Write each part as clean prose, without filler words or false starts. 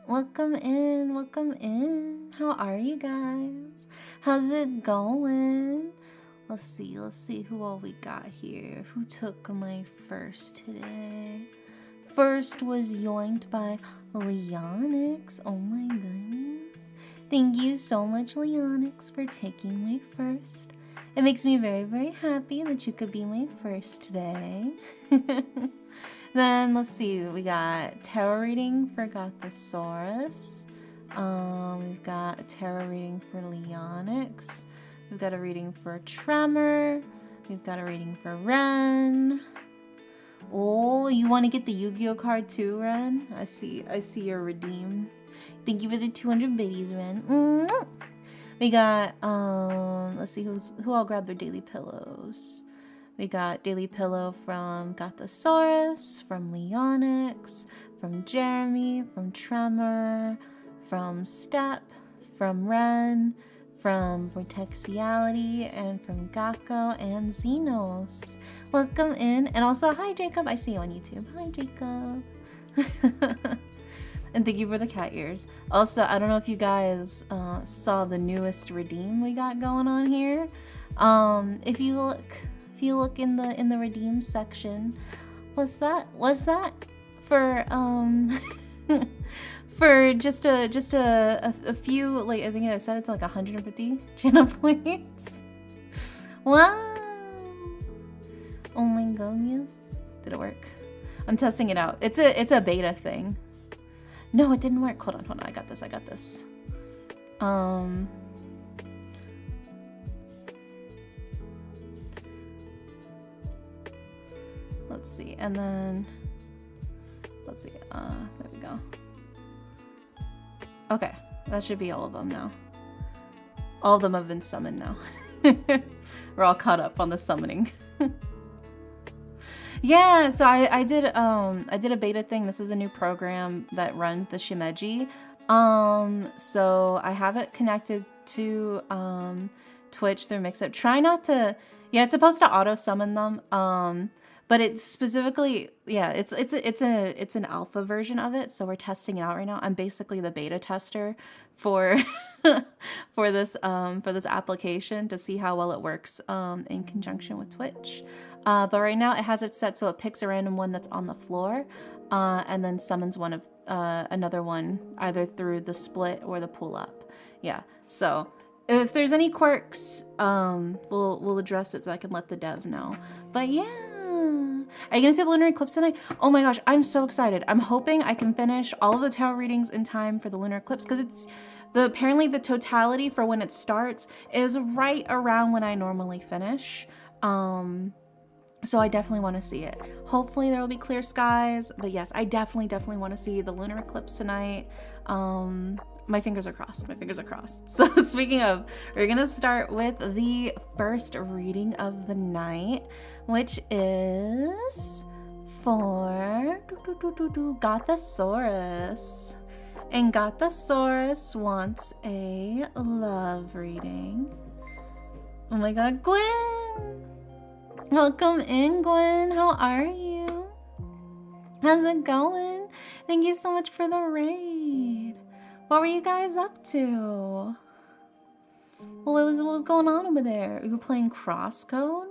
Welcome in, welcome in. How are you guys? How's it going? Let's see who all we got here. Who took my first today? First was yoinked by Leonix. Oh my goodness. Thank you so much, Leonix, for taking my first. It makes me very, very happy that you could be my first today. Then let's see, we got tarot reading for Gothosaurus. We've got a tarot reading for Leonix. We've got a reading for Tremor. We've got a reading for Ren. Oh, you want to get the Yu-Gi-Oh card too, Ren? I see your redeem. Thank you for the 200 biddies, Ren. We got let's see who all grabbed their daily pillows. We got daily pillow from Gothosaurus, from Leonix, from Jeremy, from Tremor, from Step, from Ren, from Vortexiality, and from Gakko and Xenos. Welcome in. And also, hi Jacob, I see you on YouTube. Hi Jacob. And thank you for the cat ears. Also, I don't know if you guys saw the newest redeem we got going on here. If you look in the redeem section, what's that for for just a few, like I think I said it's like 150 channel points. Wow. Oh my goodness. Did it work? I'm testing it out. It's a beta thing. No, it didn't work. Hold on. I got this. Let's see, and then let's see. There we go. Okay, that should be all of them now. All of them have been summoned now. We're all caught up on the summoning. Yeah, so I did a beta thing. This is a new program that runs the Shimeji. So I have it connected to Twitch through Mixup. Try not to. Yeah, it's supposed to auto summon them. But it's specifically, yeah, it's an alpha version of it, so we're testing it out right now. I'm basically the beta tester for for this application to see how well it works in conjunction with Twitch. But right now it has it set so it picks a random one that's on the floor, and then summons one of another one either through the split or the pull up. Yeah, so if there's any quirks, we'll address it so I can let the dev know. But yeah. Are you gonna see the lunar eclipse tonight? Oh my gosh, I'm so excited. I'm hoping I can finish all of the tarot readings in time for the lunar eclipse, because it's apparently the totality for when it starts is right around when I normally finish. So I definitely want to see it. Hopefully there will be clear skies, but yes, I definitely want to see the lunar eclipse tonight. My fingers are crossed. So speaking of, we're gonna start with the first reading of the night, which is for Gothosaurus. And Gothosaurus wants a love reading. Oh my god, Gwen! Welcome in, Gwen. How are you? How's it going? Thank you so much for the raid. What were you guys up to? What was going on over there? You were playing Crosscode?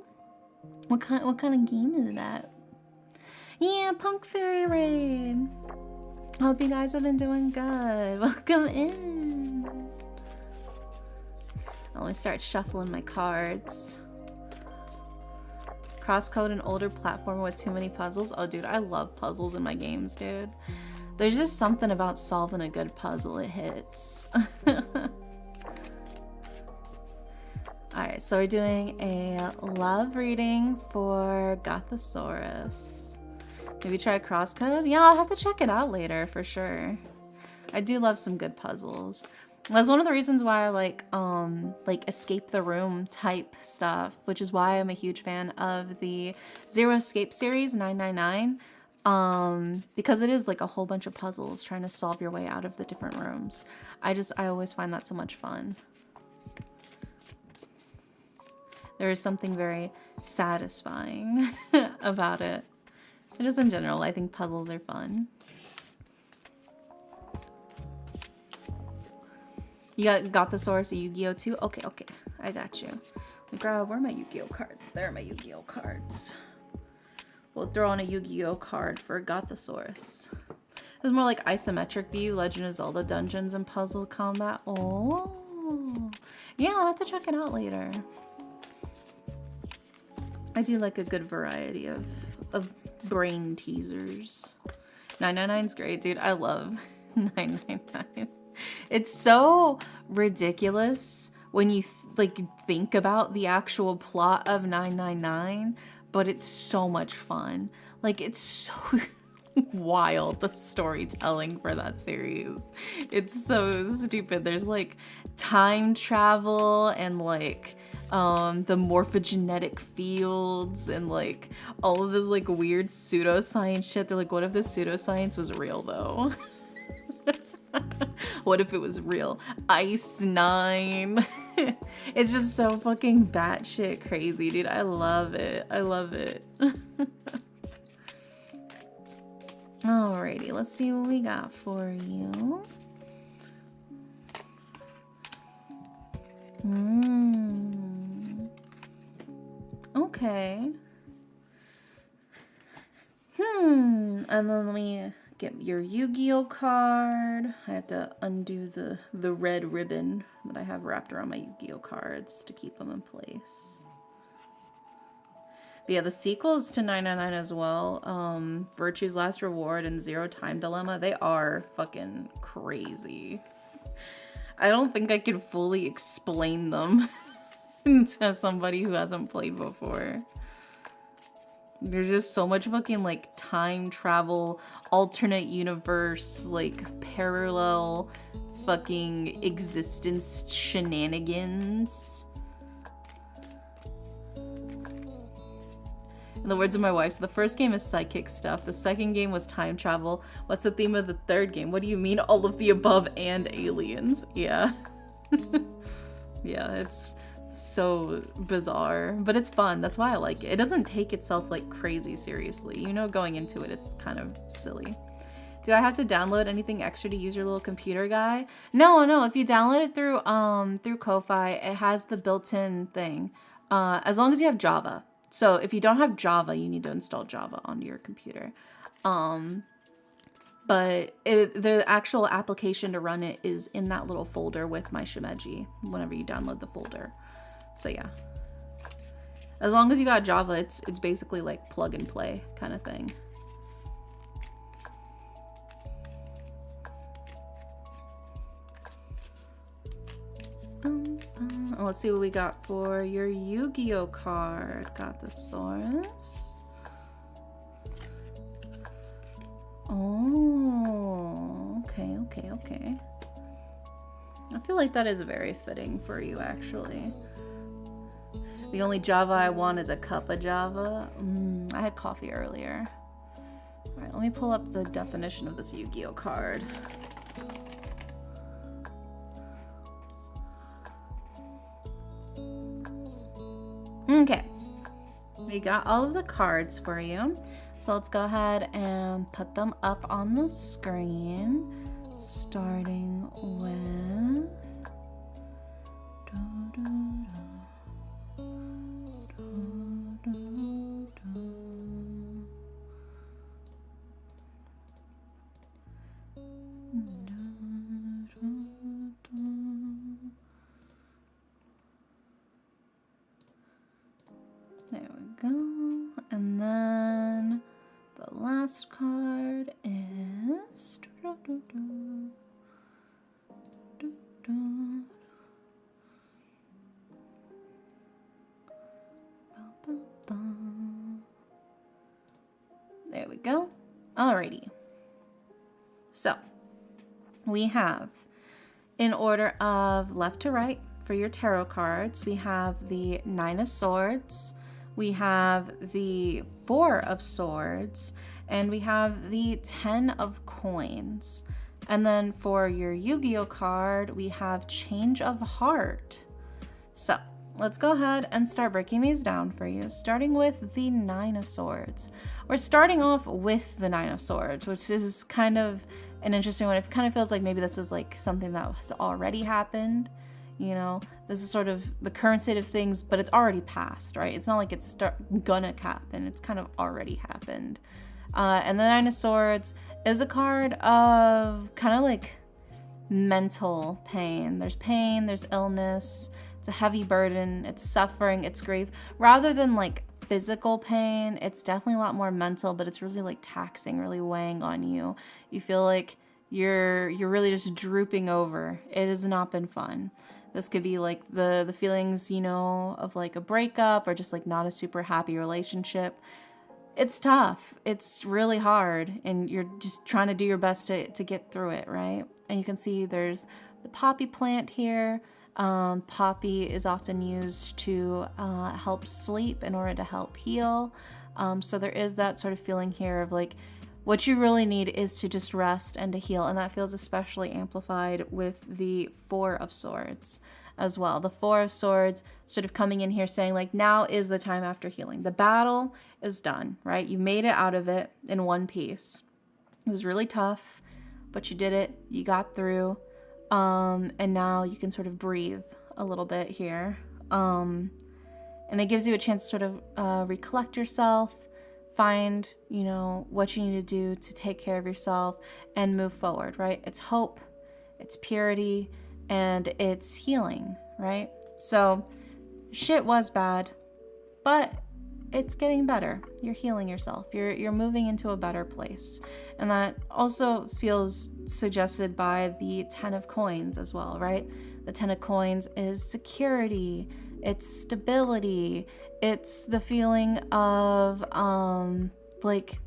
What kind of game is that? Yeah, Punk Fairy Raid. Hope you guys have been doing good. Welcome in. Let me start shuffling my cards. Crosscode, an older platformer with too many puzzles. Oh, dude, I love puzzles in my games, dude. There's just something about solving a good puzzle. It hits. Alright, so we're doing a love reading for Gothosaurus. Maybe try Crosscode? Yeah, I'll have to check it out later for sure. I do love some good puzzles. That's one of the reasons why I like escape the room type stuff, which is why I'm a huge fan of the Zero Escape series 999. Because it is like a whole bunch of puzzles trying to solve your way out of the different rooms. I always find that so much fun. There is something very satisfying about it. Just in general, I think puzzles are fun. You got the source of Yu-Gi-Oh too? Okay, okay. I got you. Let me grab, where are my Yu-Gi-Oh cards? There are my Yu-Gi-Oh cards. We'll throw on a Yu-Gi-Oh card for Got the Source. It's more like isometric view, Legend of Zelda Dungeons and Puzzle Combat. Oh. Yeah, I'll have to check it out later. I do like a good variety of brain teasers. 999's great, dude. I love 999. It's so ridiculous when you like think about the actual plot of 999, but it's so much fun. Like, it's so wild, the storytelling for that series. It's so stupid. There's like time travel and like the morphogenetic fields and like all of this like weird pseudoscience shit. They're like, what if the pseudoscience was real though? What if it was real? Ice 9. It's just so fucking batshit crazy, dude. I love it. I love it. Alrighty, let's see what we got for you. Okay. And then let me get your Yu-Gi-Oh card. I have to undo the red ribbon that I have wrapped around my Yu-Gi-Oh cards to keep them in place. But yeah, the sequels to 999 as well, Virtue's Last Reward and Zero Time Dilemma, they are fucking crazy. I don't think I could fully explain them to somebody who hasn't played before. There's just so much fucking like time travel, alternate universe, like parallel fucking existence shenanigans. In the words of my wife, so the first game is psychic stuff. The second game was time travel. What's the theme of the third game? What do you mean all of the above and aliens? Yeah. Yeah, it's so bizarre, but it's fun. That's why I like it. It doesn't take itself like crazy seriously. You know, going into it, it's kind of silly. Do I have to download anything extra to use your little computer guy? No, no. If you download it through Ko-fi, it has the built-in thing. As long as you have Java. So if you don't have Java, you need to install Java onto your computer. But the actual application to run it is in that little folder with my Shimeji whenever you download the folder. So yeah. As long as you got Java, it's basically like plug and play kind of thing. Let's see what we got for your Yu-Gi-Oh card. Got the source. Oh, okay, okay, okay. I feel like that is very fitting for you, actually. The only Java I want is a cup of Java. I had coffee earlier. All right, let me pull up the definition of this Yu-Gi-Oh card. Okay, we got all of the cards for you. So let's go ahead and put them up on the screen, starting with... There we go. And then the last card is... There we go. Alrighty. So, we have, in order of left to right for your tarot cards, we have the 9 of Swords, we have the 4 of Swords, and we have the 10 of Coins. And then for your Yu-Gi-Oh card, we have Change of Heart. So, let's go ahead and start breaking these down for you, starting with the 9 of Swords. We're starting off with the 9 of Swords, which is kind of an interesting one. It kind of feels like maybe this is like something that has already happened. You know, this is sort of the current state of things, but it's already passed, right? It's not like it's gonna happen. It's kind of already happened. And the Nine of Swords is a card of kind of like mental pain. There's illness. It's a heavy burden. It's suffering. It's grief. Rather than like physical pain, it's definitely a lot more mental, but it's really like taxing, really weighing on you. You feel like you're really just drooping over. It has not been fun. This could be like the feelings, you know, of like a breakup or just like not a super happy relationship. It's tough. It's really hard, and you're just trying to do your best to get through it, right? And you can see there's the poppy plant here. Poppy is often used to help sleep in order to help heal. So there is that sort of feeling here of like, what you really need is to just rest and to heal. And that feels especially amplified with the Four of Swords as well. The Four of Swords sort of coming in here saying like, now is the time after healing. The battle is done, right? You made it out of it in one piece. It was really tough, but you did it. You got through. And now you can sort of breathe a little bit here. And it gives you a chance to sort of recollect yourself, find, you know, what you need to do to take care of yourself and move forward, right? It's hope, it's purity, and it's healing, right? So shit was bad, but it's getting better. You're healing yourself. You're moving into a better place. And that also feels suggested by the Ten of Coins as well, right? The Ten of Coins is security, it's stability, it's the feeling of like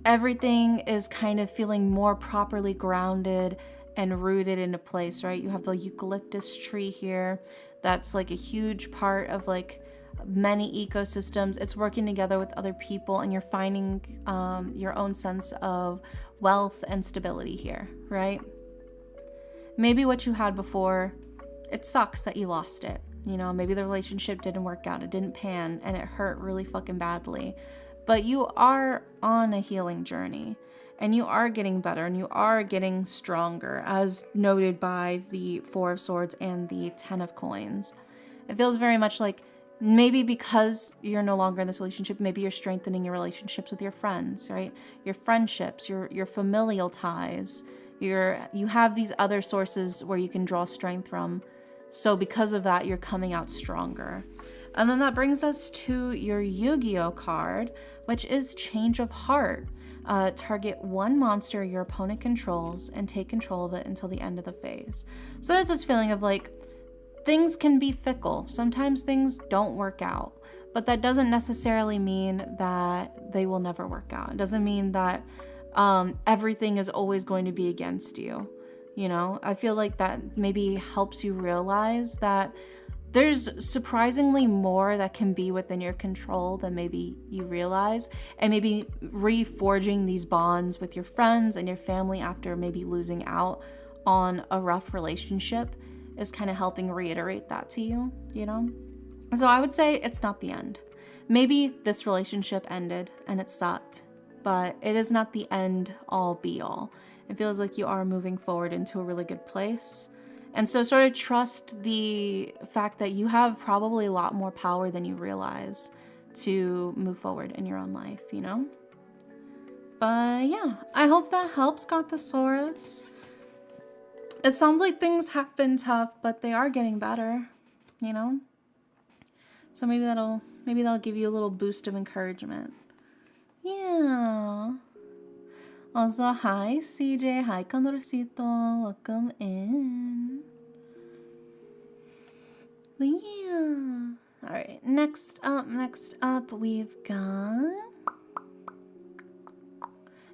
everything is kind of feeling more properly grounded and rooted into place, right? You have the eucalyptus tree here. That's like a huge part of like many ecosystems. It's working together with other people, and you're finding your own sense of wealth and stability here, right? Maybe what you had before, it sucks that you lost it. You know, maybe the relationship didn't work out, it didn't pan, and it hurt really fucking badly. But you are on a healing journey, and you are getting better, and you are getting stronger, as noted by the Four of Swords and the Ten of Coins. It feels very much like maybe because you're no longer in this relationship, maybe you're strengthening your relationships with your friends, right? Your friendships, your familial ties. You have these other sources where you can draw strength from. So because of that, you're coming out stronger. And then that brings us to your Yu-Gi-Oh card, which is Change of Heart. Target one monster your opponent controls and take control of it until the end of the phase. So that's this feeling of like, things can be fickle. Sometimes things don't work out, but that doesn't necessarily mean that they will never work out. It doesn't mean that everything is always going to be against you. You know, I feel like that maybe helps you realize that there's surprisingly more that can be within your control than maybe you realize, and maybe reforging these bonds with your friends and your family after maybe losing out on a rough relationship is kind of helping reiterate that to you, you know? So I would say it's not the end. Maybe this relationship ended and it sucked, but it is not the end all be all. It feels like you are moving forward into a really good place. And so sort of trust the fact that you have probably a lot more power than you realize to move forward in your own life, you know? But yeah, I hope that helps, Gothosaurus. It sounds like things have been tough, but they are getting better, you know? So maybe that'll give you a little boost of encouragement. Yeah. Also, hi CJ, hi Condorcito, welcome in. But yeah. Alright, next up we've got...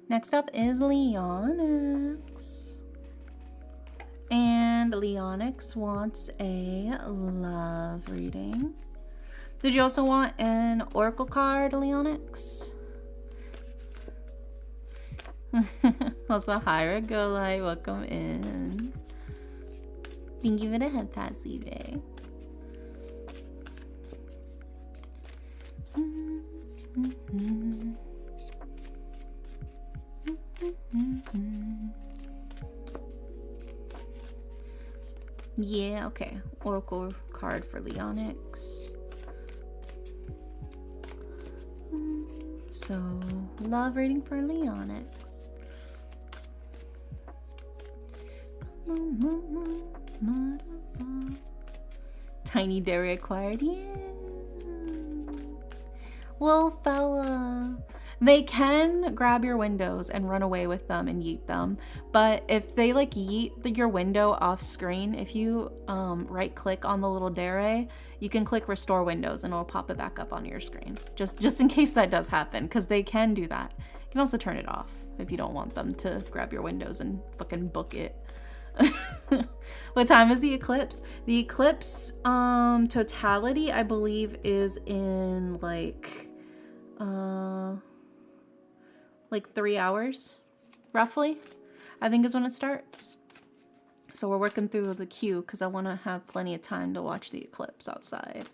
Next up is Leonix. And Leonix wants a love reading. Did you also want an oracle card, Leonix? Also, hi Regolai, welcome in. Thank you for the head pat, CJ. Yeah, okay. Oracle card for Leonix. So, love reading for Leonix. Tiny dairy acquired. Yeah. Little fella. They can grab your windows and run away with them and yeet them, but if they like yeet your window off screen, if you right click on the little dairy, you can click restore windows and it'll pop it back up on your screen. Just in case that does happen, because they can do that. You can also turn it off if you don't want them to grab your windows and fucking book it. What time is the eclipse? The eclipse totality, I believe, is in like 3 hours, roughly, I think is when it starts. So we're working through the queue because I want to have plenty of time to watch the eclipse outside.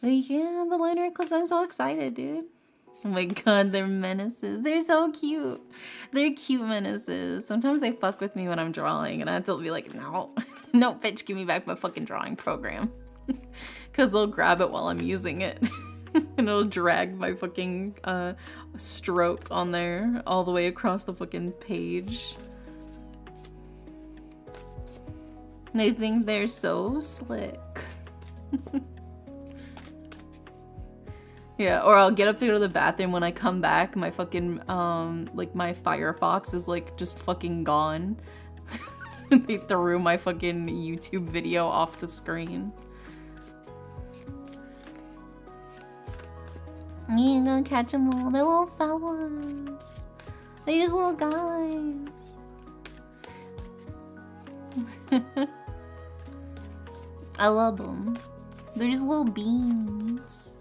But yeah, the lunar eclipse, I'm so excited, dude. Oh my god, they're menaces. They're so cute. They're cute menaces. Sometimes they fuck with me when I'm drawing and I have to be like, no. No, bitch, give me back my fucking drawing program. Because they'll grab it while I'm using it. And it'll drag my fucking stroke on there all the way across the fucking page. They think they're so slick. Yeah, or I'll get up to go to the bathroom. When I come back, my fucking, like my Firefox is like just fucking gone. They threw my fucking YouTube video off the screen. You ain't gonna catch them all. They're little fellas. They're just little guys. I love them. They're just little beans.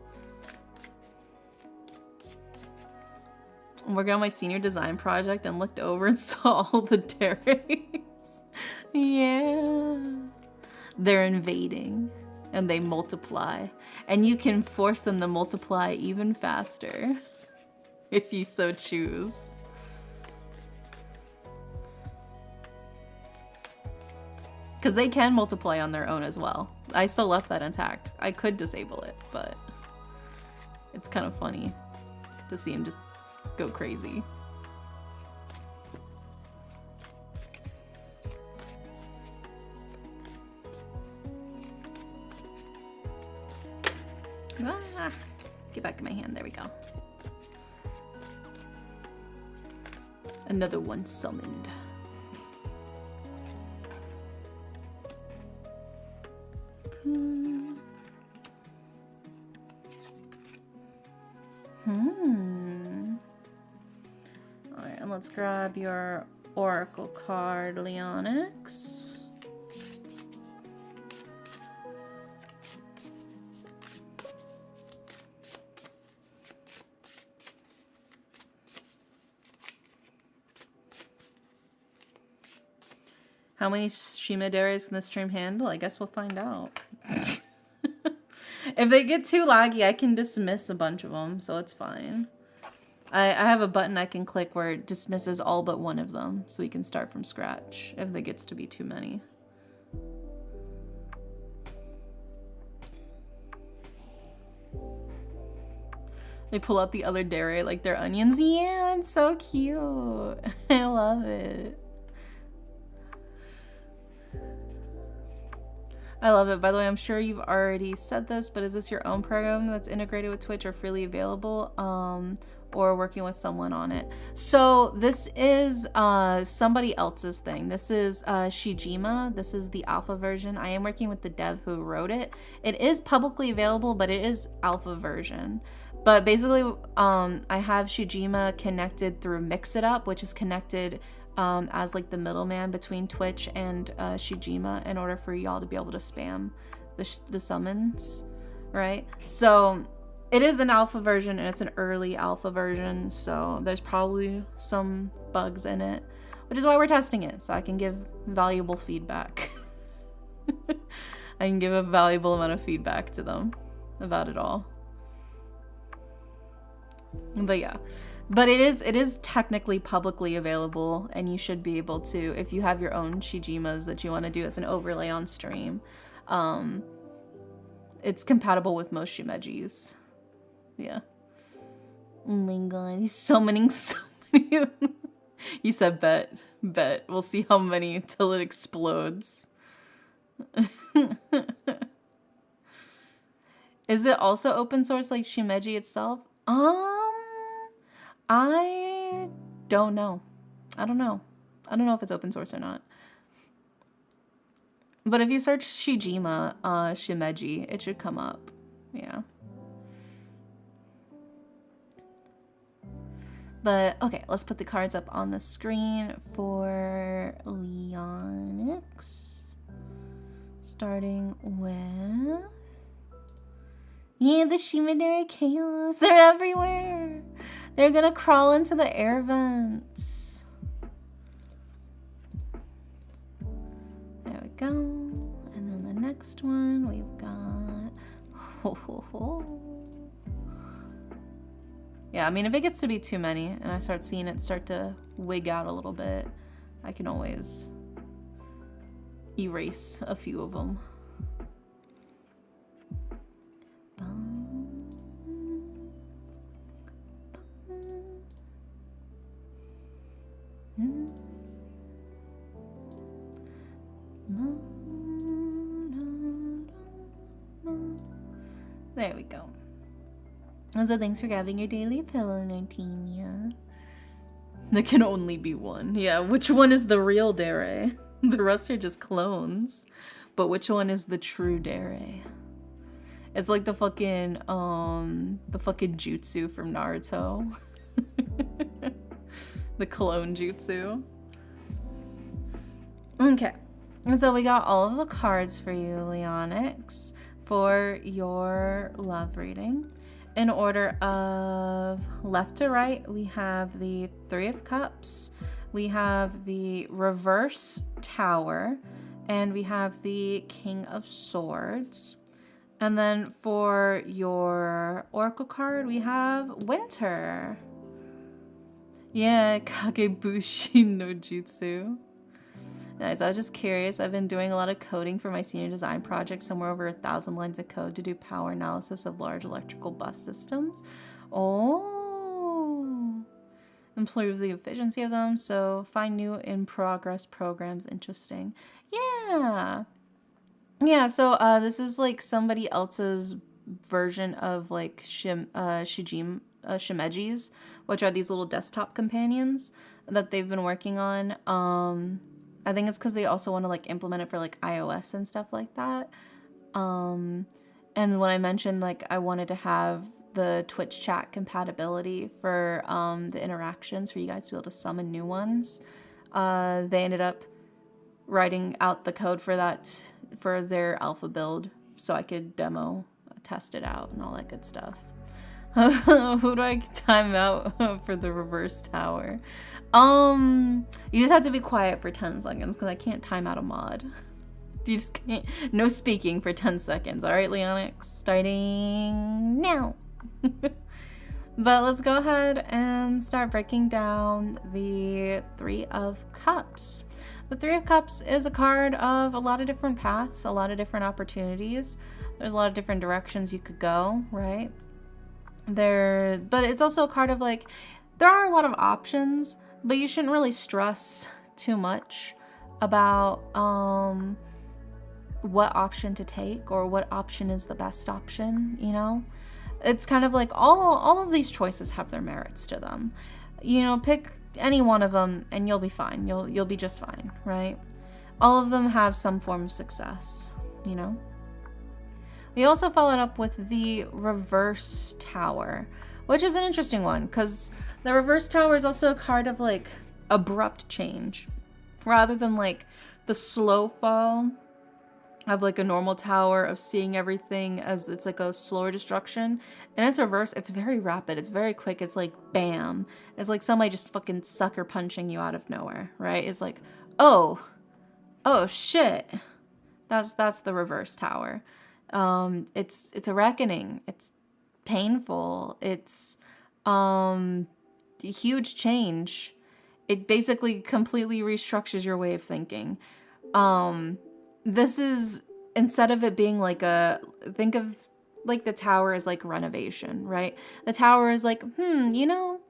I'm working on my senior design project and looked over and saw all the dairies. Yeah. They're invading. And they multiply. And you can force them to multiply even faster. If you so choose. Because they can multiply on their own as well. I still left that intact. I could disable it, but it's kind of funny to see him just go crazy. Ah, get back in my hand. There we go. Another one summoned. Alright, and let's grab your Oracle card, Leonix. How many Shima Dairies can the stream handle? I guess we'll find out. If they get too laggy, I can dismiss a bunch of them, so it's fine. I have a button I can click where it dismisses all but one of them, so we can start from scratch if there gets to be too many. They pull out the other dairy like they're onions. Yeah, it's so cute. I love it. I love it. By the way, I'm sure you've already said this, but is this your own program that's integrated with Twitch or freely available, or working with someone on it? So this is somebody else's thing. This is Shijima. This is the alpha version. I am working with the dev who wrote it. It is publicly available, but it is alpha version. But basically, I have Shijima connected through Mix It Up, which is connected as like the middleman between Twitch and Shijima in order for y'all to be able to spam the summons, right? So it is an alpha version and it's an early alpha version, so there's probably some bugs in it, which is why we're testing it, so I can give valuable feedback. I can give a valuable amount of feedback to them about it all. But yeah, But it is technically publicly available, and you should be able to, if you have your own Shijimas that you want to do as an overlay on stream. It's compatible with most Shimejis. Yeah. Oh my god, he's summoning so many. You said bet. Bet. We'll see how many till it explodes. Is it also open source like Shimeji itself? I don't know. I don't know. I don't know if it's open source or not. But if you search Shijima, Shimeji, it should come up. Yeah. But, okay, let's put the cards up on the screen for Leonix. Starting with... Yeah, the Shimadera Chaos. They're everywhere. They're gonna crawl into the air vents. There we go. And then the next one, we've got... Ho, ho, ho. Yeah, I mean, if it gets to be too many and I start seeing it start to wig out a little bit, I can always erase a few of them. There we go. So thanks for grabbing your daily pillow, Nartinia. There can only be one. Yeah, which one is the real Dere? The rest are just clones. But which one is the true Dere? It's like the fucking jutsu from Naruto. The clone jutsu. Okay. So we got all of the cards for you, Leonix, for your love reading. In order of left to right, we have the Three of Cups, we have the Reverse Tower, and we have the King of Swords. And then for your Oracle card, we have Winter. Yeah, Kagebushi no Jutsu. Nice. I was just curious. I've been doing a lot of coding for my senior design project, somewhere over 1,000 lines of code to do power analysis of large electrical bus systems. Oh, improve the efficiency of them. So find new in progress programs interesting. Yeah. Yeah. So this is like somebody else's version of like Shimejis, which are these little desktop companions that they've been working on. I think it's because they also want to like implement it for like iOS and stuff like that. And when I mentioned like I wanted to have the Twitch chat compatibility for the interactions for you guys to be able to summon new ones, they ended up writing out the code for that for their alpha build so I could demo, test it out and all that good stuff. Who do I time out for the reverse tower? You just have to be quiet for 10 seconds because I can't time out a mod. You just can't. No speaking for 10 seconds. All right, Leonix, starting now. But let's go ahead and start breaking down the Three of Cups. The Three of Cups is a card of a lot of different paths, a lot of different opportunities. There's a lot of different directions you could go, right? But it's also a card of like, there are a lot of options, but you shouldn't really stress too much about what option to take or what option is the best option, you know? It's kind of like all of these choices have their merits to them. You know, pick any one of them and you'll be fine. You'll be just fine, right? All of them have some form of success, you know? We also followed up with the Reverse Tower, which is an interesting one because the Reverse Tower is also a card of like abrupt change rather than like the slow fall of like a normal tower of seeing everything as it's like a slower destruction. And it's reverse. It's very rapid. It's very quick. It's like bam. It's like somebody just fucking sucker punching you out of nowhere, right? It's like, oh shit. That's the Reverse Tower. It's a reckoning. It's painful. It's huge change. It basically completely restructures your way of thinking. This is, instead of it being like think of like the tower as like renovation, right? The tower is like, you know,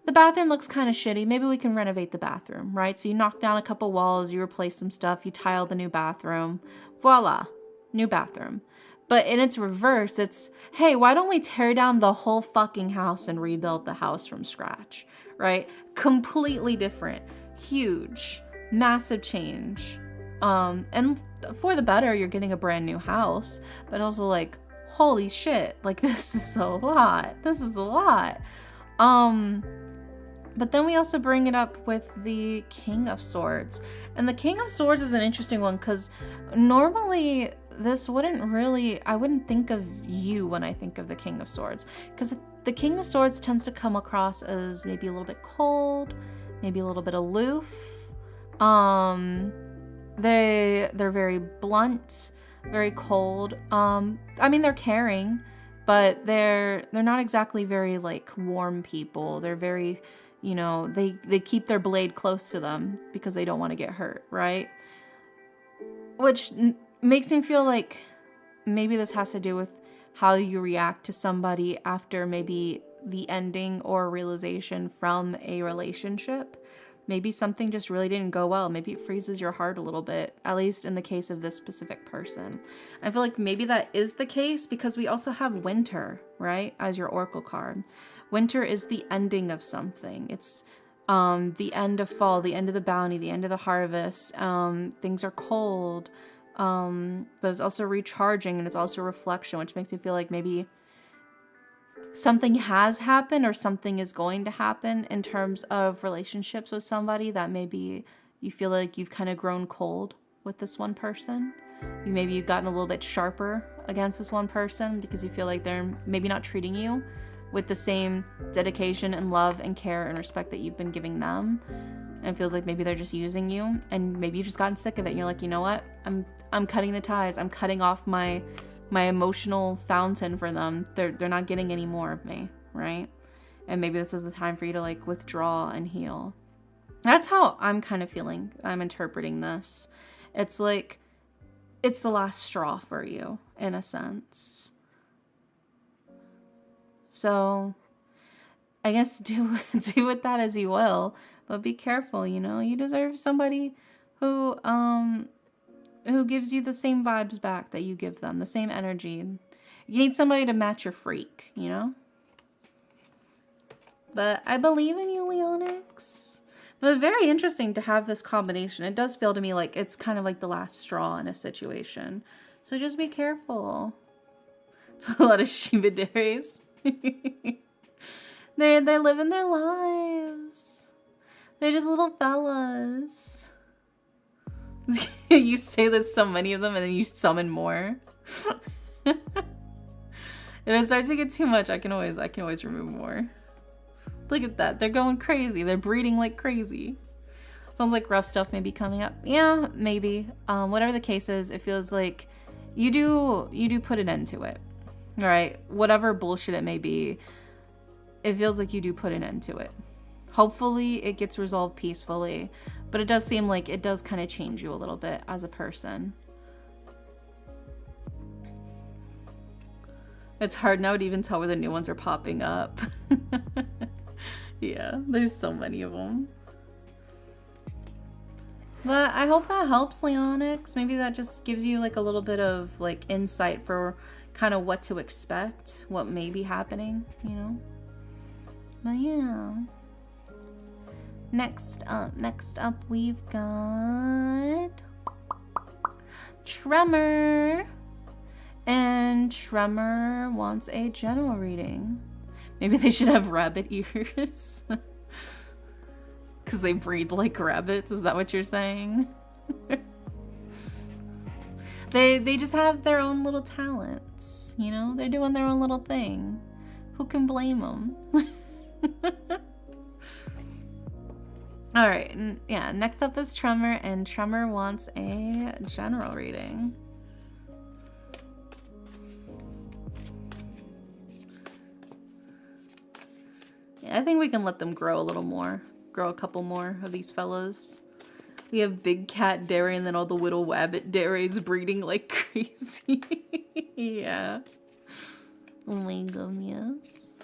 the bathroom looks kind of shitty. Maybe we can renovate the bathroom, right? So you knock down a couple walls, you replace some stuff, you tile the new bathroom. Voila, new bathroom. But in its reverse, it's, hey, why don't we tear down the whole fucking house and rebuild the house from scratch, right? Completely different, huge, massive change. And for the better, you're getting a brand new house, but also like, holy shit, like this is a lot. This is a lot. But then we also bring it up with the King of Swords. And the King of Swords is an interesting one because normally this wouldn't really, I wouldn't think of you when I think of the King of Swords. Because the King of Swords tends to come across as maybe a little bit cold, maybe a little bit aloof. They're very blunt, very cold. I mean, they're caring, but they're not exactly very like warm people. They're very, you know, they keep their blade close to them because they don't want to get hurt, right? Which makes me feel like maybe this has to do with how you react to somebody after maybe the ending or realization from a relationship. Maybe something just really didn't go well. Maybe it freezes your heart a little bit, at least in the case of this specific person. I feel like maybe that is the case because we also have Winter, right, as your Oracle card. Winter is the ending of something. It's the end of fall, the end of the bounty, the end of the harvest. Things are cold, but it's also recharging and it's also reflection, which makes me feel like maybe something has happened or something is going to happen in terms of relationships with somebody that maybe you feel like you've kind of grown cold with this one person. Maybe you've gotten a little bit sharper against this one person because you feel like they're maybe not treating you with the same dedication and love and care and respect that you've been giving them. And it feels like maybe they're just using you, and maybe you've just gotten sick of it and you're like, you know what? I'm cutting the ties. I'm cutting off my emotional fountain for them. They're not getting any more of me, right? And maybe this is the time for you to like withdraw and heal. That's how I'm kind of feeling. I'm interpreting this. It's like it's the last straw for you in a sense. So I guess do with that as you will, but be careful, you know? You deserve somebody who gives you the same vibes back that you give them, the same energy. You need somebody to match your freak, you know? But I believe in you, Leonix. But very interesting to have this combination. It does feel to me like it's kind of like the last straw in a situation. So just be careful. It's a lot of shimaderis. They're living their lives. They're just little fellas. You say there's so many of them and then you summon more. If it starts to get too much, I can always remove more. Look at that. They're going crazy. They're breeding like crazy. Sounds like rough stuff may be coming up. Yeah, maybe. Whatever the case is, it feels like you do put an end to it. All right, whatever bullshit it may be, it feels like you do put an end to it. Hopefully it gets resolved peacefully, but it does seem like it does kind of change you a little bit as a person. It's hard now to even tell where the new ones are popping up. Yeah, there's so many of them. But I hope that helps, Leonix. Maybe that just gives you like a little bit of like insight for kind of what to expect, what may be happening, you know? But yeah. Next up we've got Tremor. And Tremor wants a general reading. Maybe they should have rabbit ears. Because they breed like rabbits, is that what you're saying? They just have their own little talents, you know? They're doing their own little thing. Who can blame them? Alright, yeah, next up is Tremor, and Tremor wants a general reading. I think we can let them grow a little more. Grow a couple more of these fellas. We have big cat dairy and then all the little wabbit dairies breeding like crazy. Yeah. Oh my goodness.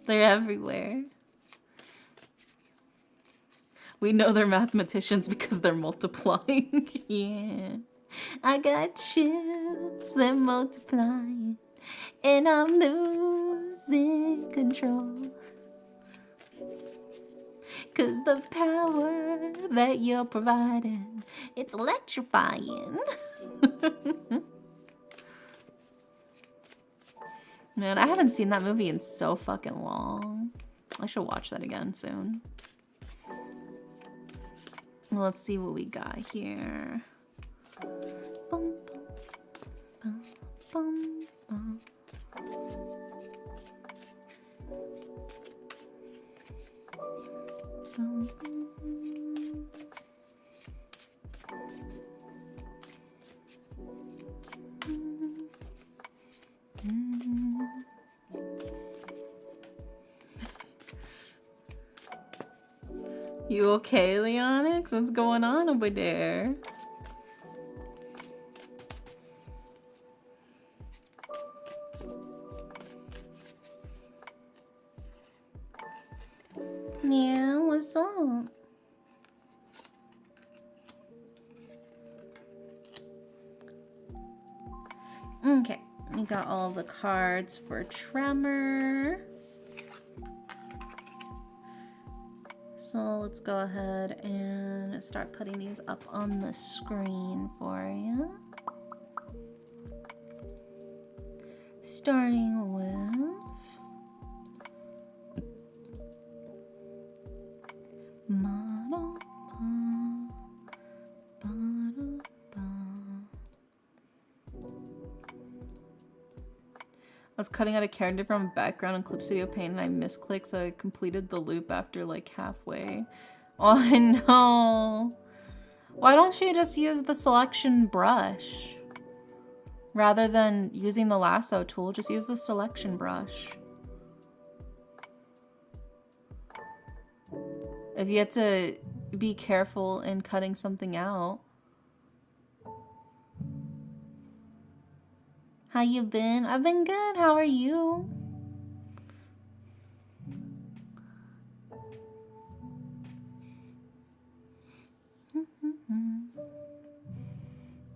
They're everywhere. We know they're mathematicians because they're multiplying. Yeah. I got chips, they're multiplying. And I'm losing control. 'Cause the power that you're providing, it's electrifying. Man, I haven't seen that movie in so fucking long. I should watch that again soon. Well, let's see what we got here. Bum, bum, bum, bum, bum. You okay, Leonix? What's going on over there? Yeah, what's up? Okay, we got all the cards for Tremor. So let's go ahead and start putting these up on the screen for you. Starting with I was cutting out a character from background in Clip Studio Paint and I misclicked, so I completed the loop after like halfway. Oh, I know. Why don't you just use the selection brush? Rather than using the lasso tool, just use the selection brush. If you have to be careful in cutting something out. How you been? I've been good. How are you?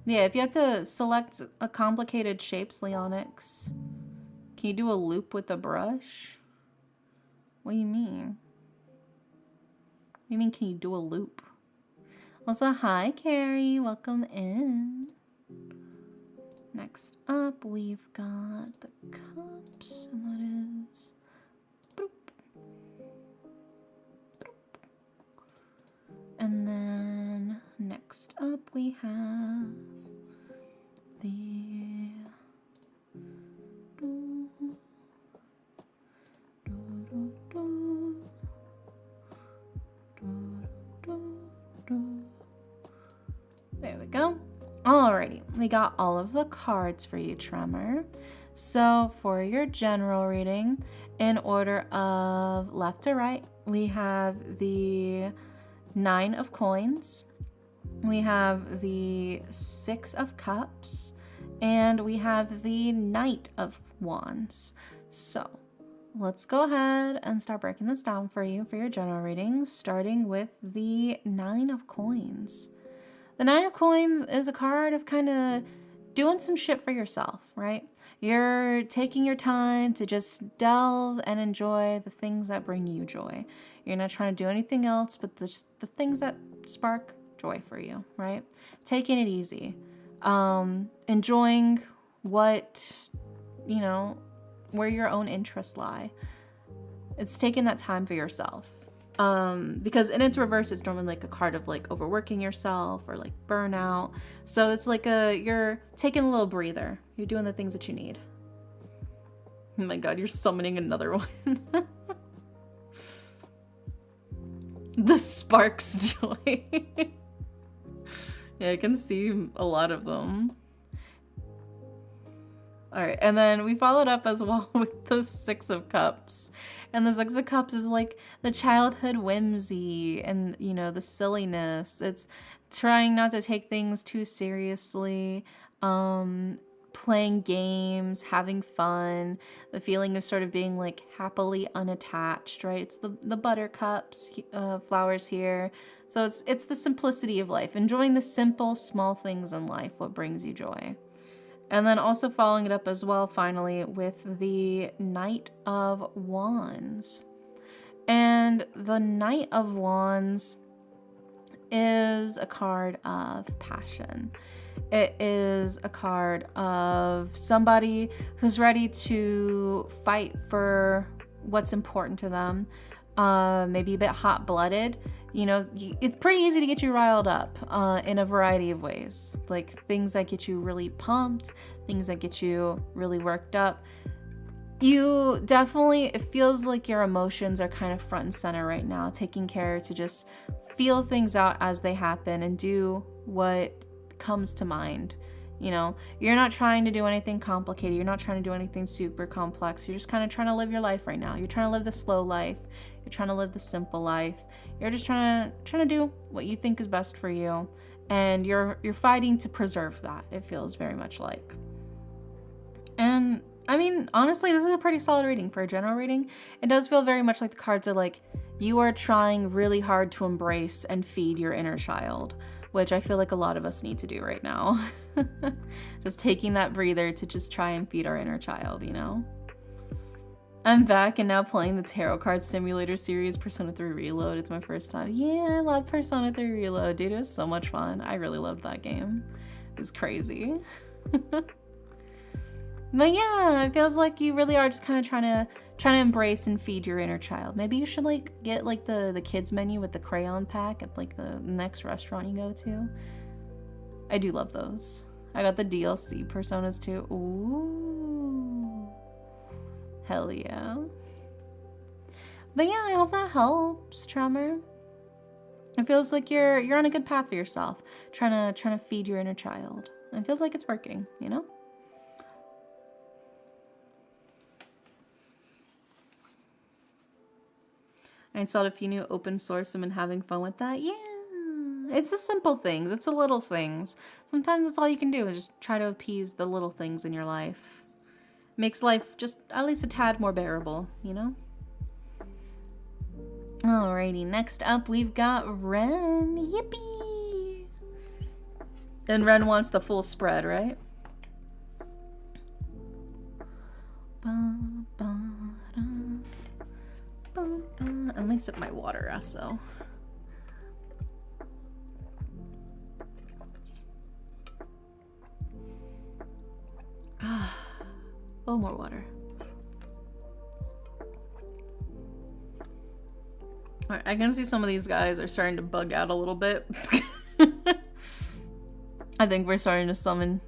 Yeah, if you have to select a complicated shapes, Leonix, can you do a loop with a brush? What do you mean? What do you mean, can you do a loop? Also, hi, Carrie. Welcome in. Next up, we've got the cups, and that is boop, boop. And then next up, we have the there we go. Alrighty, we got all of the cards for you, Tremor. So for your general reading, in order of left to right, we have the 9 of coins, we have the 6 of cups, and we have the Knight of wands. So let's go ahead and start breaking this down for you for your general reading, starting with the 9 of coins. The 9 of coins is a card of kind of doing some shit for yourself, right? You're taking your time to just delve and enjoy the things that bring you joy. You're not trying to do anything else but the things that spark joy for you, right? Taking it easy. Enjoying what, you know, where your own interests lie. It's taking that time for yourself. Because in its reverse, it's normally like a card of like overworking yourself or like burnout. So it's like you're taking a little breather. You're doing the things that you need. Oh my god, you're summoning another one. The sparks joy. Yeah, I can see a lot of them. All right, and then we followed up as well with the Six of Cups. And the Six of Cups is like the childhood whimsy and, you know, the silliness. It's trying not to take things too seriously, playing games, having fun, the feeling of sort of being like happily unattached, right? It's the buttercups, flowers here. So it's the simplicity of life, enjoying the simple, small things in life, what brings you joy. And then also following it up as well, finally, with the Knight of Wands. And the Knight of Wands is a card of passion. It is a card of somebody who's ready to fight for what's important to them, maybe a bit hot-blooded. You know, it's pretty easy to get you riled up in a variety of ways. Like things that get you really pumped, things that get you really worked up. You definitely, it feels like your emotions are kind of front and center right now, taking care to just feel things out as they happen and do what comes to mind. You know, you're not trying to do anything complicated. You're not trying to do anything super complex. You're just kind of trying to live your life right now. You're trying to live the slow life. You're trying to live the simple life. You're just trying to do what you think is best for you. And you're fighting to preserve that. It feels very much like. And I mean, honestly, this is a pretty solid reading for a general reading. It does feel very much like the cards are like, you are trying really hard to embrace and feed your inner child, which I feel like a lot of us need to do right now. Just taking that breather to just try and feed our inner child, you know? I'm back and now playing the Tarot Card Simulator series, Persona 3 Reload. It's my first time. Yeah, I love Persona 3 Reload. Dude, it was so much fun. I really loved that game. It was crazy. But yeah, it feels like you really are just kind of trying to embrace and feed your inner child. Maybe you should like get like the kids menu with the crayon pack at like the next restaurant you go to. I do love those. I got the DLC Personas too. Ooh. Hell yeah. But yeah, I hope that helps, Tremor. It feels like you're on a good path for yourself, trying to feed your inner child. And it feels like it's working, you know? I installed a few new open source. I've been having fun with that. Yeah, it's the simple things. It's the little things. Sometimes that's all you can do is just try to appease the little things in your life. Makes life just at least a tad more bearable, you know? Alrighty, next up we've got Ren. Yippee! And Ren wants the full spread, right? Let me sip my water, so. A little more water. Alright, I can see some of these guys are starting to bug out a little bit. I think we're starting to summon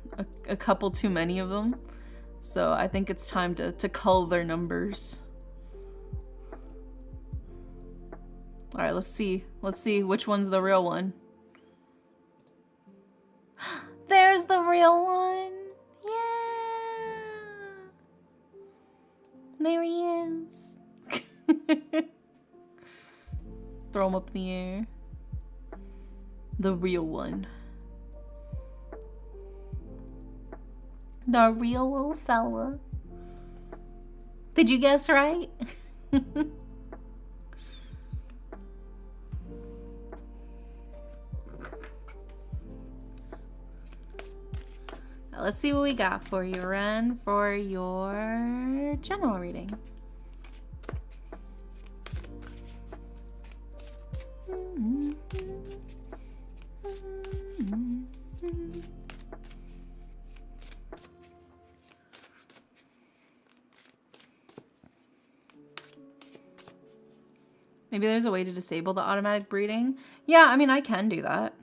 a couple too many of them. So I think it's time to cull their numbers. Alright, let's see. Let's see which one's the real one. There's the real one! Yeah! There he is. Throw him up in the air. The real one. The real little fella. Did you guess right? Now let's see what we got for you, Ren, for your general reading. Maybe there's a way to disable the automatic breeding. Yeah, I mean, I can do that.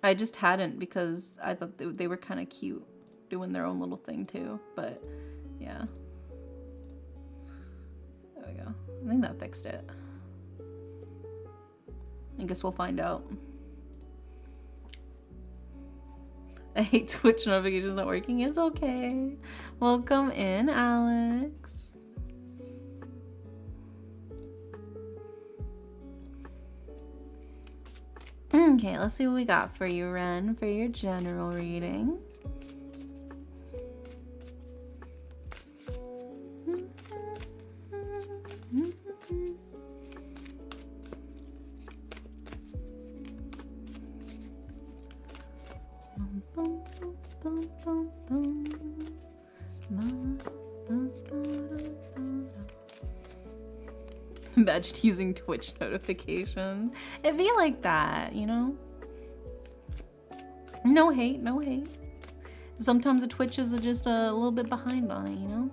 I just hadn't because I thought they were kind of cute doing their own little thing too, but yeah. There we go. I think that fixed it. I guess we'll find out. I hate Twitch notifications not working. It's okay. Welcome in, Alex. Okay, let's see what we got for you, Ren, for your general reading. Imagine using Twitch notifications. It'd be like that, you know? No hate, no hate. Sometimes the Twitches are just a little bit behind on it, you know?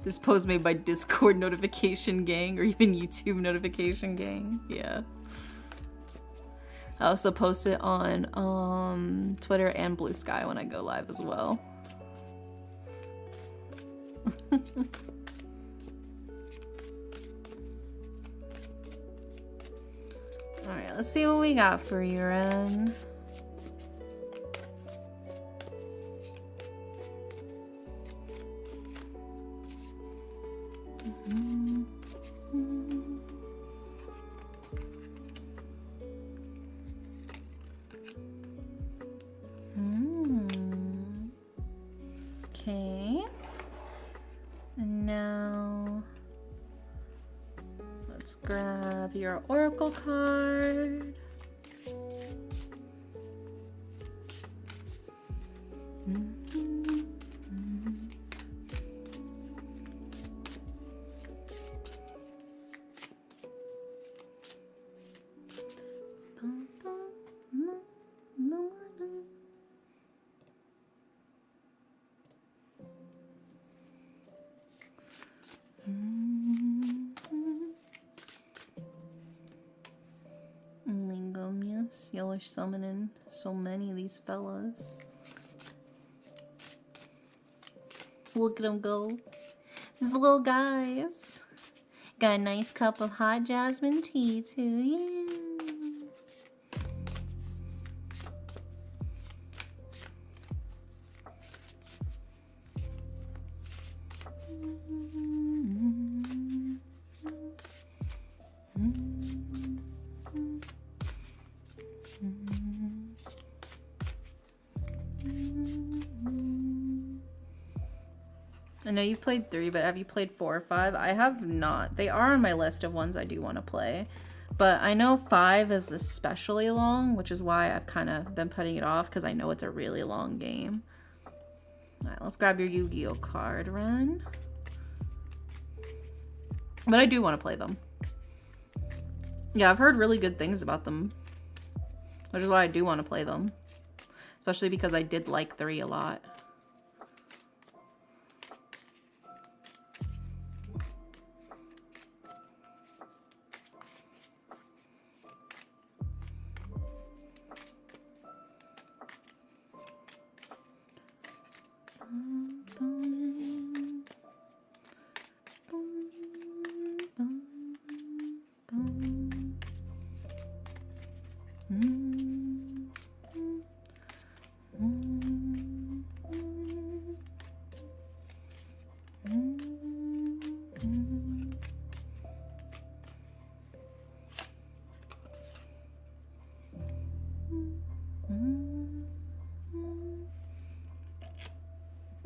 This post made by Discord notification gang or even YouTube notification gang. Yeah. I also post it on Twitter and Blue Sky when I go live as well. Alright, let's see what we got for you, Ren. Okay. And now let's grab your oracle card. Y'all are summoning so many of these fellas. Look at them go. These little guys. Got a nice cup of hot jasmine tea too. Yeah. I know you've played 3, but have you played 4 or 5? I have not. They are on my list of ones I do want to play. But I know 5 is especially long, which is why I've kind of been putting it off, because I know it's a really long game. Alright, let's grab your Yu-Gi-Oh card, Ren. But I do want to play them. Yeah, I've heard really good things about them. Which is why I do want to play them. Especially because I did like 3 a lot.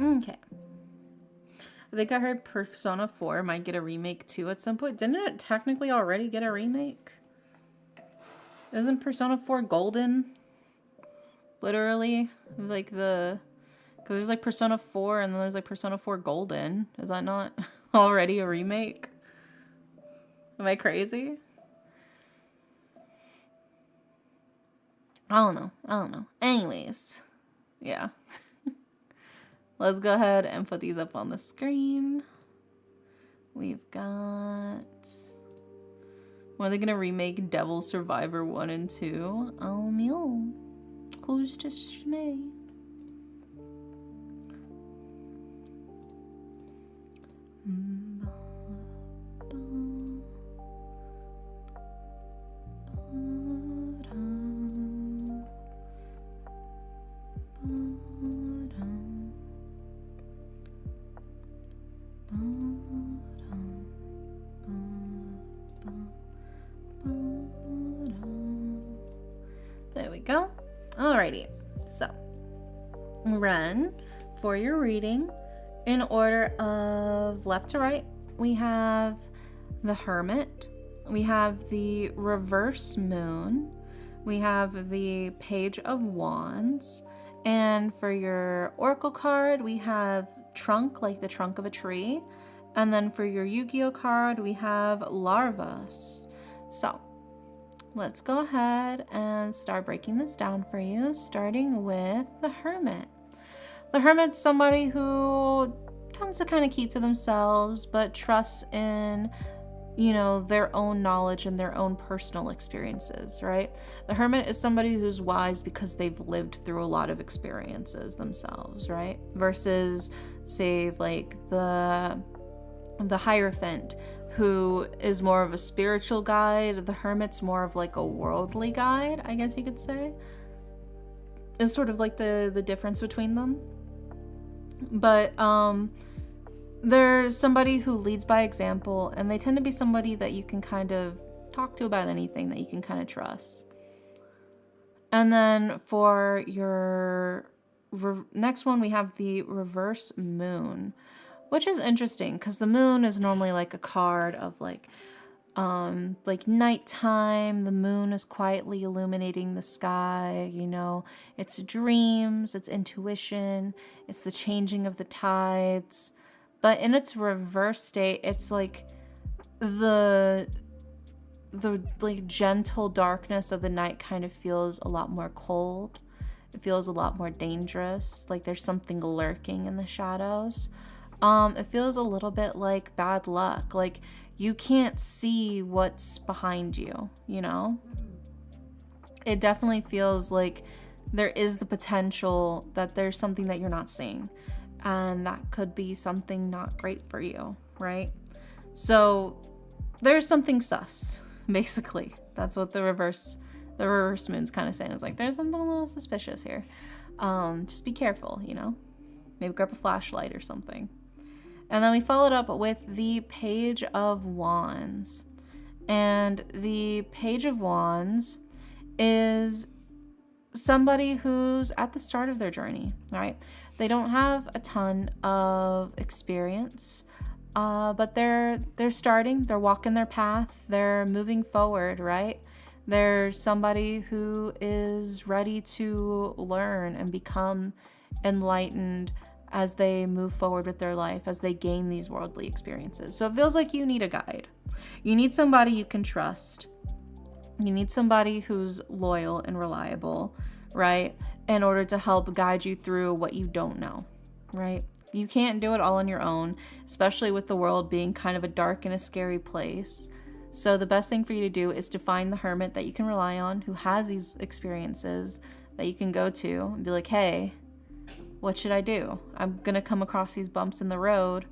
Okay. I think I heard Persona 4 might get a remake too at some point. Didn't it technically already get a remake? Isn't Persona 4 golden? Literally? Like the... Because there's like Persona 4 and then there's like Persona 4 Golden. Is that not already a remake? Am I crazy? I don't know. Anyways. Yeah. Let's go ahead and put these up on the screen. We've got... When are they gonna remake Devil Survivor 1 and 2? Yo. Who's to say? go. Alrighty. So, run for your reading in order of left to right. We have the Hermit. We have the Reverse Moon. We have the Page of Wands. And for your Oracle card, we have Trunk, like the trunk of a tree. And then for your Yu-Gi-Oh card, we have Larvas. So, let's go ahead and start breaking this down for you, starting with the Hermit. The Hermit's somebody who tends to kind of keep to themselves, but trusts in, you know, their own knowledge and their own personal experiences, right? The Hermit is somebody who's wise because they've lived through a lot of experiences themselves, right? Versus, say, like the Hierophant, who is more of a spiritual guide. The Hermit's more of like a worldly guide, I guess you could say. Is sort of like the difference between them. But there's somebody who leads by example, and they tend to be somebody that you can kind of talk to about anything, that you can kind of trust. And then for your next one, we have the Reverse Moon, which is interesting because the moon is normally like a card of like nighttime. The moon is quietly illuminating the sky, you know, it's dreams, it's intuition, it's the changing of the tides. But in its reverse state, it's like the like gentle darkness of the night kind of feels a lot more cold. It feels a lot more dangerous, like there's something lurking in the shadows. It feels a little bit like bad luck, like you can't see what's behind you, you know? It definitely feels like there is the potential that there's something that you're not seeing, and that could be something not great for you, right? So there's something sus, basically. That's what the reverse moon's kind of saying. It's like, there's something a little suspicious here. Just be careful, you know? Maybe grab a flashlight or something. And then we followed up with the Page of Wands. And the Page of Wands is somebody who's at the start of their journey, right? They don't have a ton of experience, but they're starting, they're walking their path, they're moving forward, right? They're somebody who is ready to learn and become enlightened as they move forward with their life, as they gain these worldly experiences. So it feels like you need a guide. You need somebody you can trust. You need somebody who's loyal and reliable, right? In order to help guide you through what you don't know, right? You can't do it all on your own, especially with the world being kind of a dark and a scary place. So the best thing for you to do is to find the Hermit that you can rely on, who has these experiences that you can go to and be like, hey, what should I do? I'm going to come across these bumps in the road.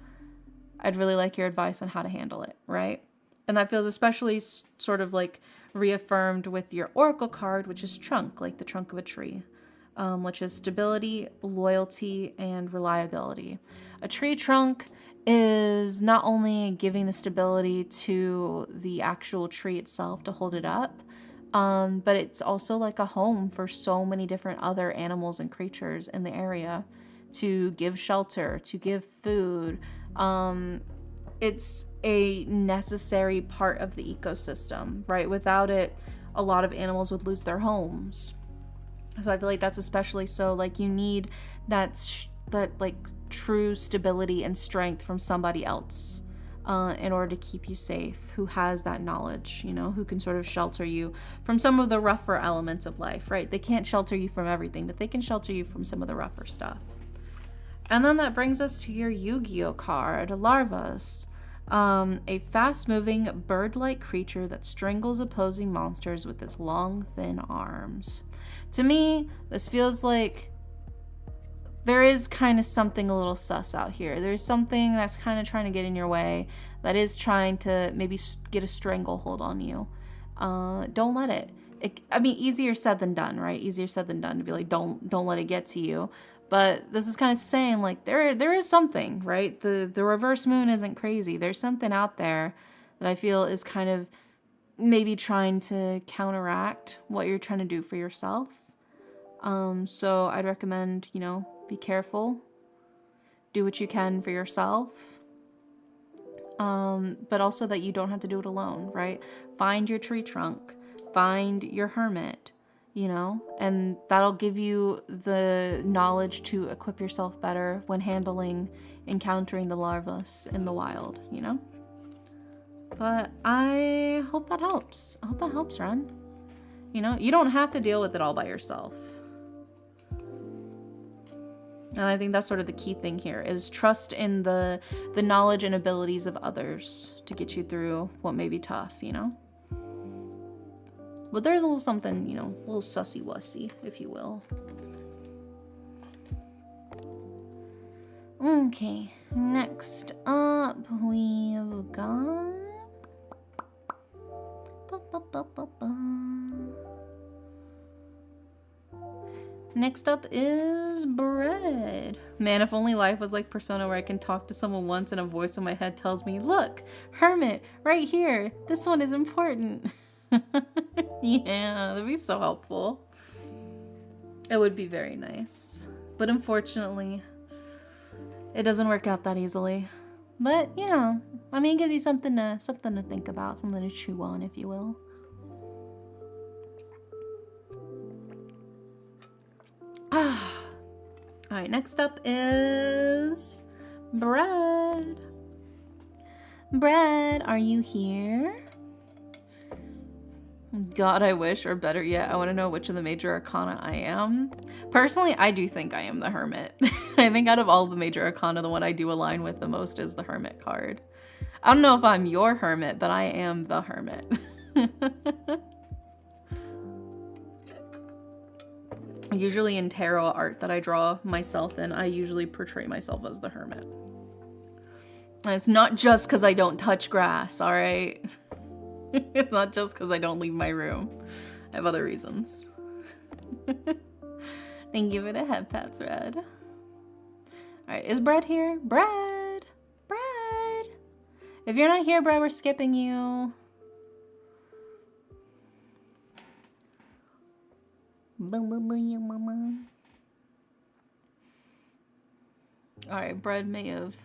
I'd really like your advice on how to handle it, right? And that feels especially sort of like reaffirmed with your Oracle card, which is Trunk, like the trunk of a tree, which is stability, loyalty, and reliability. A tree trunk is not only giving the stability to the actual tree itself to hold it up, but it's also like a home for so many different other animals and creatures in the area, to give shelter, to give food. It's a necessary part of the ecosystem, right? Without it, a lot of animals would lose their homes. So I feel like that's especially so, like, you need that like true stability and strength from somebody else. In order to keep you safe, who has that knowledge, you know, who can sort of shelter you from some of the rougher elements of life, right? They can't shelter you from everything, but they can shelter you from some of the rougher stuff. And then that brings us to your Yu-Gi-Oh card, Larvas. A fast-moving, bird-like creature that strangles opposing monsters with its long, thin arms. To me, this feels like there is kind of something a little sus out here. There's something that's kind of trying to get in your way, that is trying to maybe get a stranglehold on you. Don't let it. I mean, easier said than done, right? Easier said than done to be like, don't let it get to you. But this is kind of saying, like, there is something, right? The reverse moon isn't crazy. There's something out there that I feel is kind of maybe trying to counteract what you're trying to do for yourself. So I'd recommend, you know, be careful, do what you can for yourself, but also that you don't have to do it alone, right? Find your tree trunk, find your hermit, you know, and that'll give you the knowledge to equip yourself better when encountering the larvas in the wild, you know? But I hope that helps. I hope that helps, Ren. You know, you don't have to deal with it all by yourself. And I think that's sort of the key thing here is trust in the knowledge and abilities of others to get you through what may be tough, you know? But there's a little something, you know, a little sussy-wussy, if you will. Okay, next up we've got... Next up is bread. Man, if only life was like Persona where I can talk to someone once and a voice in my head tells me, look, hermit, right here. This one is important. Yeah, that'd be so helpful. It would be very nice. But unfortunately, it doesn't work out that easily. But yeah, I mean, it gives you something to think about, something to chew on, if you will. Alright, next up is bread. Bread, are you here? God, I wish, or better yet, I want to know which of the major arcana I am. Personally, I do think I am the hermit. I think out of all the major arcana, the one I do align with the most is the hermit card. I don't know if I'm your hermit, but I am the hermit. Usually in tarot art that I draw myself in, I usually portray myself as the hermit. And it's not just because I don't touch grass, all right? It's not just because I don't leave my room. I have other reasons. Thank you for the head pats, Red. All right, is Bread here? Bread! Bread! If you're not here, Bread, we're skipping you. Alright, Bread may have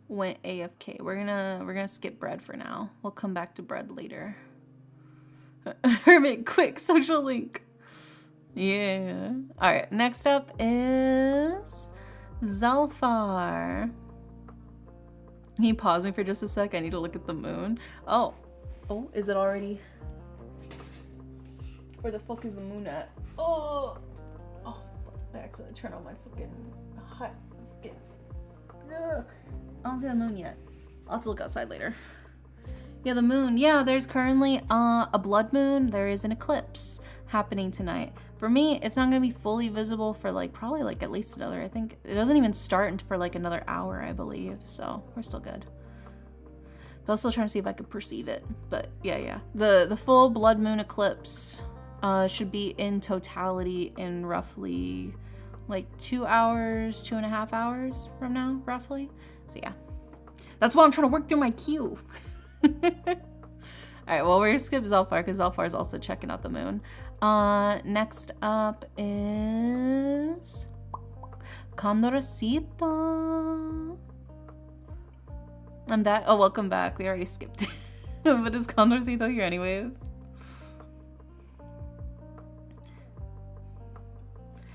went AFK. We're gonna skip Bread for now. We'll come back to Bread later. Hermit, quick, social link. Yeah. Alright, next up is Zalfar. Can you pause me for just a sec? I need to look at the moon. Oh, is it already? Where the fuck is the moon at? Oh, I accidentally turned on my fucking hot. Ugh. I don't see the moon yet. I'll have to look outside later. Yeah, the moon. Yeah, there's currently a blood moon. There is an eclipse happening tonight. For me, it's not gonna be fully visible for probably at least another. I think it doesn't even start for another hour, I believe. So we're still good. But I was still trying to see if I could perceive it. But yeah. The full blood moon eclipse should be in totality in roughly 2 hours, 2.5 hours from now, roughly. So yeah, that's why I'm trying to work through my queue. All right, well, we're gonna skip Zalfar because Zalfar is also checking out the moon. Next up is Condorcito. I'm back. Oh, welcome back. We already skipped. But is Condorcito here anyways?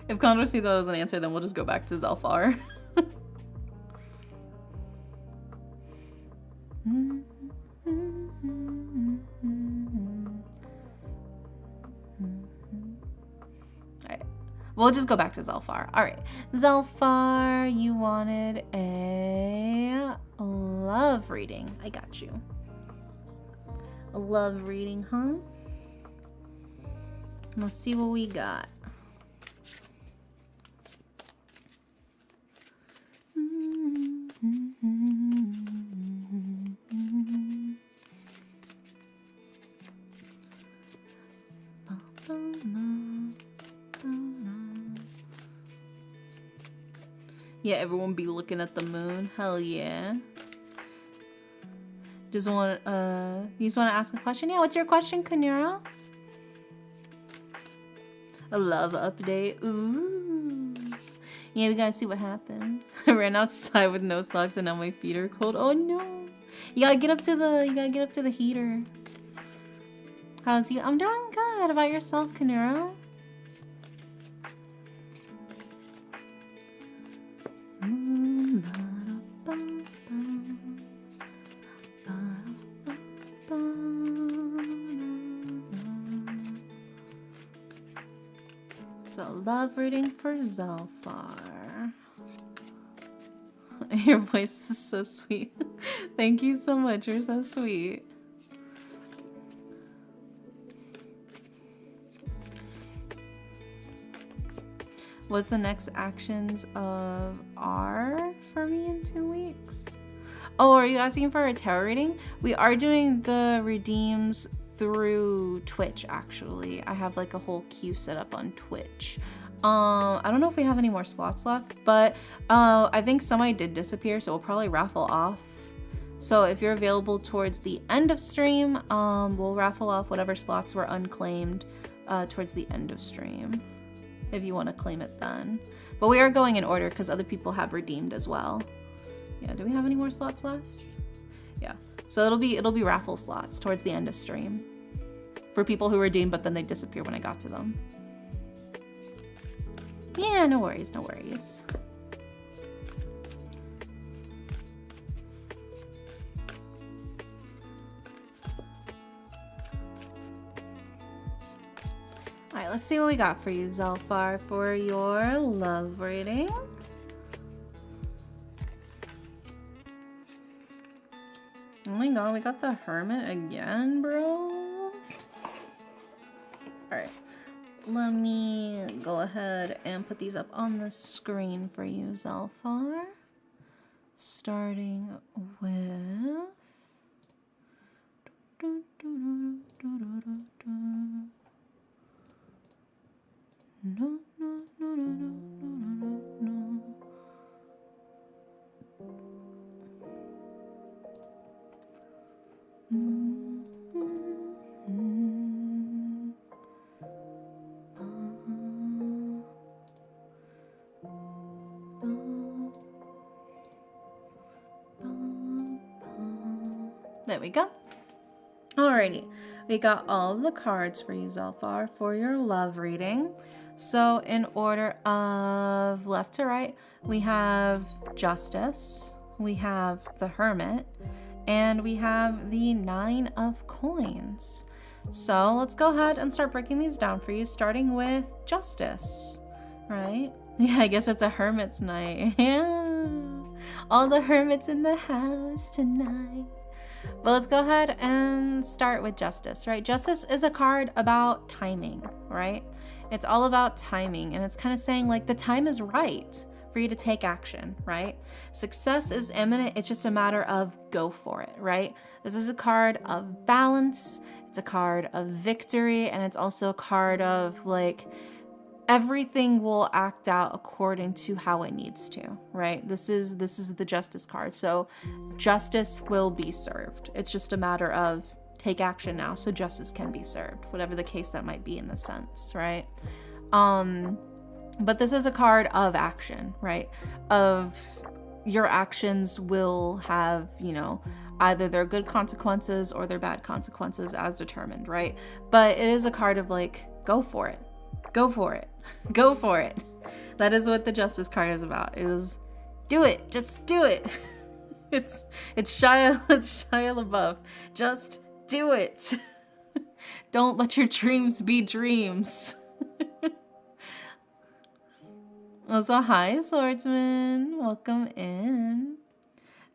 If Condorcito doesn't answer, then we'll just go back to Zalfar. Alright. We'll just go back to Zalfar. Alright. Zalfar, you wanted a love reading. I got you. A love reading, huh? Let's see what we got. Yeah, everyone be looking at the moon. Hell yeah. You just want to ask a question? Yeah, what's your question, Kanira? A love update. Ooh. Yeah, we gotta see what happens. I ran outside with no socks and now my feet are cold. Oh no. You gotta get up to the heater. How's you? I'm doing good. How about yourself, Kanira? So, love reading for Zelfar. Your voice is so sweet. Thank you so much. You're so sweet. What's the next actions of R for me in 2 weeks? Oh, are you asking for a tarot reading? We are doing the redeems through Twitch, actually. I have like a whole queue set up on Twitch. I don't know if we have any more slots left, but I think somebody did disappear, so we'll probably raffle off. So if you're available towards the end of stream, we'll raffle off whatever slots were unclaimed towards the end of stream, if you want to claim it then. But we are going in order because other people have redeemed as well. Yeah, do we have any more slots left? Yeah, so it'll be raffle slots towards the end of stream for people who redeemed, but then they disappear when I got to them. Yeah, no worries, no worries. All right, let's see what we got for you, Zelfar, for your love reading. Oh my god, we got the Hermit again, bro. All right, let me go ahead and put these up on the screen for you, Zelfar. Starting with... No, no, no, no, no, no, no. There we go. Alrighty, we got all of the cards for you, Zelfar, for your love reading. So in order of left to right, we have Justice, we have the Hermit, and we have the 9 of Coins. So let's go ahead and start breaking these down for you, starting with Justice, right? Yeah, I guess it's a Hermit's night. Yeah, all the hermits in the house tonight. But let's go ahead and start with Justice, right? Justice is a card about timing, right? It's all about timing, and it's kind of saying like the time is right for you to take action, right? Success is imminent. It's just a matter of go for it, right? This is a card of balance. It's a card of victory, and it's also a card of like everything will act out according to how it needs to, right? This is the Justice card. So justice will be served. It's just a matter of take action now so justice can be served, whatever the case that might be in the sense, right? But this is a card of action, right? Of your actions will have, you know, either their good consequences or their bad consequences as determined, right? But it is a card of like, go for it. Go for it. Go for it. That is what the Justice card is about. It is do it. Just do it. It's Shia LaBeouf. Just do it. Don't let your dreams be dreams. Also, hi, Swordsman. Welcome in.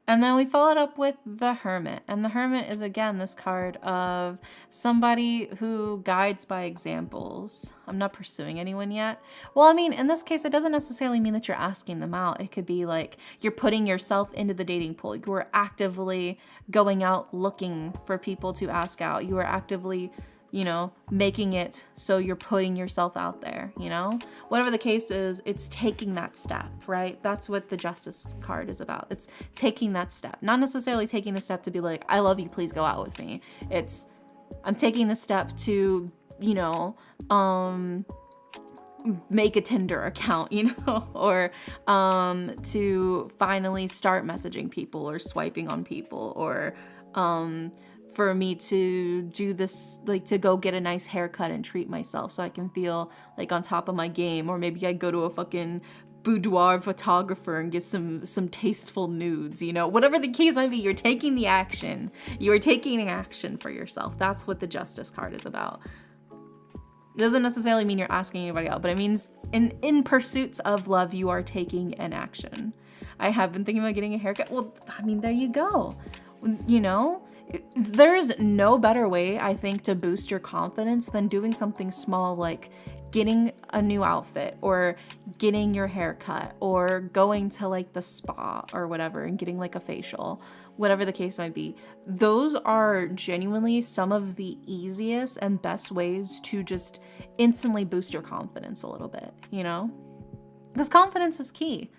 And then we followed up with the Hermit. And the Hermit is, again, this card of somebody who guides by examples. I'm not pursuing anyone yet. Well, I mean, in this case, it doesn't necessarily mean that you're asking them out. It could be like you're putting yourself into the dating pool. You are actively going out looking for people to ask out. You are actively making it so you're putting yourself out there, whatever the case is, it's taking that step, right? That's what the justice card is about. It's taking that step, not necessarily taking the step to be like, I love you, please go out with me. It's, I'm taking the step to, make a Tinder account, or to finally start messaging people or swiping on people, or for me to do this, like to go get a nice haircut and treat myself so I can feel like on top of my game. Or maybe I go to a fucking boudoir photographer and get some tasteful nudes, whatever the case might be. You're taking the action. You are taking action for yourself. That's what the justice card is about. It doesn't necessarily mean you're asking anybody out, but it means in pursuits of love, you are taking an action. I have been thinking about getting a haircut. Well, I mean, there you go. There's no better way, I think, to boost your confidence than doing something small like getting a new outfit, or getting your hair cut, or going to like the spa or whatever and getting like a facial, whatever the case might be. Those are genuinely some of the easiest and best ways to just instantly boost your confidence a little bit, because confidence is key.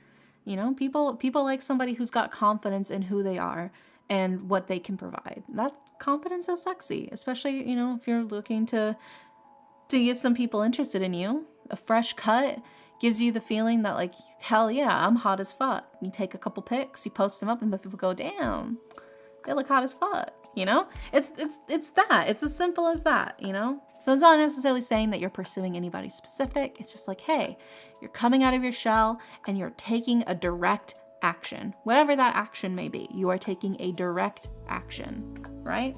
People like somebody who's got confidence in who they are and what they can provide. That confidence is sexy, especially, if you're looking to get some people interested in you. A fresh cut gives you the feeling that like, hell yeah, I'm hot as fuck. You take a couple pics, you post them up, and people go, damn, they look hot as fuck. It's that. It's as simple as that, So it's not necessarily saying that you're pursuing anybody specific. It's just like, hey, you're coming out of your shell and you're taking a direct action. Whatever that action may be, you are taking a direct action, right?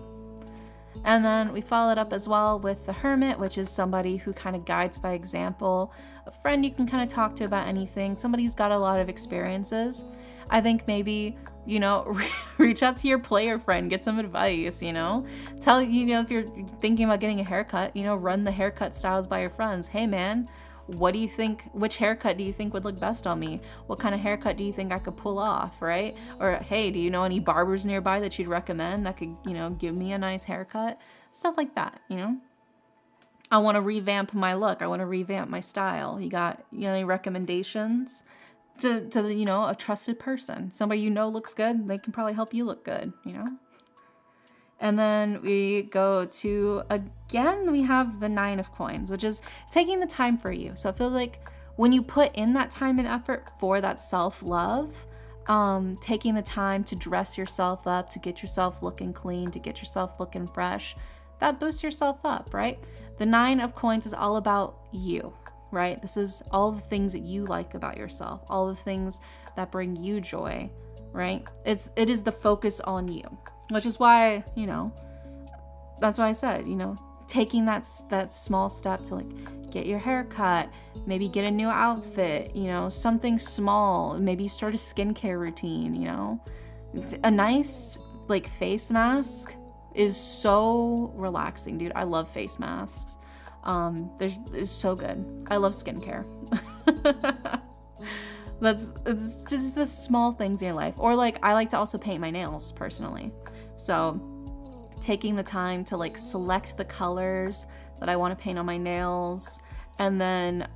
And then we followed up as well with the hermit, which is somebody who kind of guides by example, a friend you can kind of talk to about anything, somebody who's got a lot of experiences. I think maybe, reach out to your player friend, get some advice, tell, if you're thinking about getting a haircut, run the haircut styles by your friends. Hey man, what do you think, which haircut do you think would look best on me? What kind of haircut do you think I could pull off, right? Or, hey, do you know any barbers nearby that you'd recommend that could, give me a nice haircut? Stuff like that, I want to revamp my look. I want to revamp my style. You got any recommendations to a trusted person? Somebody looks good, they can probably help you look good, And then we go to, again, we have the 9 of coins, which is taking the time for you. So it feels like when you put in that time and effort for that self-love, taking the time to dress yourself up, to get yourself looking clean, to get yourself looking fresh, that boosts yourself up, right? The 9 of coins is all about you, right? This is all the things that you like about yourself, all the things that bring you joy, right? It is the focus on you. Which is why, that's why I said, taking that small step to like get your hair cut, maybe get a new outfit, something small, maybe start a skincare routine, a nice like face mask is so relaxing, dude. I love face masks. It's so good. I love skincare. It's just the small things in your life. Or like, I like to also paint my nails personally. So taking the time to like select the colors that I want to paint on my nails, and then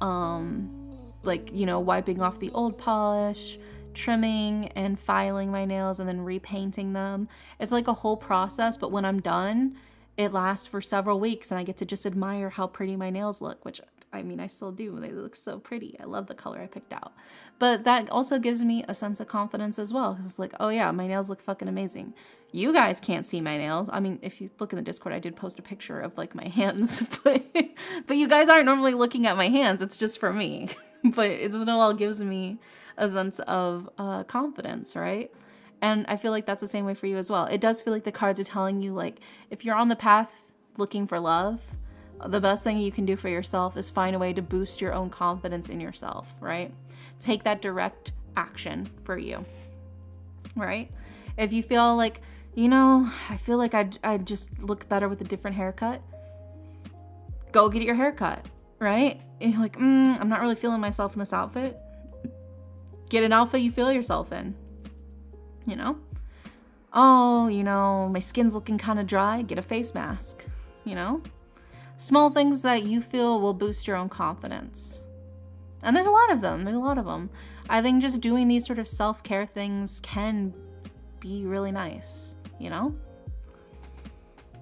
wiping off the old polish, trimming and filing my nails, and then repainting them. It's like a whole process, but when I'm done, it lasts for several weeks and I get to just admire how pretty my nails look, which I mean, I still do. They look so pretty. I love the color I picked out. But that also gives me a sense of confidence as well. Because it's like, oh yeah, my nails look fucking amazing. You guys can't see my nails. I mean, if you look in the Discord, I did post a picture of like my hands. But you guys aren't normally looking at my hands. It's just for me. But it still gives me a sense of confidence, right? And I feel like that's the same way for you as well. It does feel like the cards are telling you, like, if you're on the path looking for love, the best thing you can do for yourself is find a way to boost your own confidence in yourself, right? Take that direct action for you, right? If you feel like, I feel like I just look better with a different haircut, go get your haircut, right? And you're like, I'm not really feeling myself in this outfit. Get an outfit you feel yourself in, Oh, my skin's looking kind of dry, get a face mask, Small things that you feel will boost your own confidence. And there's a lot of them. There's a lot of them. I think just doing these sort of self-care things can be really nice, you know?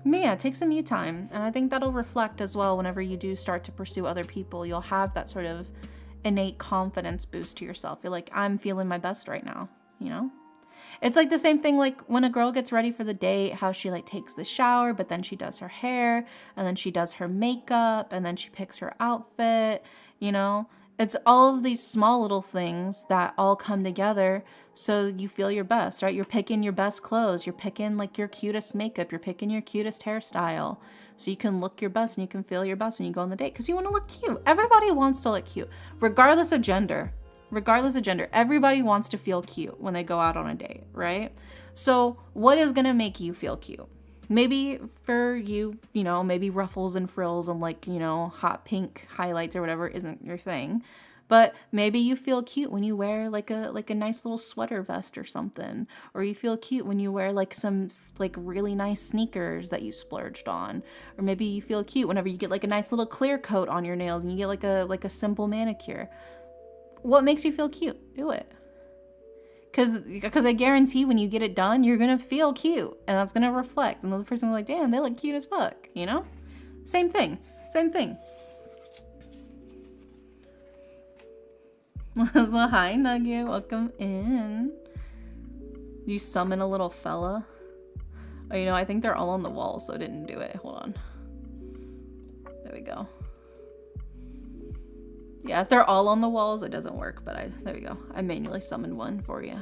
But yeah, take some you time. And I think that'll reflect as well whenever you do start to pursue other people. You'll have that sort of innate confidence boost to yourself. You're like, I'm feeling my best right now, you know? It's like the same thing like when a girl gets ready for the date, how she like takes the shower, but then she does her hair, and then she does her makeup, and then she picks her outfit, you know? It's all of these small little things that all come together so you feel your best, right? You're picking your best clothes. You're picking like your cutest makeup. You're picking your cutest hairstyle so you can look your best and you can feel your best when you go on the date because you want to look cute. Everybody wants to look cute, regardless of gender. Regardless of gender, everybody wants to feel cute when they go out on a date, right? So what is going to make you feel cute? Maybe for you, you know, maybe ruffles and frills and like, you know, hot pink highlights or whatever isn't your thing. But maybe you feel cute when you wear like a nice little sweater vest or something. Or you feel cute when you wear like some like really nice sneakers that you splurged on. Or maybe you feel cute whenever you get like a nice little clear coat on your nails and you get like a simple manicure. What makes you feel cute? Do it. Because I guarantee when you get it done, you're going to feel cute. And that's going to reflect. And the other person will be like, damn, they look cute as fuck. You know? Same thing. Same thing. So, hi, Nugget. Welcome in. You summon a little fella. Oh, you know, I think they're all on the wall, so I didn't do it. Hold on. There we go. Yeah, if they're all on the walls, it doesn't work, but there we go. I manually summoned one for you.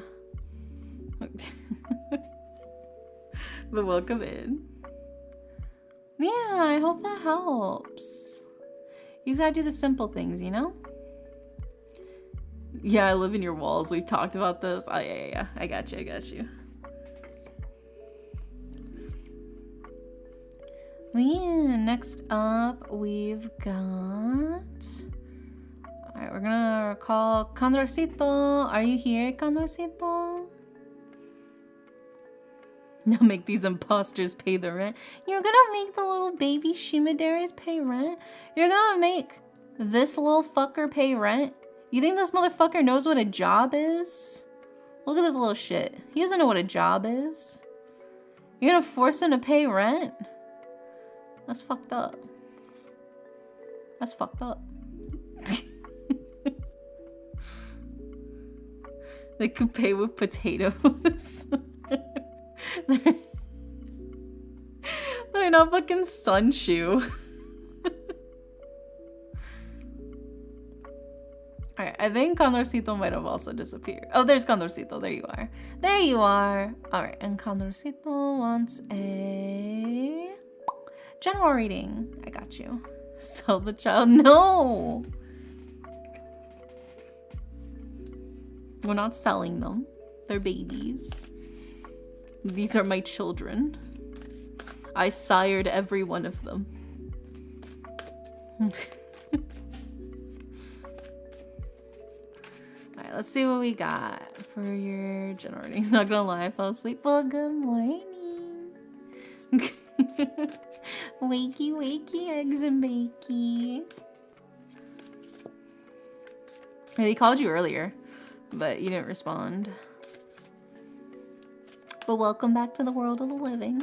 But welcome in. Yeah, I hope that helps. You gotta do the simple things, you know? Yeah, I live in your walls. We've talked about this. Oh, yeah. I got you. Yeah, next up, we've got... Alright, we're gonna call Condorcito. Are you here, Condorcito? Now make these imposters pay the rent. You're gonna make the little baby Shimaderes pay rent? You're gonna make this little fucker pay rent? You think this motherfucker knows what a job is? Look at this little shit. He doesn't know what a job is. You're gonna force him to pay rent? That's fucked up. That's fucked up. They could pay with potatoes. They're not fucking Sunshoe. Alright, I think Condorcito might have also disappeared. Oh, there's Condorcito. There you are. There you are. Alright, and Condorcito wants a general reading. I got you. Sell the child. No! We're not selling them. They're babies. These are my children. I sired every one of them. Alright, let's see what we got for your general reading. Not gonna lie, I fell asleep. Well, good morning. Wakey, eggs and bakey. He called you earlier, but you didn't respond. But welcome back to the world of the living.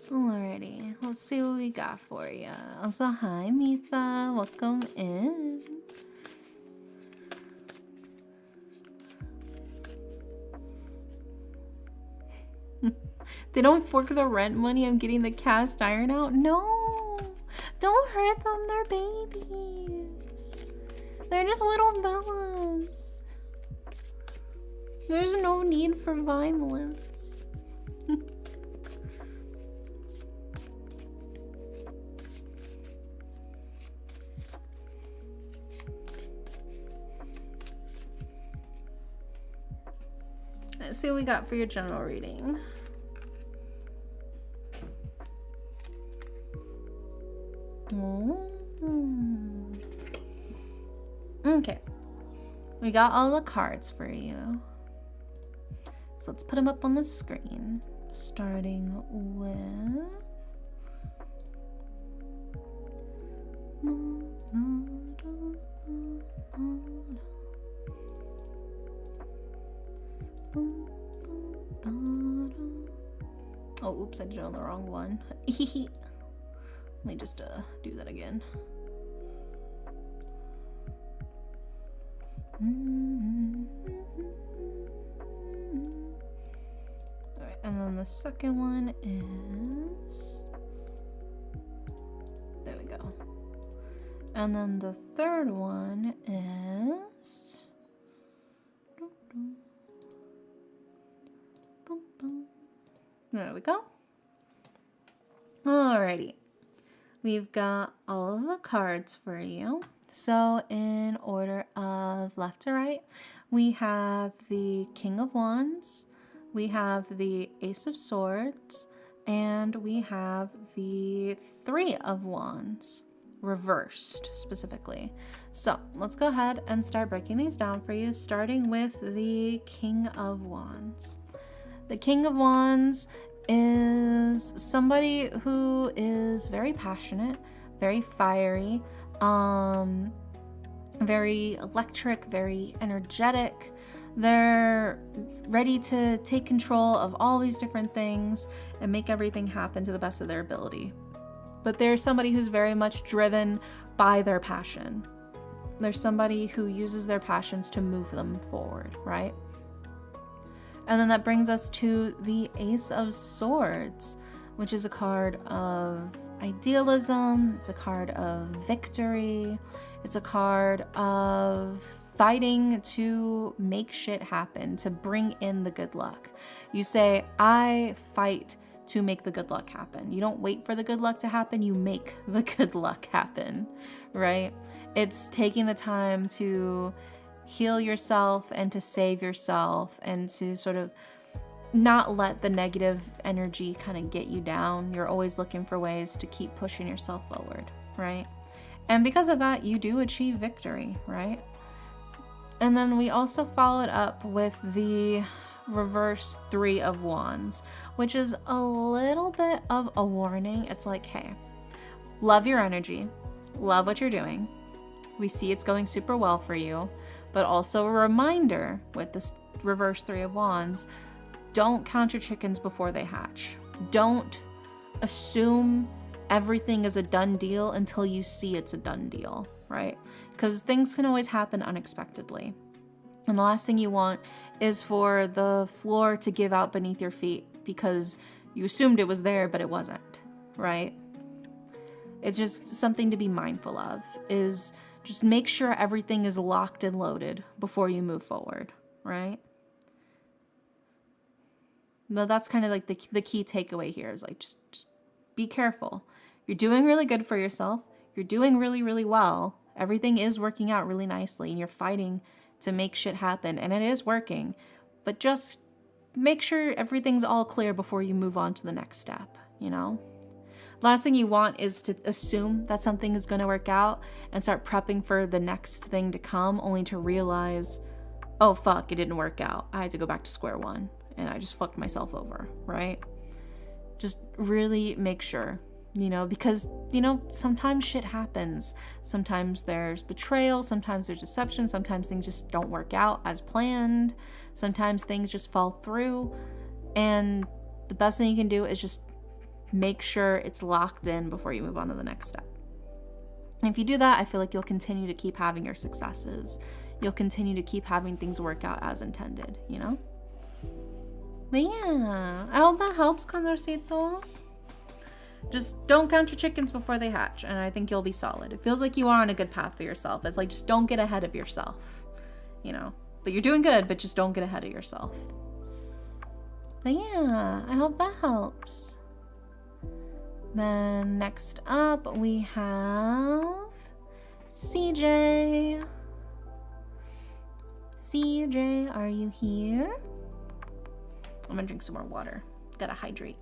Alrighty, let's see what we got for you. So hi, Mitha. Welcome in. They don't fork the rent money. I'm getting the cast iron out. No, don't hurt them. They're babies. They're just little fellas. There's no need for violence. Let's see what we got for your general reading. Okay. We got all the cards for you. So let's put them up on the screen. Starting with... Oh, oops, I did it on the wrong one. Let me just do that again. Alright, and then the second one is... There we go. And then the third one is... There we go. Alrighty. We've got all of the cards for you. So in order of left to right, we have the King of Wands, we have the Ace of Swords, and we have the Three of Wands, reversed specifically. So let's go ahead and start breaking these down for you, starting with the King of Wands. The King of Wands is somebody who is very passionate, very fiery, very electric, very energetic. They're ready to take control of all these different things and make everything happen to the best of their ability. But they're somebody who's very much driven by their passion. They're somebody who uses their passions to move them forward, right? And then that brings us to the Ace of Swords, which is a card of idealism. It's a card of victory. It's a card of fighting to make shit happen, to bring in the good luck. You say, I fight to make the good luck happen. You don't wait for the good luck to happen, you make the good luck happen, right? It's taking the time to heal yourself and to save yourself and to sort of not let the negative energy kind of get you down. You're always looking for ways to keep pushing yourself forward, right? And because of that, you do achieve victory, right? And then we also follow it up with the reverse Three of Wands, which is a little bit of a warning. It's like, hey, love your energy, love what you're doing. We see it's going super well for you. But also a reminder with this reverse Three of Wands, don't count your chickens before they hatch. Don't assume everything is a done deal until you see it's a done deal, right? Because things can always happen unexpectedly. And the last thing you want is for the floor to give out beneath your feet because you assumed it was there, but it wasn't, right? It's just something to be mindful of, is just make sure everything is locked and loaded before you move forward, right? But that's kind of like the key takeaway here is like, just be careful. You're doing really good for yourself. You're doing really, really well. Everything is working out really nicely and you're fighting to make shit happen and it is working. But just make sure everything's all clear before you move on to the next step, you know? Last thing you want is to assume that something is going to work out and start prepping for the next thing to come, only to realize, oh fuck, it didn't work out. I had to go back to square one and I just fucked myself over, right? Just really make sure, you know, because, you know, sometimes shit happens. Sometimes there's betrayal, sometimes there's deception, sometimes things just don't work out as planned. Sometimes things just fall through. And the best thing you can do is just make sure it's locked in before you move on to the next step. And if you do that, I feel like you'll continue to keep having your successes. You'll continue to keep having things work out as intended, you know? But yeah, I hope that helps, Condorcito. Just don't count your chickens before they hatch, and I think you'll be solid. It feels like you are on a good path for yourself. It's like, just don't get ahead of yourself, you know? But you're doing good, but just don't get ahead of yourself. But yeah, I hope that helps. Then next up we have CJ. CJ, are you here? I'm gonna drink some more water. Gotta hydrate.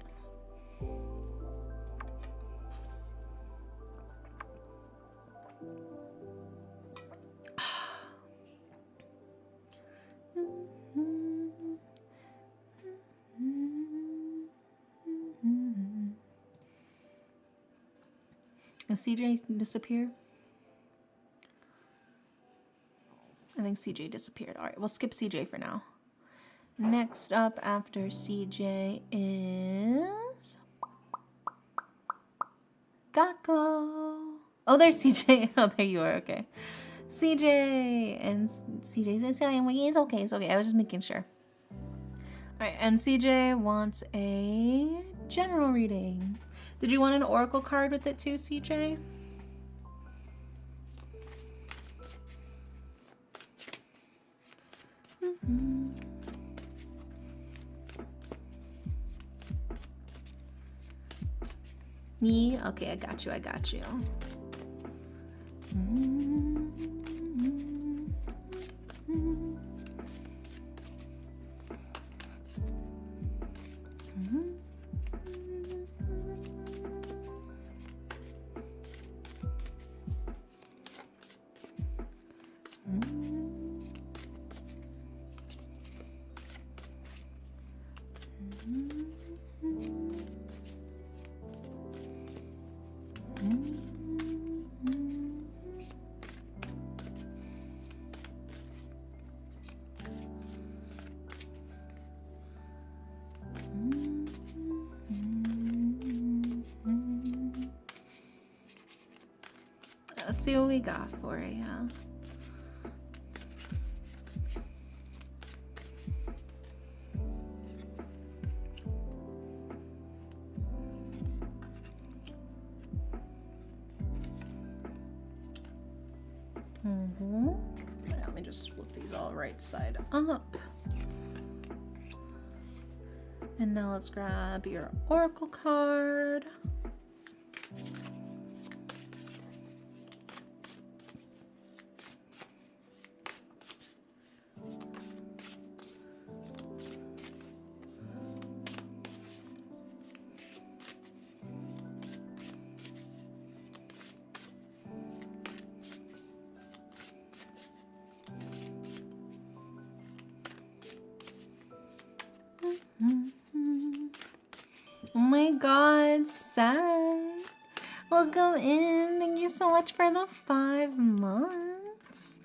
Did CJ disappear? I think CJ disappeared. All right, we'll skip CJ for now. Next up after CJ is Gakko. Oh, there's CJ. Oh, there you are. Okay. CJ. And CJ says, it's okay. It's okay. I was just making sure. All right. And CJ wants a general reading. Did you want an oracle card with it too, CJ? Me? Okay, I got you. I got you. Let's see what we got for you. Let me just flip these all right side up. And now let's grab your oracle card. Oh my god, Seth. Welcome in. Thank you so much for the 5 months.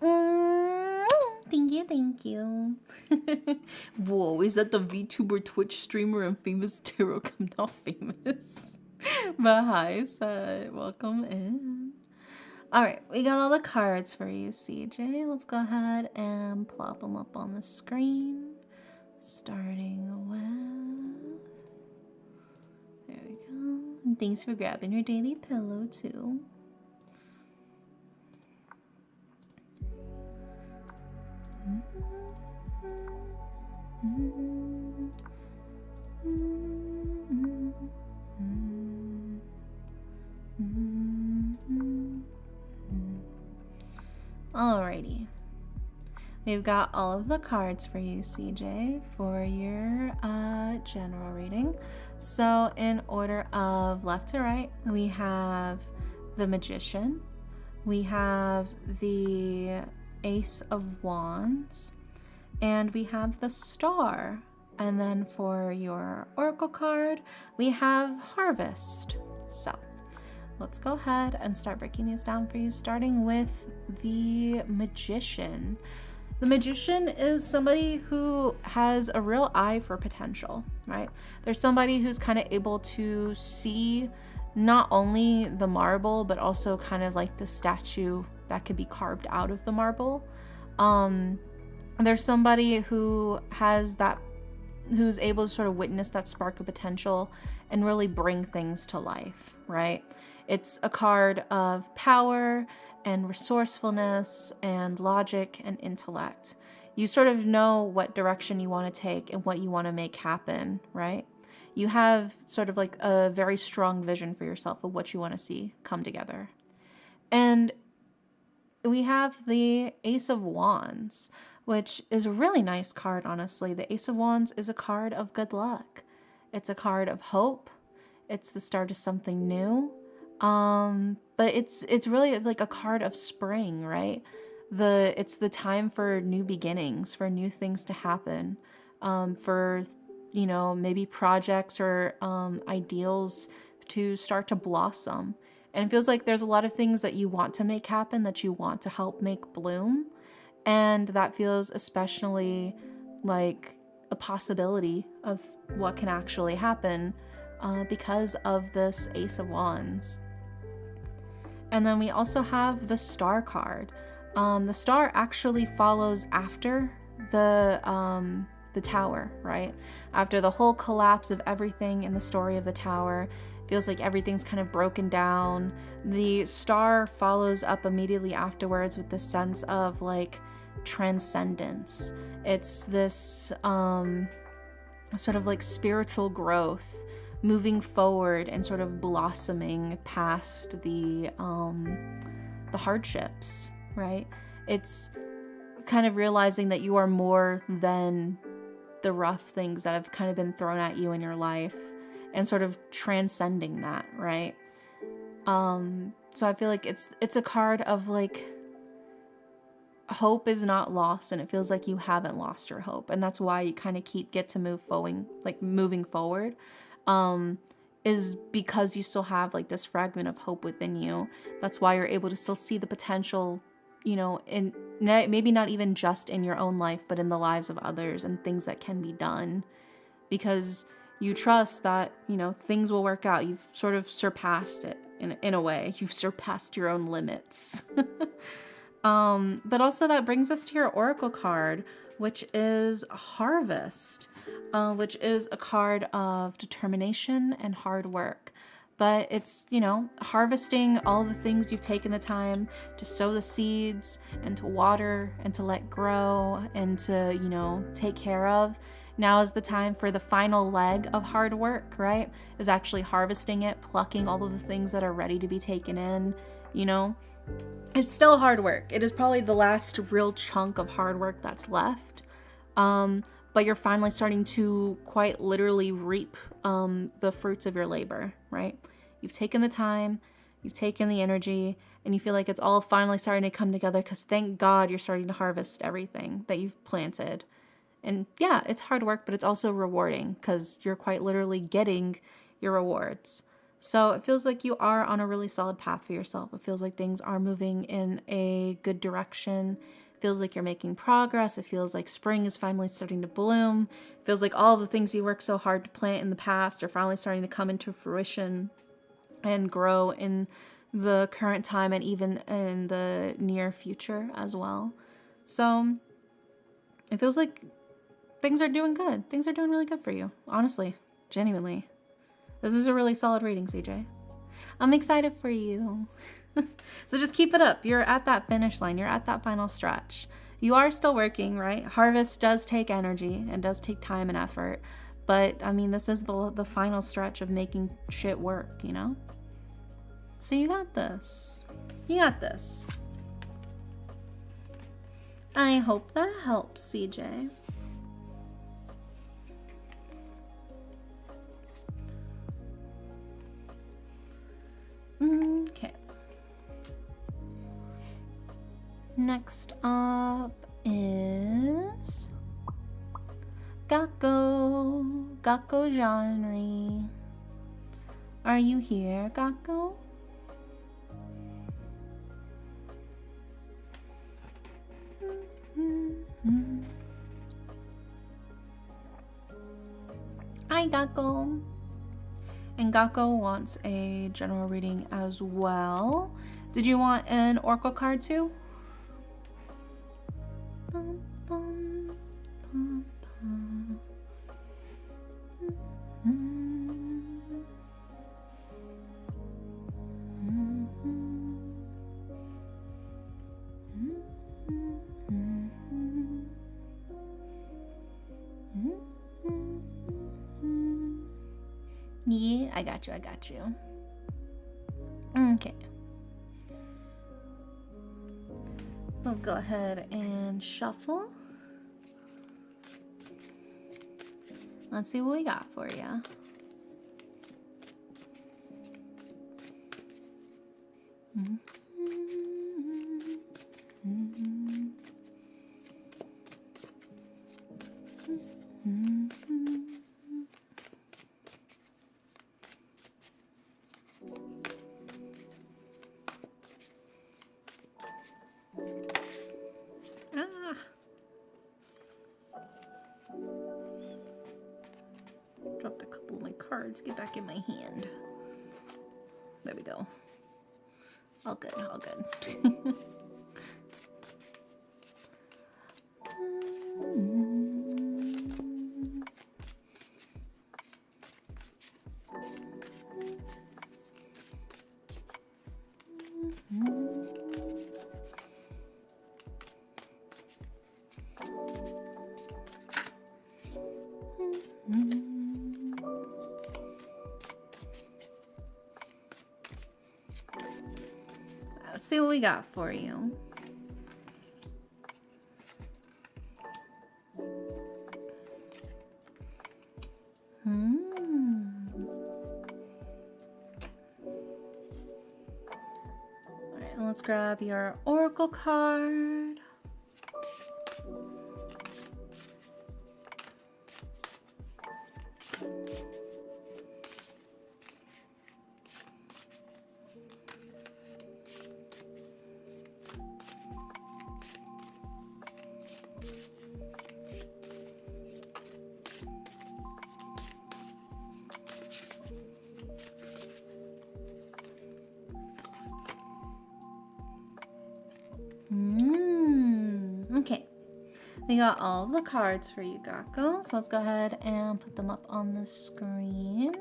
Thank you, thank you. Whoa, is that the VTuber, Twitch streamer, and famous tarot? I'm not famous. But hi, Seth. Welcome in. Alright, we got all the cards for you, CJ. Let's go ahead and plop them up on the screen. Starting with... There we go. And thanks for grabbing your daily pillow, too. Alrighty. We've got all of the cards for you, CJ, for your general reading. So in order of left to right, we have the Magician, we have the Ace of Wands, and we have the Star. And then for your Oracle card, we have Harvest. So let's go ahead and start breaking these down for you, starting with the Magician. The Magician is somebody who has a real eye for potential, right? There's somebody who's kind of able to see not only the marble, but also kind of like the statue that could be carved out of the marble. There's somebody who has that, who's able to sort of witness that spark of potential and really bring things to life, right? It's a card of power and resourcefulness and logic and intellect. You sort of know what direction you want to take and what you want to make happen, right? You have sort of like a very strong vision for yourself of what you want to see come together. And we have the Ace of Wands, which is a really nice card, honestly. The Ace of Wands is a card of good luck. It's a card of hope. It's the start of something new. But it's really like a card of spring, right? It's the time for new beginnings, for new things to happen, for, you know, maybe projects or ideals to start to blossom. And it feels like there's a lot of things that you want to make happen, that you want to help make bloom. And that feels especially like a possibility of what can actually happen because of this Ace of Wands. And then we also have the Star card. The Star actually follows after the Tower, right? After the whole collapse of everything in the story of the Tower, feels like everything's kind of broken down. The Star follows up immediately afterwards with the sense of like transcendence. It's this sort of like spiritual growth, moving forward and sort of blossoming past the hardships, right? It's kind of realizing that you are more than the rough things that have kind of been thrown at you in your life, and sort of transcending that, right? So I feel like it's a card of like hope is not lost, and it feels like you haven't lost your hope, and that's why you kind of get to moving forward, is because you still have like this fragment of hope within you. That's why you're able to still see the potential, in maybe not even just in your own life, but in the lives of others and things that can be done, because you trust that, things will work out. You've sort of surpassed it in a way. You've surpassed your own limits. But also that brings us to your Oracle card, which is Harvest, which is a card of determination and hard work. But it's, harvesting all the things you've taken the time to sow the seeds and to water and to let grow and to, take care of. Now is the time for the final leg of hard work, right? Is actually harvesting it, plucking all of the things that are ready to be taken in, It's still hard work. It is probably the last real chunk of hard work that's left. But you're finally starting to quite literally reap the fruits of your labor, right? You've taken the time, you've taken the energy, and you feel like it's all finally starting to come together, because thank God you're starting to harvest everything that you've planted. And yeah, it's hard work, but it's also rewarding, because you're quite literally getting your rewards. So it feels like you are on a really solid path for yourself. It feels like things are moving in a good direction. It feels like you're making progress. It feels like spring is finally starting to bloom. It feels like all the things you worked so hard to plant in the past are finally starting to come into fruition and grow in the current time and even in the near future as well. So it feels like things are doing good. Things are doing really good for you. Honestly, genuinely. This is a really solid reading, CJ. I'm excited for you. So just keep it up. You're at that finish line. You're at that final stretch. You are still working, right? Harvest does take energy and does take time and effort. But, this is the final stretch of making shit work, So you got this. You got this. I hope that helps, CJ. Okay. Next up is Gakko genre. Are you here, Gakko? Hi, Gakko. And Gakko wants a general reading as well. Did you want an Oracle card too? Yeah, I got you. Okay. Let's go ahead and shuffle. Let's see what we got for you. dropped a couple of my cards. Get back in my hand. There we go. All good, all good. Let's see what we got for you. Alright, let's grab your oracle card. Okay, we got all of the cards for you, Gakko. So let's go ahead and put them up on the screen.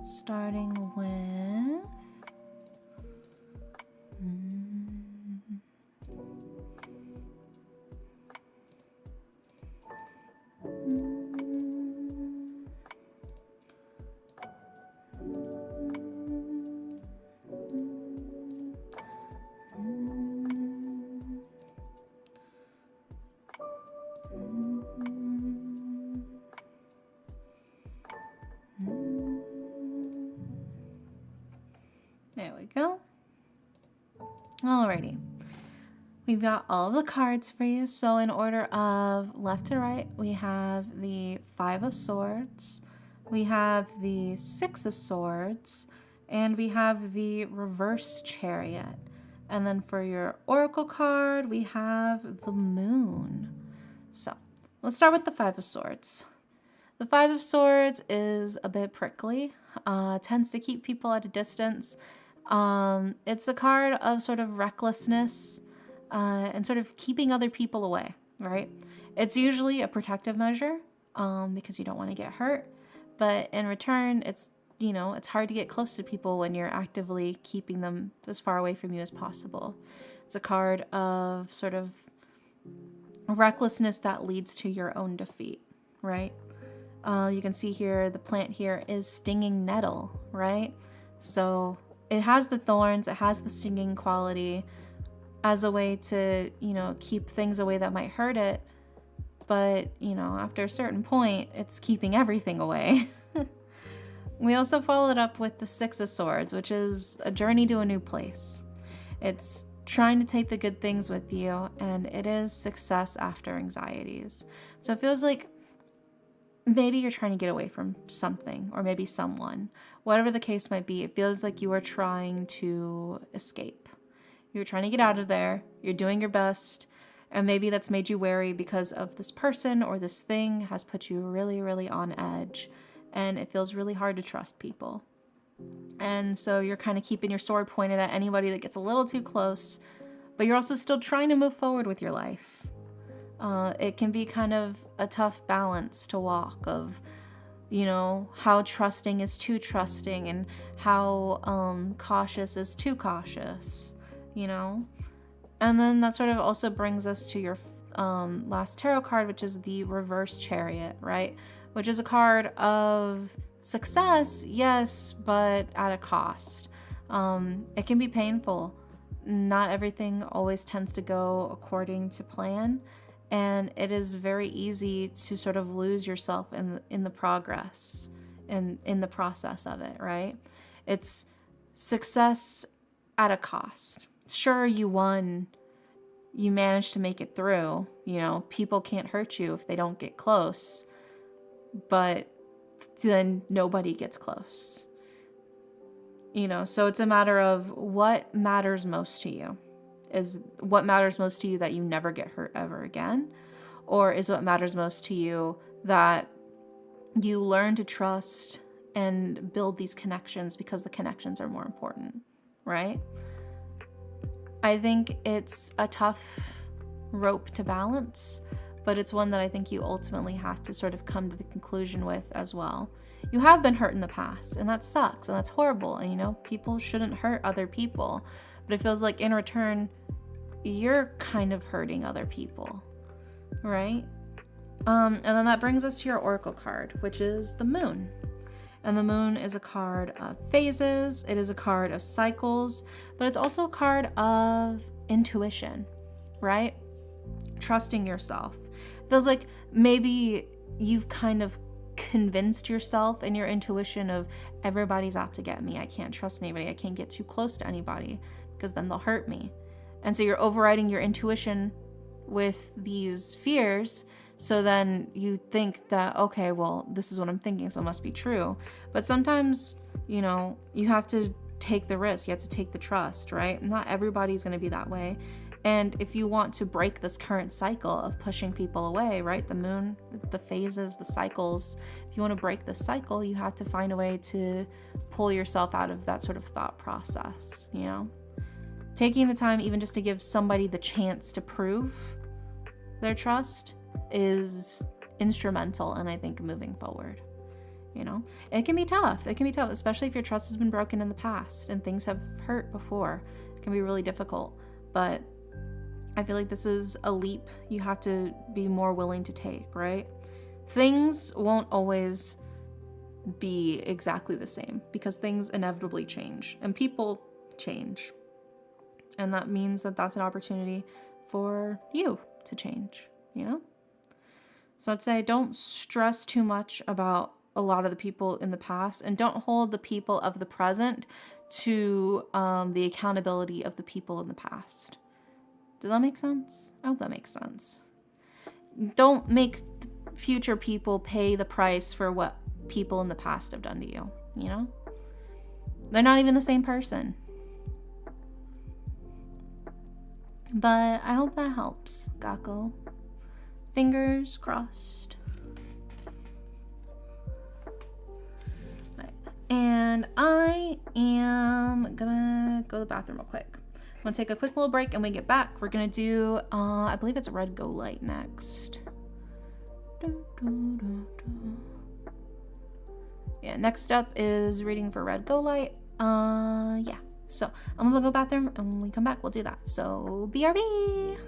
Starting with... There we go. Alrighty. We've got all of the cards for you. So in order of left to right, we have the Five of Swords, we have the Six of Swords, and we have the Reverse Chariot. And then for your Oracle card, we have the Moon. So let's start with the Five of Swords. The Five of Swords is a bit prickly, tends to keep people at a distance. It's a card of sort of recklessness and sort of keeping other people away, right? It's usually a protective measure because you don't want to get hurt. But in return, it's, you know, it's hard to get close to people when you're actively keeping them as far away from you as possible. It's a card of sort of recklessness that leads to your own defeat, right? You can see here, the plant here is stinging nettle, right? So it has the thorns, it has the stinging quality as a way to, you know, keep things away that might hurt it. But, you know, after a certain point, it's keeping everything away. We also followed up with the Six of Swords, which is a journey to a new place. It's trying to take the good things with you, and it is success after anxieties. So it feels like maybe you're trying to get away from something, or maybe someone. Whatever the case might be, it feels like you are trying to escape. You're trying to get out of there, you're doing your best, and maybe that's made you wary because of this person or this thing has put you really, really on edge, and it feels really hard to trust people. And so you're kind of keeping your sword pointed at anybody that gets a little too close, but you're also still trying to move forward with your life. It can be kind of a tough balance to walk of, you know, how trusting is too trusting and how cautious is too cautious, you know? And then that sort of also brings us to your last tarot card, which is the Reverse Chariot, right? Which is a card of success, yes, but at a cost. It can be painful. Not everything always tends to go according to plan. And it is very easy to sort of lose yourself in the progress and in the process of it, right? It's success at a cost. Sure, you won, you managed to make it through, you know, people can't hurt you if they don't get close, but then nobody gets close. You know, so it's a matter of what matters most to you. Is what matters most to you that you never get hurt ever again? Or is what matters most to you that you learn to trust and build these connections because the connections are more important, right? I think it's a tough rope to balance, but it's one that I think you ultimately have to sort of come to the conclusion with as well. You have been hurt in the past, and that sucks, and that's horrible, and people shouldn't hurt other people, but it feels like in return, you're kind of hurting other people, right? And then that brings us to your oracle card, which is the moon. And the moon is a card of phases, it is a card of cycles, but it's also a card of intuition, right? Trusting yourself. Feels like maybe you've kind of convinced yourself in your intuition of everybody's out to get me. I can't trust anybody. I can't get too close to anybody because then they'll hurt me. And so you're overriding your intuition with these fears. So then you think that, okay, well, this is what I'm thinking, so it must be true. But sometimes, you have to take the risk. You have to take the trust, right? Not everybody's going to be that way. And if you want to break this current cycle of pushing people away, right? The moon, the phases, the cycles, if you want to break this cycle, you have to find a way to pull yourself out of that sort of thought process, Taking the time even just to give somebody the chance to prove their trust is instrumental in, I think, moving forward. It can be tough. It can be tough, especially if your trust has been broken in the past and things have hurt before. It can be really difficult. But I feel like this is a leap you have to be more willing to take, right? Things won't always be exactly the same because things inevitably change and people change. And that means that that's an opportunity for you to change, So I'd say don't stress too much about a lot of the people in the past and don't hold the people of the present to the accountability of the people in the past. Does that make sense? I hope that makes sense. Don't make future people pay the price for what people in the past have done to you, They're not even the same person. But I hope that helps, Gakko. Fingers crossed. Right. And I am gonna go to the bathroom real quick. I'm gonna take a quick little break and when we get back, we're gonna do, I believe it's Red Go Light next. Yeah, next up is reading for Red Go Light. Yeah. So I'm gonna go bathroom and when we come back, we'll do that. So BRB.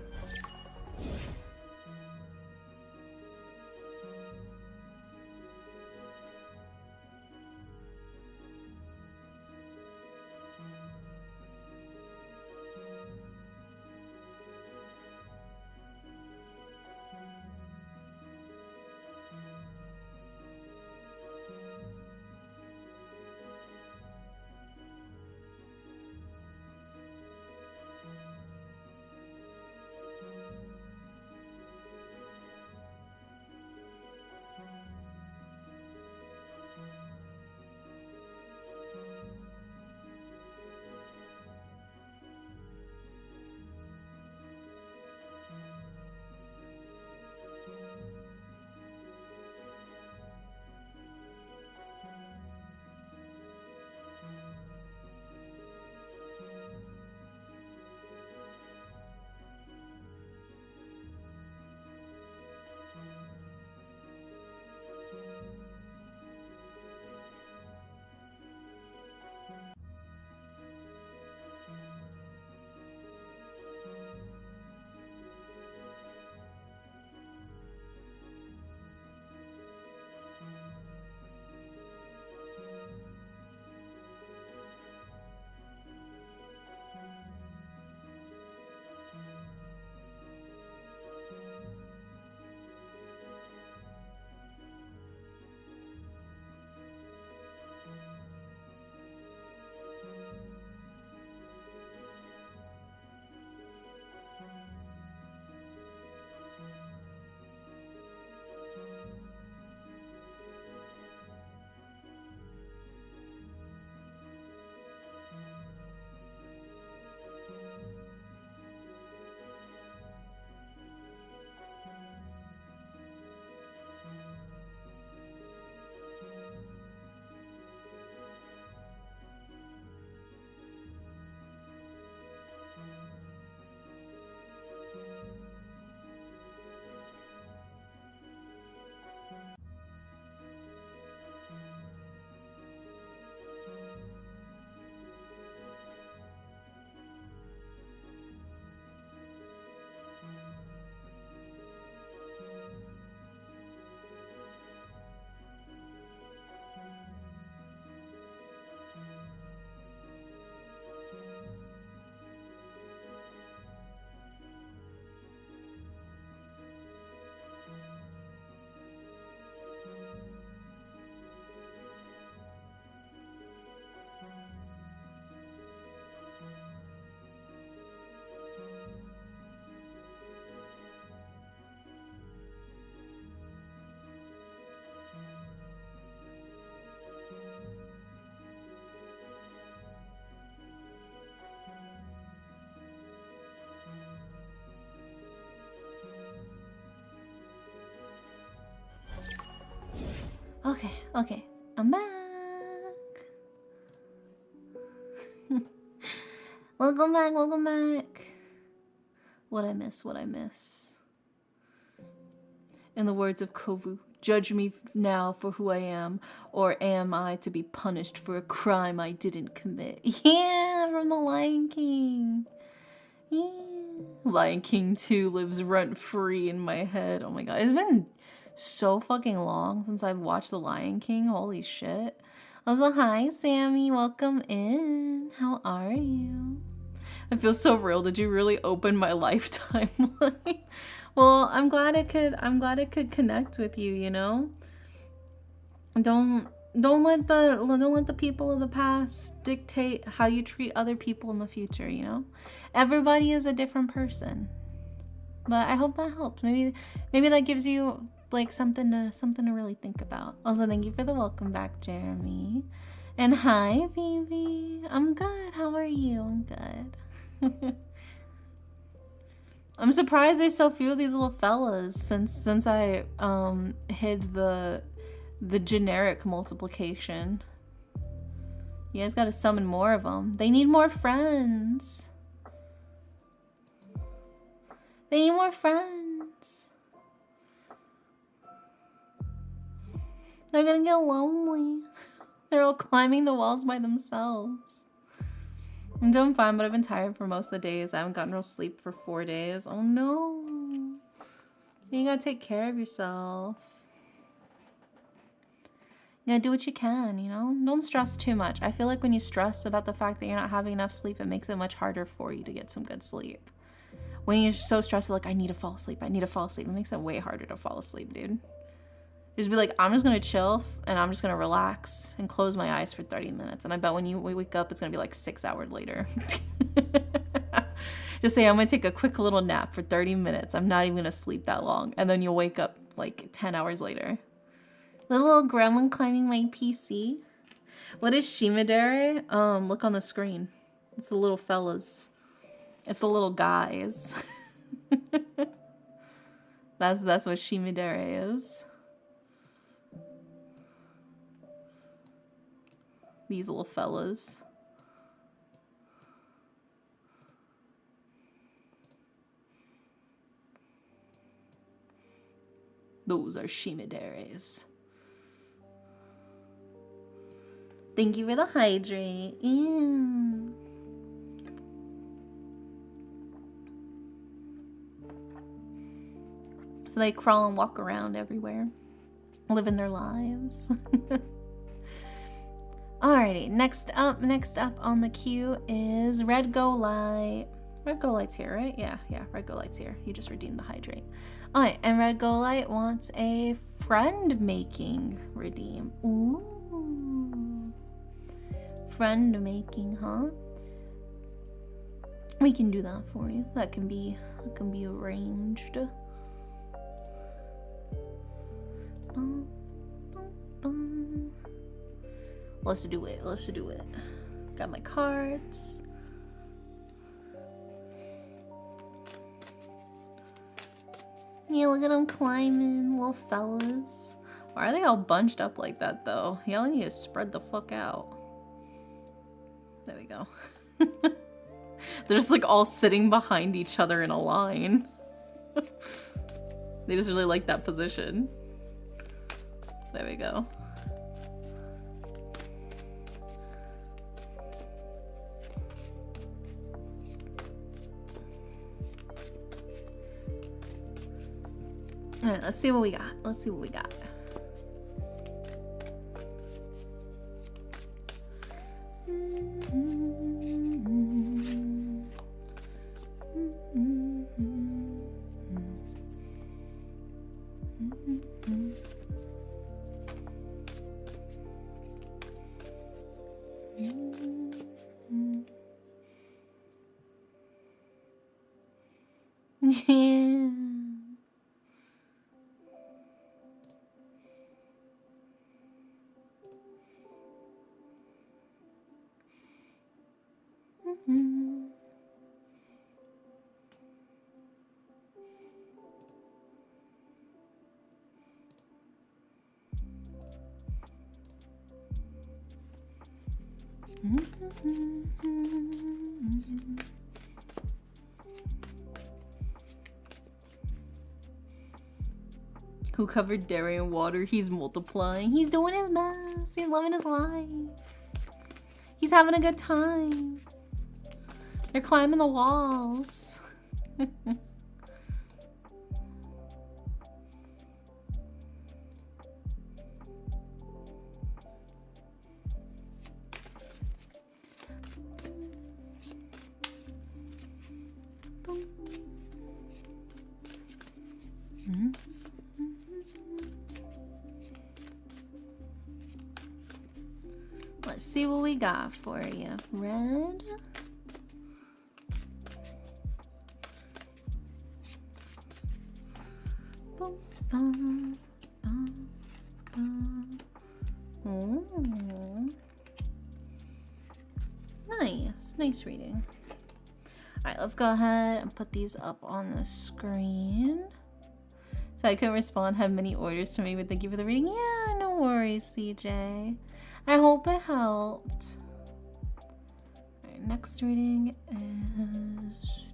Okay, I'm back. Welcome back, welcome back. What I miss. In the words of Kovu, judge me now for who I am, or am I to be punished for a crime I didn't commit? Yeah, from The Lion King. Yeah. Lion King 2 lives rent-free in my head. Oh my god, it's been so fucking long since I've watched The Lion King. Holy shit. Also, hi, Sammy. Welcome in. How are you? It feels so real. Did you really open my life timeline? Well, I'm glad it could connect with you, you know? Don't let the people of the past dictate how you treat other people in the future, you know? Everybody is a different person. But I hope that helps. Maybe that gives you like something to really think about. Also, thank you for the welcome back, Jeremy. And hi, baby. I'm good. How are you? I'm good. I'm surprised there's so few of these little fellas since I hid the generic multiplication. You guys gotta summon more of them. They need more friends. They need more friends. They're gonna get lonely. They're all climbing the walls by themselves. I'm doing fine, but I've been tired for most of the days. I haven't gotten real sleep for 4 days. Oh no. You gotta take care of yourself. You gotta do what you can, you know? Don't stress too much. I feel like when you stress about the fact that you're not having enough sleep, it makes it much harder for you to get some good sleep. When you're so stressed, like, I need to fall asleep, it makes it way harder to fall asleep, dude. Just be like, I'm just gonna chill and I'm just gonna relax and close my eyes for 30 minutes. And I bet when you wake up, it's gonna be like 6 hours later. Just say, I'm gonna take a quick little nap for 30 minutes. I'm not even gonna sleep that long. And then you'll wake up like 10 hours later. The little gremlin climbing my PC. What is Shimidare? Look on the screen. It's the little fellas. It's the little guys. That's what Shimidare is. These little fellas. Those are Shimidares. Thank you for the hydrate. Ew. So they crawl and walk around everywhere, living their lives. Alrighty, next up on the queue is Red Go Light. Red Go Light's here, right? Yeah, Red Go Light's here. You just redeemed the hydrate. Alright, and Red Go Light wants a friend making redeem. Ooh. Friend making, huh? We can do that for you. That can be arranged. Bum, bum, bum. Let's do it. Got my cards. Yeah, look at them climbing, little fellas. Why are they all bunched up like that, though? Y'all need to spread the fuck out. There we go. They're just like all sitting behind each other in a line. They just really like that position. There we go. Alright, let's see what we got. Yeah. Who covered dairy in water? He's multiplying. He's doing his best. He's living his life. He's having a good time. They're climbing the walls. Let's see what we got for you. Red. Oh. Nice reading. All right, let's go ahead and put these up on the screen. So I couldn't respond, have many orders to make, but thank you for the reading. Yeah, no worries, CJ. I hope it helped. All right, next reading is...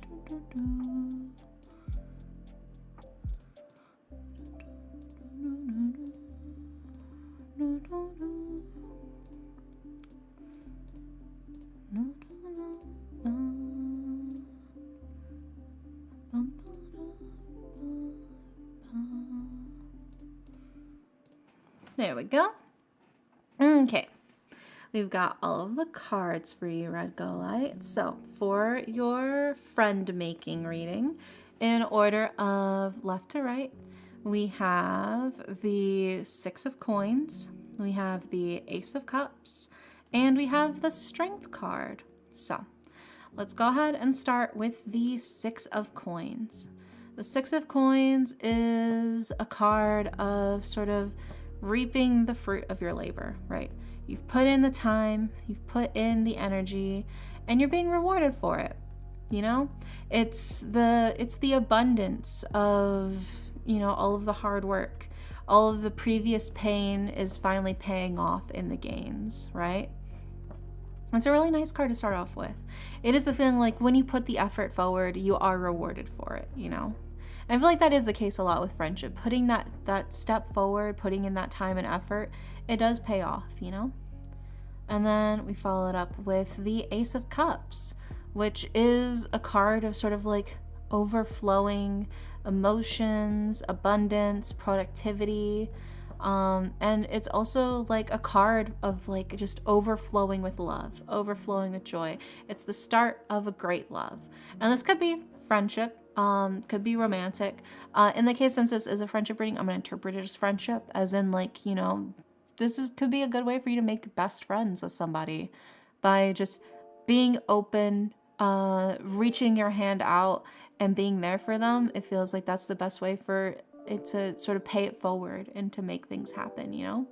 There we go. Okay. We've got all of the cards for you, Red Go Light. So for your friend making reading, in order of left to right, we have the Six of Coins, we have the Ace of Cups, and we have the Strength card. So let's go ahead and start with the Six of Coins. The Six of Coins is a card of sort of reaping the fruit of your labor, right? You've put in the time, you've put in the energy, and you're being rewarded for it. You know, it's the abundance of, you know, all of the hard work, all of the previous pain is finally paying off in the gains, right? It's a really nice card to start off with. It is the feeling like when you put the effort forward, you are rewarded for it, you know? And I feel like that is the case a lot with friendship. Putting that step forward, putting in that time and effort, it does pay off, you know? And then we follow it up with the Ace of Cups, which is a card of sort of like overflowing emotions, abundance, productivity. And it's also like a card of like just overflowing with love, overflowing with joy. It's the start of a great love. And this could be friendship, could be romantic. In the case, since this is a friendship reading, I'm going to interpret it as friendship, as in like, you know, could be a good way for you to make best friends with somebody by just being open, reaching your hand out and being there for them. It feels like that's the best way for it to sort of pay it forward and to make things happen, you know?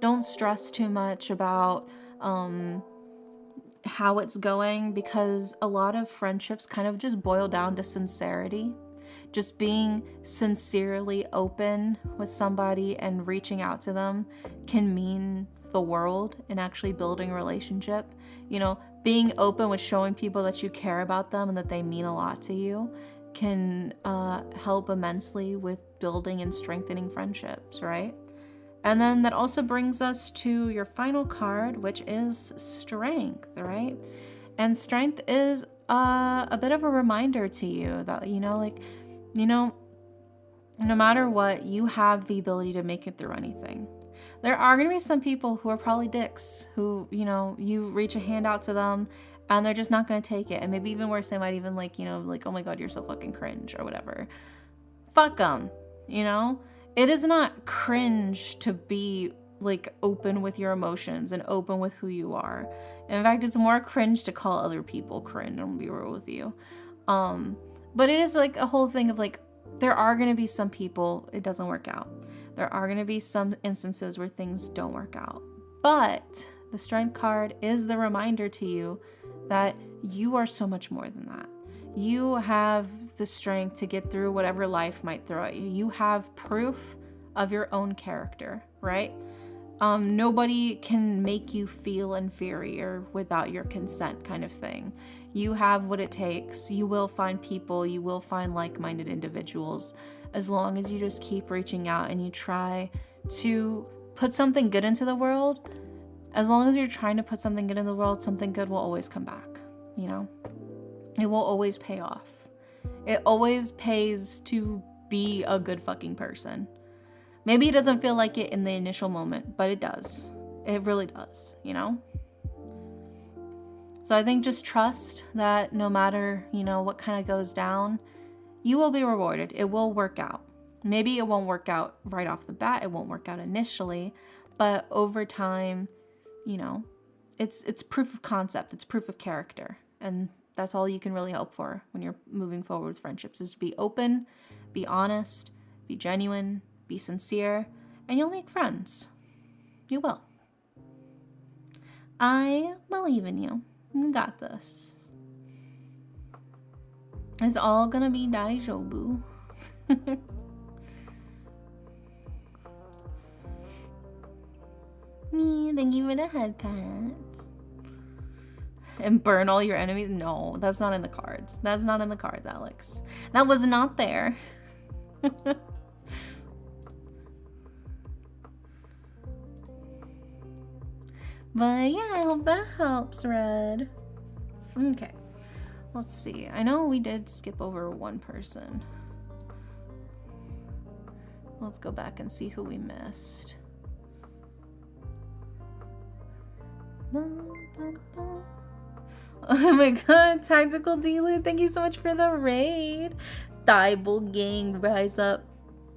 Don't stress too much about how it's going, because a lot of friendships kind of just boil down to sincerity. Just being sincerely open with somebody and reaching out to them can mean the world in actually building a relationship. You know, being open with showing people that you care about them and that they mean a lot to you can help immensely with building and strengthening friendships, right? And then that also brings us to your final card, which is Strength, right? And Strength is a bit of a reminder to you that, you know, like, you know, no matter what, you have the ability to make it through anything. There are going to be some people who are probably dicks, who, you know, you reach a hand out to them and they're just not going to take it. And maybe even worse, they might even like, you know, like, oh my God, you're so fucking cringe or whatever. Fuck them, you know? It is not cringe to be like open with your emotions and open with who you are. In fact, it's more cringe to call other people cringe. I'm gonna be real with you. But it is like a whole thing of like, there are going to be some people it doesn't work out. There are going to be some instances where things don't work out. But the Strength card is the reminder to you that you are so much more than that. You have the strength to get through whatever life might throw at you. You have proof of your own character, right? Nobody can make you feel inferior without your consent, kind of thing. You have what it takes. You will find people, you will find like-minded individuals, as long as you just keep reaching out and you try to put something good into the world. As long as you're trying to put something good in the world, something good will always come back, you know? It will always pay off. It always pays to be a good fucking person. Maybe it doesn't feel like it in the initial moment, but it does. It really does, you know? So I think just trust that no matter, you know, what kind of goes down, you will be rewarded. It will work out. Maybe it won't work out right off the bat. It won't work out initially, but over time, you know, it's proof of concept. It's proof of character. And that's all you can really hope for when you're moving forward with friendships, is be open, be honest, be genuine, be sincere, and you'll make friends. You will. I believe in you. You got this. It's all gonna be daijoubu. Thank you for the head pats. And burn all your enemies? No, that's not in the cards. That's not in the cards, Alex. That was not there. But yeah, I hope that helps, Red. Okay, let's see. I know we did skip over one person. Let's go back and see who we missed. Oh my god, Tactical Dealer, thank you so much for the raid. Thibault gang, rise up.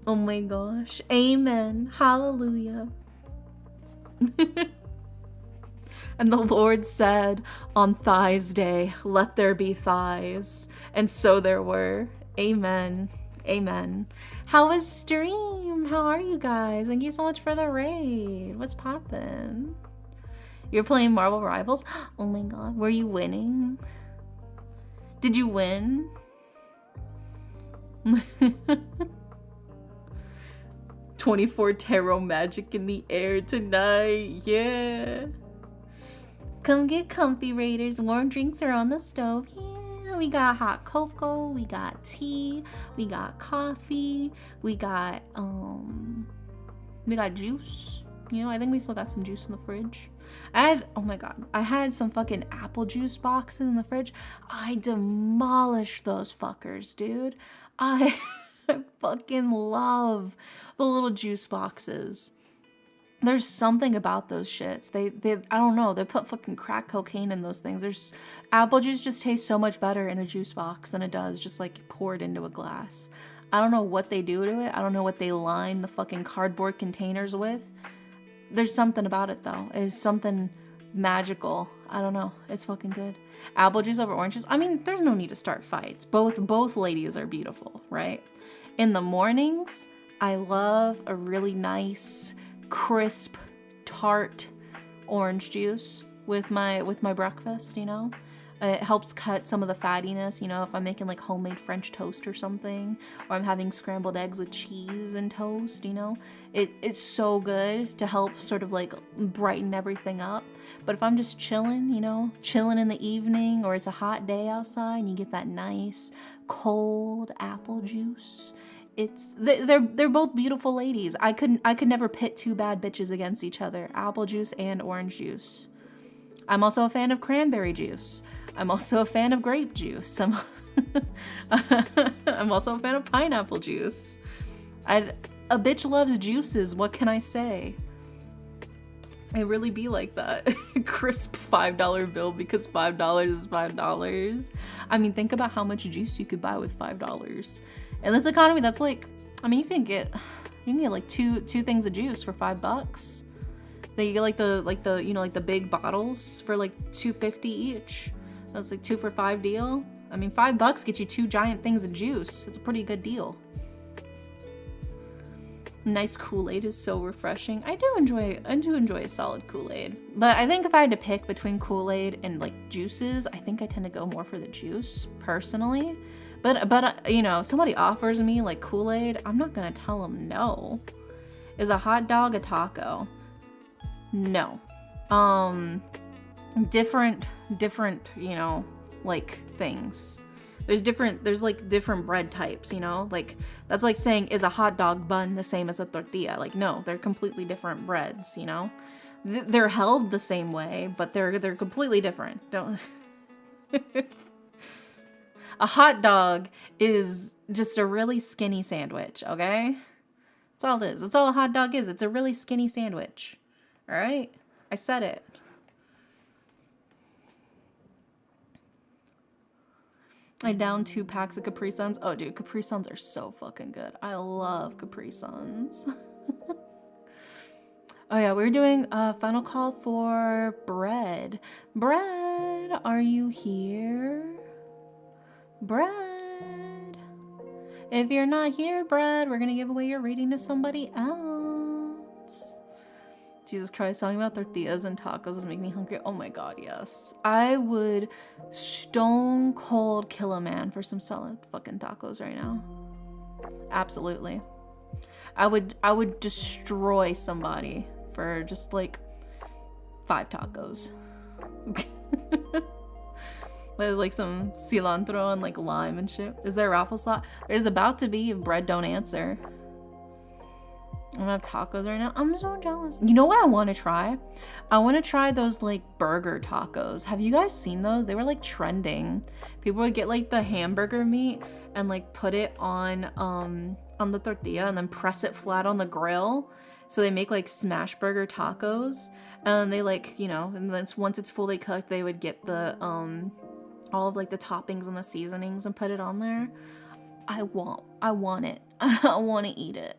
Oh my gosh. Amen. Hallelujah. And the Lord said on Thighs Day, let there be thighs. And so there were. Amen. Amen. How was stream? How are you guys? Thank you so much for the raid. What's poppin'? You're playing Marvel Rivals? Oh my god. Were you winning? Did you win? 24 tarot magic in the air tonight. Yeah. Come get comfy, Raiders. Warm drinks are on the stove. Yeah, we got hot cocoa, we got tea, we got coffee, we got juice. You know, I think we still got some juice in the fridge. Oh my god, I had some fucking apple juice boxes in the fridge. I demolished those fuckers, dude. I fucking love the little juice boxes. There's something about those shits. They I don't know, they put fucking crack cocaine in those things. Apple juice just tastes so much better in a juice box than it does just like poured into a glass. I don't know what they do to it. I don't know what they line the fucking cardboard containers with. There's something about it though. It's something magical. I don't know. It's fucking good. Apple juice over orange juice. I mean, there's no need to start fights. Both ladies are beautiful, right? In the mornings, I love a really nice, crisp, tart orange juice with my breakfast, you know? It helps cut some of the fattiness, you know, if I'm making like homemade French toast or something, or I'm having scrambled eggs with cheese and toast, you know? It's so good to help sort of like brighten everything up. But if I'm just chilling, you know, chilling in the evening, or it's a hot day outside and you get that nice cold apple juice, they're both beautiful ladies. I could never pit two bad bitches against each other. Apple juice and orange juice. I'm also a fan of cranberry juice. I'm also a fan of grape juice. I'm also a fan of pineapple juice. A bitch loves juices. What can I say? It really be like that. Crisp $5 bill because $5 is $5. I mean, think about how much juice you could buy with $5. In this economy, that's like, I mean, you can get like two things of juice for $5. Then you get like the you know, like the big bottles for like $2.50 each. That's like 2 for $5 deal. I mean, $5 gets you 2 giant things of juice. It's a pretty good deal. Nice Kool-Aid is so refreshing. I do enjoy a solid Kool-Aid. But I think if I had to pick between Kool-Aid and like juices, I think I tend to go more for the juice personally. But you know, if somebody offers me like Kool-Aid, I'm not gonna tell them no. Is a hot dog a taco? No. Different, you know, like things. There's like different bread types, you know? Like that's like saying, is a hot dog bun the same as a tortilla? Like no, they're completely different breads, you know? They're held the same way, but they're completely different. Don't A hot dog is just a really skinny sandwich, okay? That's all it is. That's all a hot dog is. It's a really skinny sandwich. All right? I said it. I downed 2 packs of Capri Suns. Oh, dude, Capri Suns are so fucking good. I love Capri Suns. Oh, yeah, we're doing a final call for Bread. Bread, are you here? Bread. If you're not here, Bread, we're going to give away your reading to somebody else. Jesus Christ, talking about tortillas and tacos is making me hungry. Oh my god, yes. I would stone cold kill a man for some solid fucking tacos right now. Absolutely. I would destroy somebody for just like 5 tacos. With like some cilantro and like lime and shit. Is there a raffle slot? There's about to be if Bread don't answer. I don't have tacos right now. I'm so jealous. You know what I want to try? I want to try those like burger tacos. Have you guys seen those? They were like trending. People would get like the hamburger meat and like put it on the tortilla and then press it flat on the grill. So they make like smash burger tacos, and they like, you know, and then once it's fully cooked, they would get the all of like the toppings and the seasonings and put it on there. I want it. I want to eat it.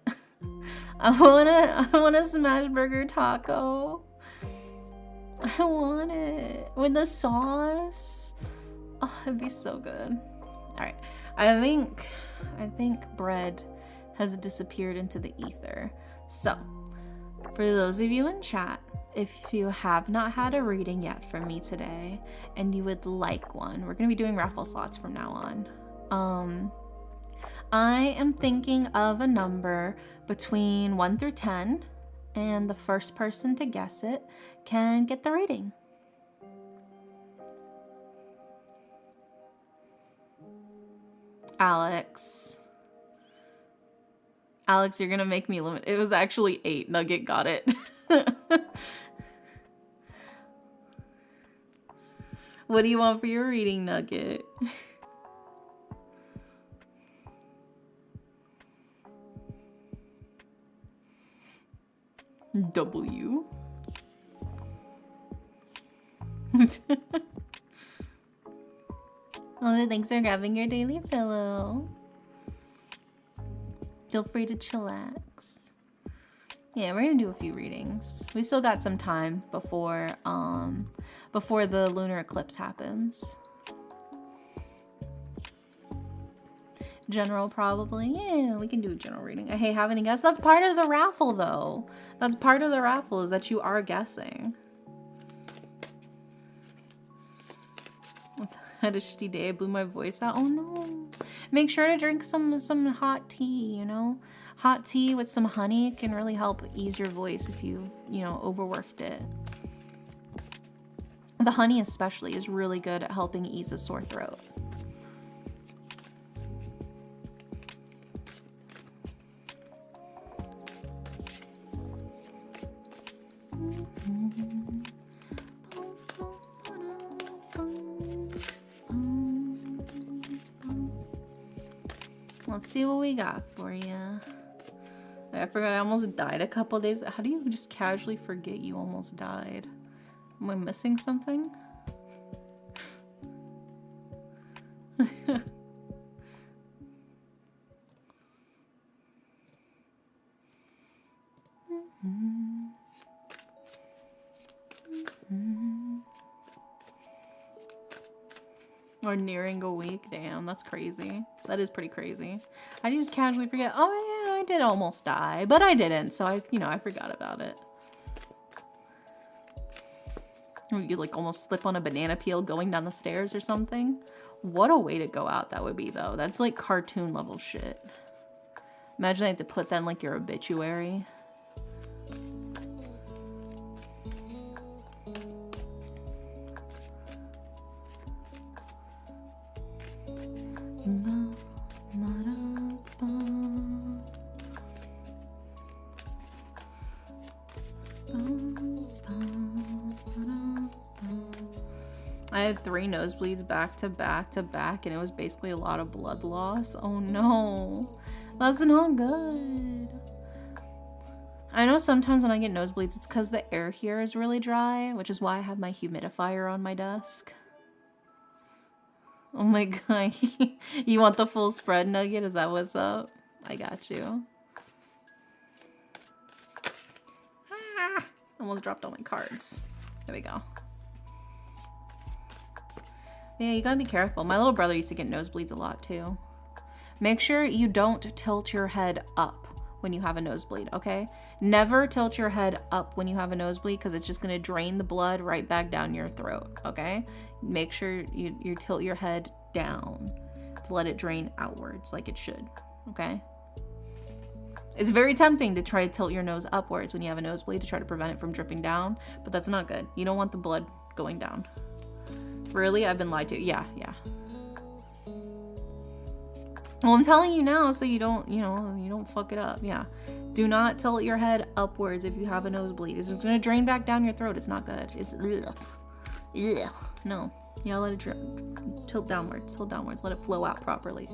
I want a smash burger taco. I want it with the sauce. Oh, it'd be so good. All right, I think Bread has disappeared into the ether. So, for those of you in chat, if you have not had a reading yet from me today and you would like one, we're gonna be doing raffle slots from now on. I am thinking of a number between 1 through 10, and the first person to guess it can get the reading. Alex, you're gonna make me limit. It was actually 8. Nugget got it. What do you want for your reading, Nugget? W. Oh, thanks for grabbing your daily pillow. Feel free to chillax. Yeah, we're gonna do a few readings. We still got some time before the lunar eclipse happens. General, probably. Yeah, we can do a general reading. Hey, have any guesses? That's part of the raffle, though. That's part of the raffle, is that you are guessing. I had a shitty day. I blew my voice out. Oh, no. Make sure to drink some hot tea, you know? Hot tea with some honey can really help ease your voice if you know, overworked it. The honey especially is really good at helping ease a sore throat. Let's see what we got for you. I forgot I almost died a couple days. How do you just casually forget you almost died? Am I missing something? Or nearing a week. Damn, that's crazy. That is pretty crazy. I just casually forget, oh yeah, I did almost die, but I didn't, so I forgot about it. You like almost slip on a banana peel going down the stairs or something. What a way to go out that would be, though. That's like cartoon level shit. Imagine I had to put that in like your obituary. I had 3 nosebleeds back to back to back, and it was basically a lot of blood loss. Oh no, that's not good. I know sometimes when I get nosebleeds, it's because the air here is really dry, which is why I have my humidifier on my desk. Oh my god, you want the full spread, Nugget? Is that what's up? I got you. Ah, almost dropped all my cards. There we go. Yeah, you gotta be careful. My little brother used to get nosebleeds a lot too. Make sure you don't tilt your head up when you have a nosebleed, okay? Never tilt your head up when you have a nosebleed because it's just gonna drain the blood right back down your throat, okay? Make sure you tilt your head down to let it drain outwards like it should, okay? It's very tempting to try to tilt your nose upwards when you have a nosebleed to try to prevent it from dripping down, but that's not good. You don't want the blood going down. Really? I've been lied to. Yeah, yeah. Well, I'm telling you now so you don't, you don't fuck it up. Yeah. Do not tilt your head upwards if you have a nosebleed. It's going to drain back down your throat. It's not good. It's ugh. Ugh. No. Yeah, let it tilt downwards. Tilt downwards. Let it flow out properly.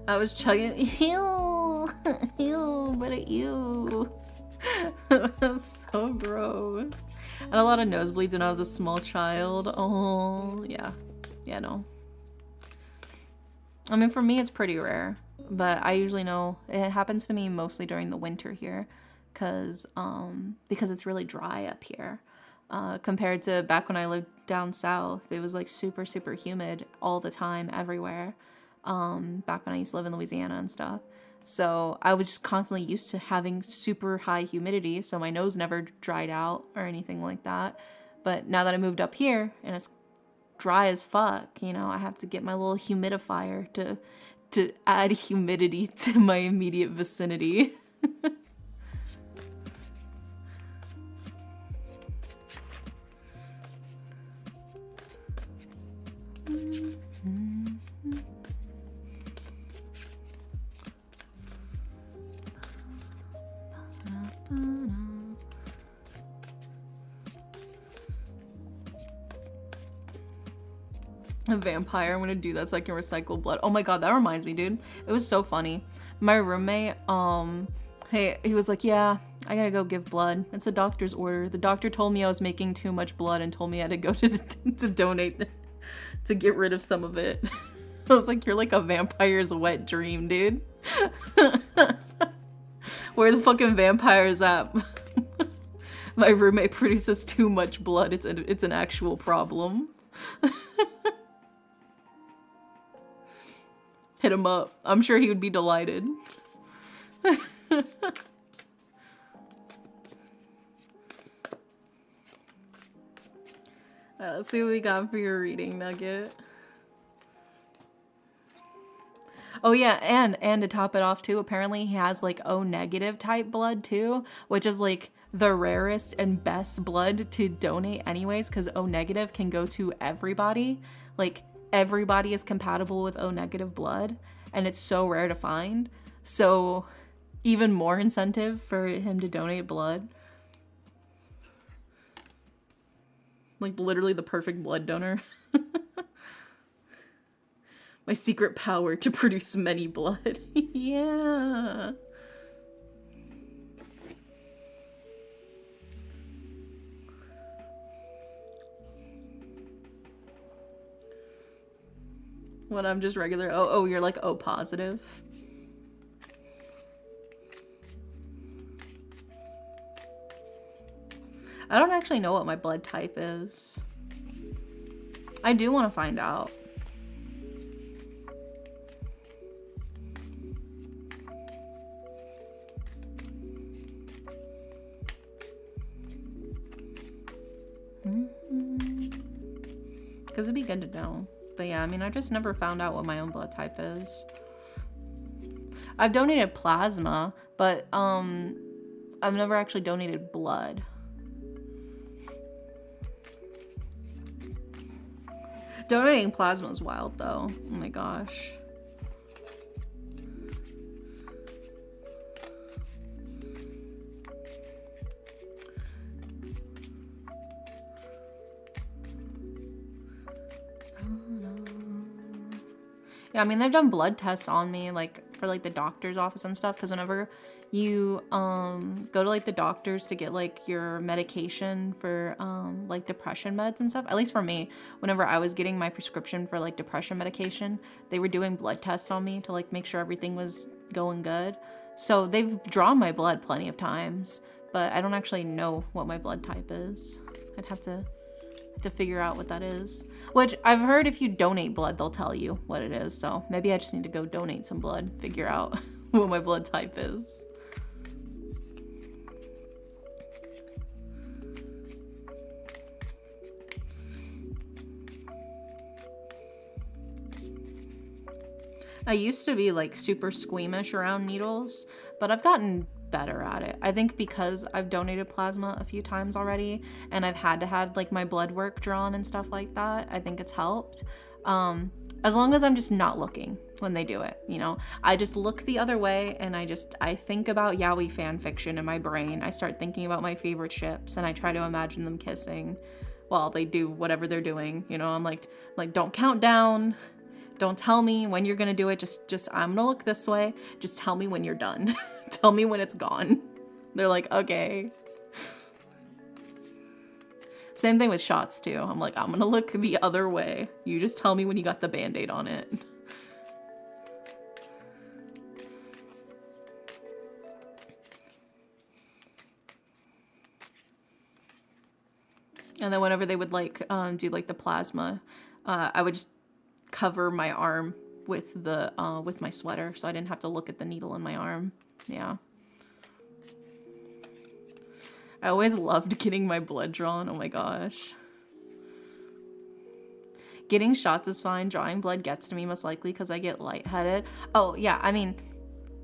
I was chugging. Ew. Ew. But ew. That's so gross. I had a lot of nosebleeds when I was a small child. Oh, yeah. Yeah, no. I mean, for me, it's pretty rare. But I usually know it happens to me mostly during the winter here. Because it's really dry up here. Compared to back when I lived down south. It was like super, super humid all the time, everywhere. Back when I used to live in Louisiana and stuff. So I was just constantly used to having super high humidity, so my nose never dried out or anything like that. But now that I moved up here and it's dry as fuck, you know, I have to get my little humidifier to add humidity to my immediate vicinity. A vampire. I'm gonna do that so I can recycle blood. Oh my god, that reminds me, dude. It was so funny. My roommate, he was like, yeah, I gotta go give blood. It's a doctor's order. The doctor told me I was making too much blood and told me I had to go to donate to get rid of some of it. I was like, you're like a vampire's wet dream, dude. Where the fucking vampire is at? My roommate produces too much blood. It's an actual problem. Hit him up. I'm sure he would be delighted. Let's see what we got for your reading, Nugget. Oh yeah, and to top it off too, apparently he has like O negative type blood too, which is like the rarest and best blood to donate anyways, because O negative can go to everybody. Like everybody is compatible with O negative blood, and it's so rare to find. So even more incentive for him to donate blood. Like literally the perfect blood donor. My secret power to produce many blood. Yeah. When I'm just regular. Oh, you're like O positive. I don't actually know what my blood type is. I do want to find out. Because it'd be good to know. But yeah, I mean, I just never found out what my own blood type is. I've donated plasma, but I've never actually donated blood. Donating plasma is wild though. Oh my gosh. Yeah, I mean, they've done blood tests on me, like, for, like, the doctor's office and stuff, because whenever you, go to, like, the doctors to get, like, your medication for, like, depression meds and stuff, at least for me, whenever I was getting my prescription for, like, depression medication, they were doing blood tests on me to, like, make sure everything was going good. So they've drawn my blood plenty of times, but I don't actually know what my blood type is. I'd have to figure out what that is. Which I've heard if you donate blood, they'll tell you what it is. So maybe I just need to go donate some blood, figure out what my blood type is. I used to be like super squeamish around needles, but I've gotten better at it. I think because I've donated plasma a few times already and I've had to have like my blood work drawn and stuff like that, I think it's helped. As long as I'm just not looking when they do it, you know, I just look the other way and I think about yaoi fan fiction in my brain. I start thinking about my favorite ships and I try to imagine them kissing while they do whatever they're doing. You know, I'm like, don't count down. Don't tell me when you're gonna do it. Just I'm gonna look this way. Just tell me when you're done. Tell me when it's gone. They're like, okay. Same thing with shots too. I'm like, I'm gonna look the other way. You just tell me when you got the band-aid on it. And then whenever they would like do like the plasma, I would just cover my arm with the with my sweater, so I didn't have to look at the needle in my arm. Yeah. I always loved getting my blood drawn. Oh my gosh. Getting shots is fine. Drawing blood gets to me most likely because I get lightheaded. Oh yeah, I mean,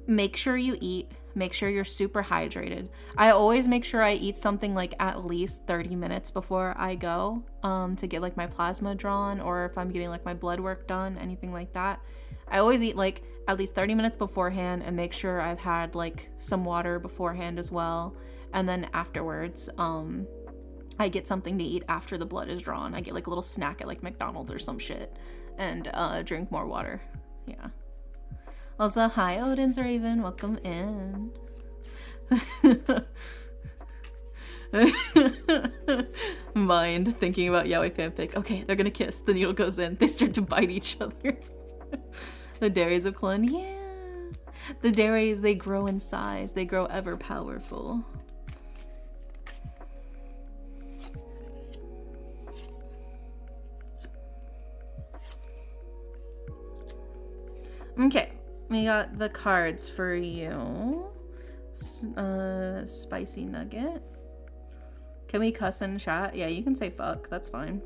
make sure you eat. Make sure you're super hydrated. I always make sure I eat something like at least 30 minutes before I go to get like my plasma drawn, or if I'm getting like my blood work done, anything like that. I always eat like at least 30 minutes beforehand and make sure I've had like some water beforehand as well. And then afterwards, I get something to eat after the blood is drawn. I get like a little snack at like McDonald's or some shit and drink more water. Yeah. Also, hi Odin's Raven, welcome in. Mind thinking about yaoi fanfic. Okay, they're gonna kiss. The needle goes in. They start to bite each other. The dairies of clone, yeah. The dairies, they grow in size. They grow ever powerful. Okay, we got the cards for you. Spicy nugget. Can we cuss in chat? Yeah, you can say fuck. That's fine.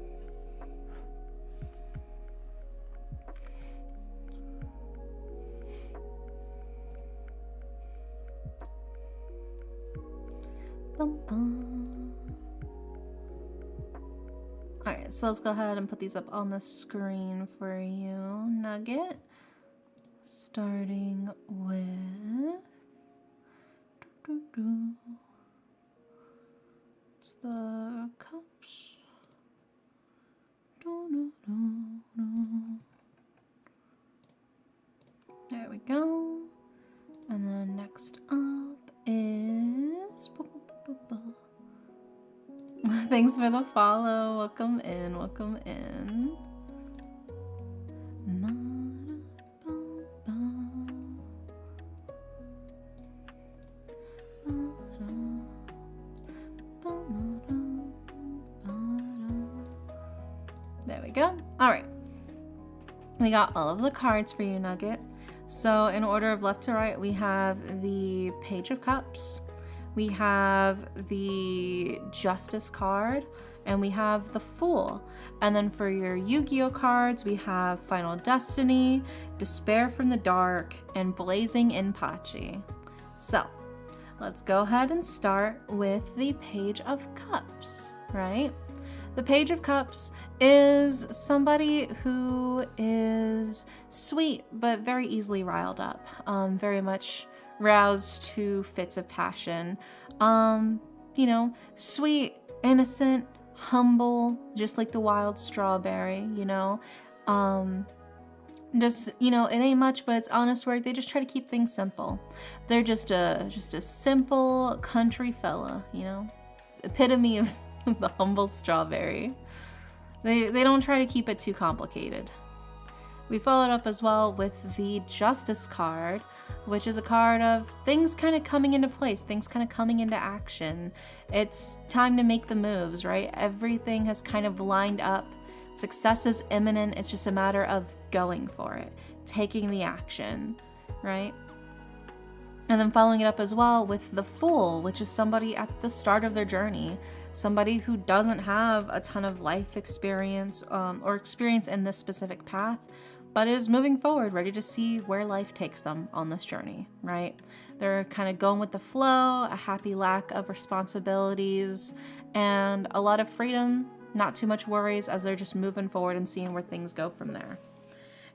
Alright, so let's go ahead and put these up on the screen for you, Nugget. Starting with... It's the cups. There we go. And then next up is... Thanks for the follow. Welcome in, welcome in. There we go. All right. We got all of the cards for you, Nugget. So in order of left to right, we have the Page of Cups. We have the Justice card, and we have the Fool. And then for your Yu-Gi-Oh cards, we have Final Destiny, Despair from the Dark, and Blazing Inpachi. So let's go ahead and start with the Page of Cups, right? The Page of Cups is somebody who is sweet, but very easily riled up, very much roused to fits of passion. Sweet, innocent, humble, just like the wild strawberry, it ain't much, but it's honest work. They just try to keep things simple. They're just a simple country fella, epitome of the humble strawberry. They don't try to keep it too complicated. We followed up as well with the Justice card, which is a card of things kind of coming into place, things kind of coming into action. It's time to make the moves, right? Everything has kind of lined up. Success is imminent. It's just a matter of going for it, taking the action, right? And then following it up as well with the Fool, which is somebody at the start of their journey, somebody who doesn't have a ton of life experience or experience in this specific path, but is moving forward, ready to see where life takes them on this journey, right? They're kind of going with the flow, a happy lack of responsibilities, and a lot of freedom, not too much worries as they're just moving forward and seeing where things go from there.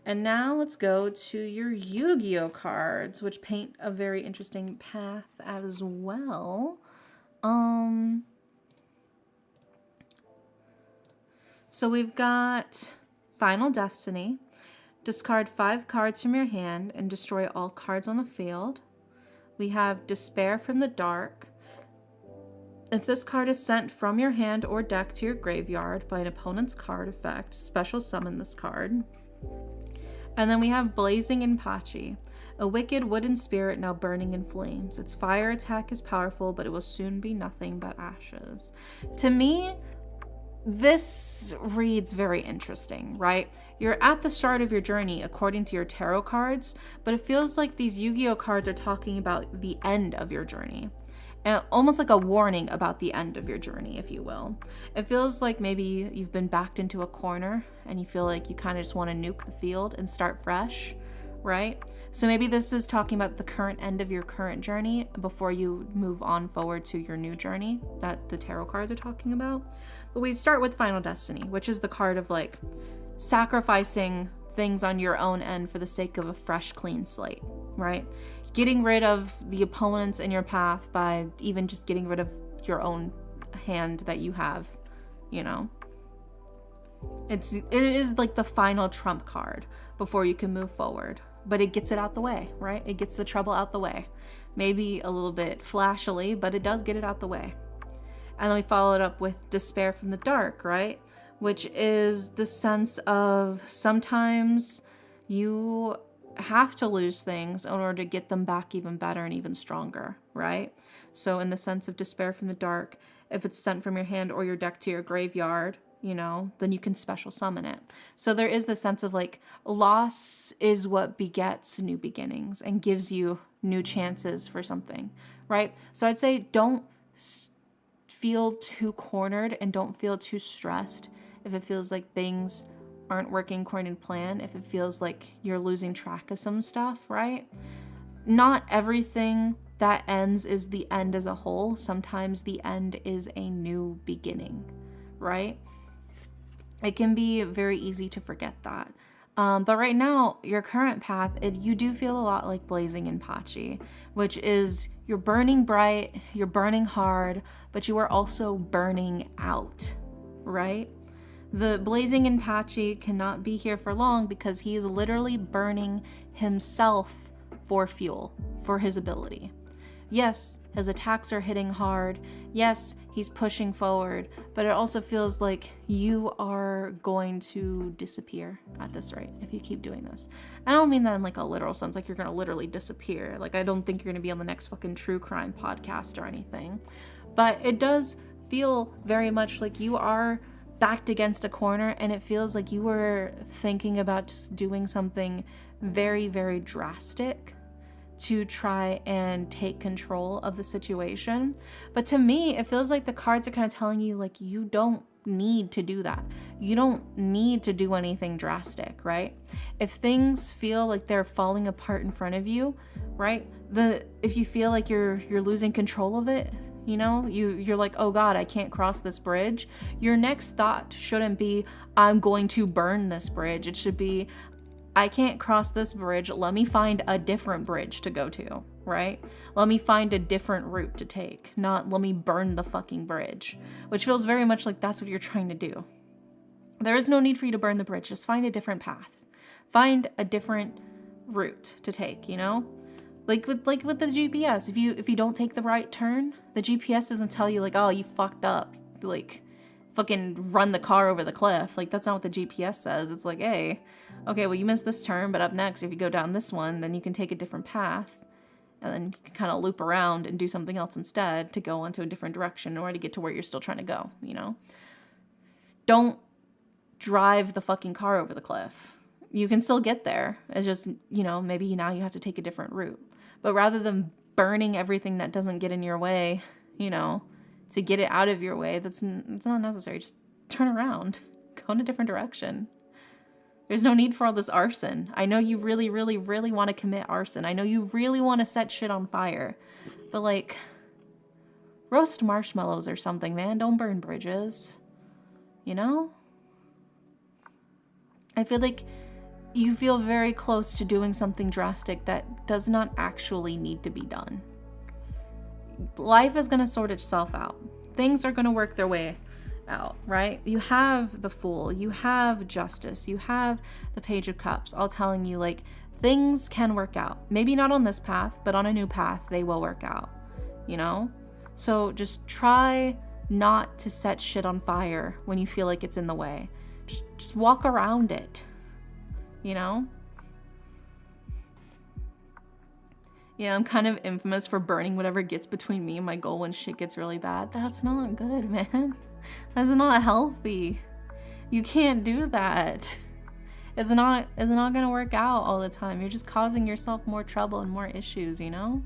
And now let's go to your Yu-Gi-Oh cards, which paint a very interesting path as well. So we've got Final Destiny. Discard 5 cards from your hand and destroy all cards on the field. We have Despair from the Dark. If this card is sent from your hand or deck to your graveyard by an opponent's card effect, special summon this card. And then we have Blazing Inpachi, a wicked wooden spirit now burning in flames. Its fire attack is powerful, but it will soon be nothing but ashes. To me, this reads very interesting, right? You're at the start of your journey according to your tarot cards, but it feels like these Yu-Gi-Oh cards are talking about the end of your journey. And almost like a warning about the end of your journey, if you will. It feels like maybe you've been backed into a corner and you feel like you kind of just want to nuke the field and start fresh, right? So maybe this is talking about the current end of your current journey before you move on forward to your new journey that the tarot cards are talking about. But we start with Final Destiny, which is the card of like sacrificing things on your own end for the sake of a fresh, clean slate, right? Getting rid of the opponents in your path by even just getting rid of your own hand that you have, It is like the final trump card before you can move forward, but it gets it out the way, right? It gets the trouble out the way. Maybe a little bit flashily, but it does get it out the way. And then we follow it up with Despair from the Dark, right? Which is the sense of sometimes you have to lose things in order to get them back even better and even stronger, right? So in the sense of Despair from the Dark, if it's sent from your hand or your deck to your graveyard, then you can special summon it. So there is the sense of like loss is what begets new beginnings and gives you new chances for something, right? So I'd say don't feel too cornered and don't feel too stressed if it feels like things aren't working according to plan, if it feels like you're losing track of some stuff, right? Not everything that ends is the end as a whole. Sometimes the end is a new beginning, right? It can be very easy to forget that. But right now, your current path, you do feel a lot like Blazing Inpachi, which is you're burning bright, you're burning hard, but you are also burning out, right? The Blazing Inpachi cannot be here for long because he is literally burning himself for fuel, for his ability. Yes, his attacks are hitting hard. Yes, he's pushing forward, but it also feels like you are going to disappear at this rate if you keep doing this. I don't mean that in like a literal sense, like you're going to literally disappear. Like I don't think you're going to be on the next fucking true crime podcast or anything. But it does feel very much like you are backed against a corner, and it feels like you were thinking about just doing something very, very drastic to try and take control of the situation. But to me, it feels like the cards are kind of telling you like you don't need to do that. You don't need to do anything drastic, right? If things feel like they're falling apart in front of you, right? If you feel like you're losing control of it, you know, you're like, oh God, I can't cross this bridge. Your next thought shouldn't be, I'm going to burn this bridge. It should be, I can't cross this bridge. Let me find a different bridge to go to, right? Let me find a different route to take, not let me burn the fucking bridge, which feels very much like that's what you're trying to do. There is no need for you to burn the bridge. Just find a different path. Find a different route to take, you know? Like with the GPS, if you don't take the right turn, the GPS doesn't tell you like, oh, you fucked up. Like, fucking run the car over the cliff. Like, that's not what the GPS says. It's like, hey, okay, well, you missed this turn, but up next, if you go down this one, then you can take a different path, and then you can kind of loop around and do something else instead to go into a different direction in order to get to where you're still trying to go, you know? Don't drive the fucking car over the cliff. You can still get there. It's just, you know, maybe now you have to take a different route. But rather than burning everything that doesn't get in your way, you know, to get it out of your way, it's not necessary. Just turn around. Go in a different direction. There's no need for all this arson. I know you really, really, really want to commit arson. I know you really want to set shit on fire. But, like, roast marshmallows or something, man. Don't burn bridges. You know? I feel like you feel very close to doing something drastic that does not actually need to be done. Life is going to sort itself out. Things are going to work their way out, right? You have the Fool, you have Justice, you have the Page of Cups, all telling you, like, things can work out. Maybe not on this path, but on a new path, they will work out, you know? So just try not to set shit on fire when you feel like it's in the way. Just walk around it, you know? Yeah, I'm kind of infamous for burning whatever gets between me and my goal when shit gets really bad. That's not good, man. That's not healthy. You can't do that. It's not gonna work out all the time. You're just causing yourself more trouble and more issues, you know?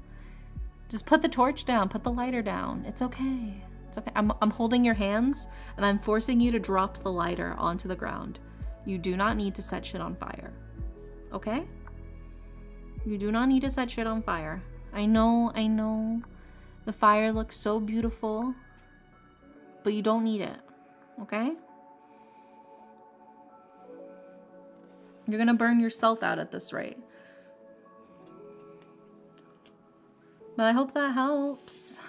Just put the torch down, put the lighter down. It's okay. It's okay. I'm holding your hands and I'm forcing you to drop the lighter onto the ground. You do not need to set shit on fire. Okay? You do not need to set shit on fire. I know. The fire looks so beautiful, but you don't need it. Okay? You're gonna burn yourself out at this rate. But I hope that helps.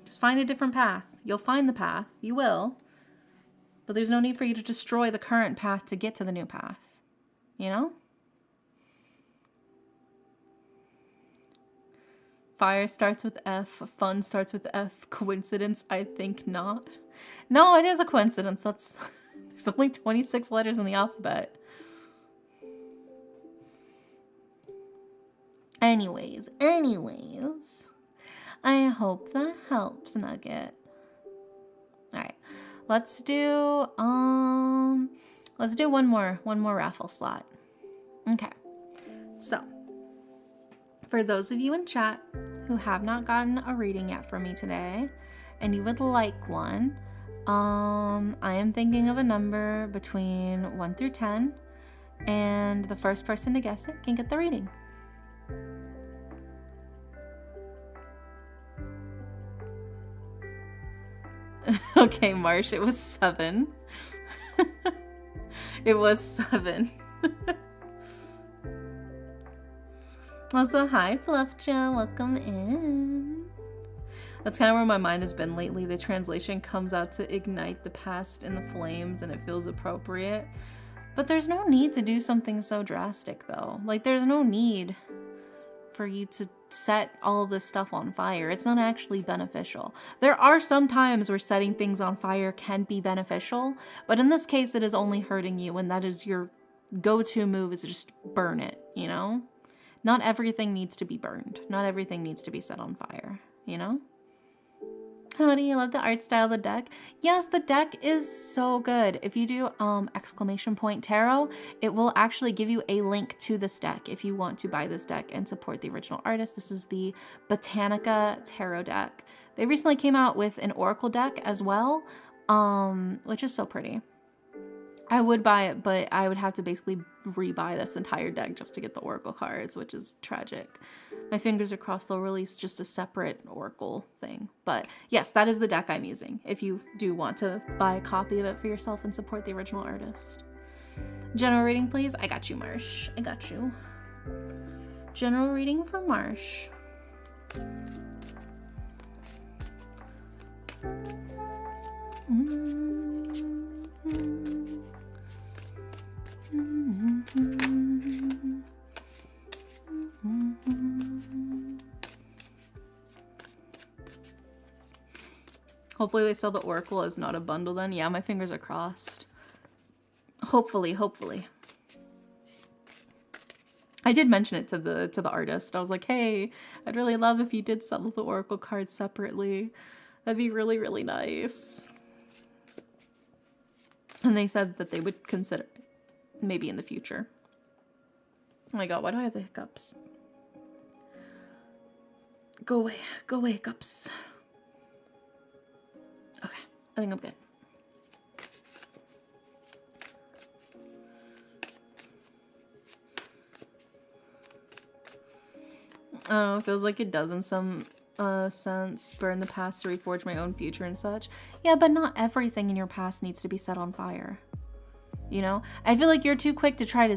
Just find a different path. You'll find the path. You will. But there's no need for you to destroy the current path to get to the new path. You know? Fire starts with F. Fun starts with F. Coincidence? I think not. No, it is a coincidence. There's only 26 letters in the alphabet. Anyways. I hope that helps, Nugget. Alright. Let's do one more raffle slot. Okay. So, for those of you in chat who have not gotten a reading yet from me today, and you would like one, I am thinking of a number between 1 through 10, and the first person to guess it can get the reading. Okay, Marsh, it was 7. It was 7. Also, hi, Fluffja, welcome in. That's kind of where my mind has been lately. The translation comes out to ignite the past in the flames, and it feels appropriate. But there's no need to do something so drastic, though. Like, there's no need for you to set all of this stuff on fire. It's not actually beneficial. There are some times where setting things on fire can be beneficial, but in this case, it is only hurting you, and that is your go-to move is to just burn it, you know? Not everything needs to be burned. Not everything needs to be set on fire, you know? How do you love the art style of the deck? Yes, the deck is so good. If you do !tarot, it will actually give you a link to this deck if you want to buy this deck and support the original artist. This is the Botanica Tarot deck. They recently came out with an Oracle deck as well, which is so pretty. I would buy it, but I would have to basically rebuy this entire deck just to get the Oracle cards, which is tragic. My fingers are crossed they'll release just a separate Oracle thing. But yes, that is the deck I'm using, if you do want to buy a copy of it for yourself and support the original artist. General reading, please. I got you, Marsh. I got you. General reading for Marsh. Hopefully they sell the Oracle as not a bundle then. Yeah, my fingers are crossed. Hopefully. I did mention it to the artist. I was like, hey, I'd really love if you did sell the Oracle cards separately. That'd be really, really nice. And they said that they would consider it, maybe in the future. Oh my god, why do I have the hiccups? Go away, hiccups. Okay, I think I'm good. I don't know, it feels like it does in some sense. Burn the past to reforge my own future and such. Yeah, but not everything in your past needs to be set on fire. You know? I feel like you're too quick to try to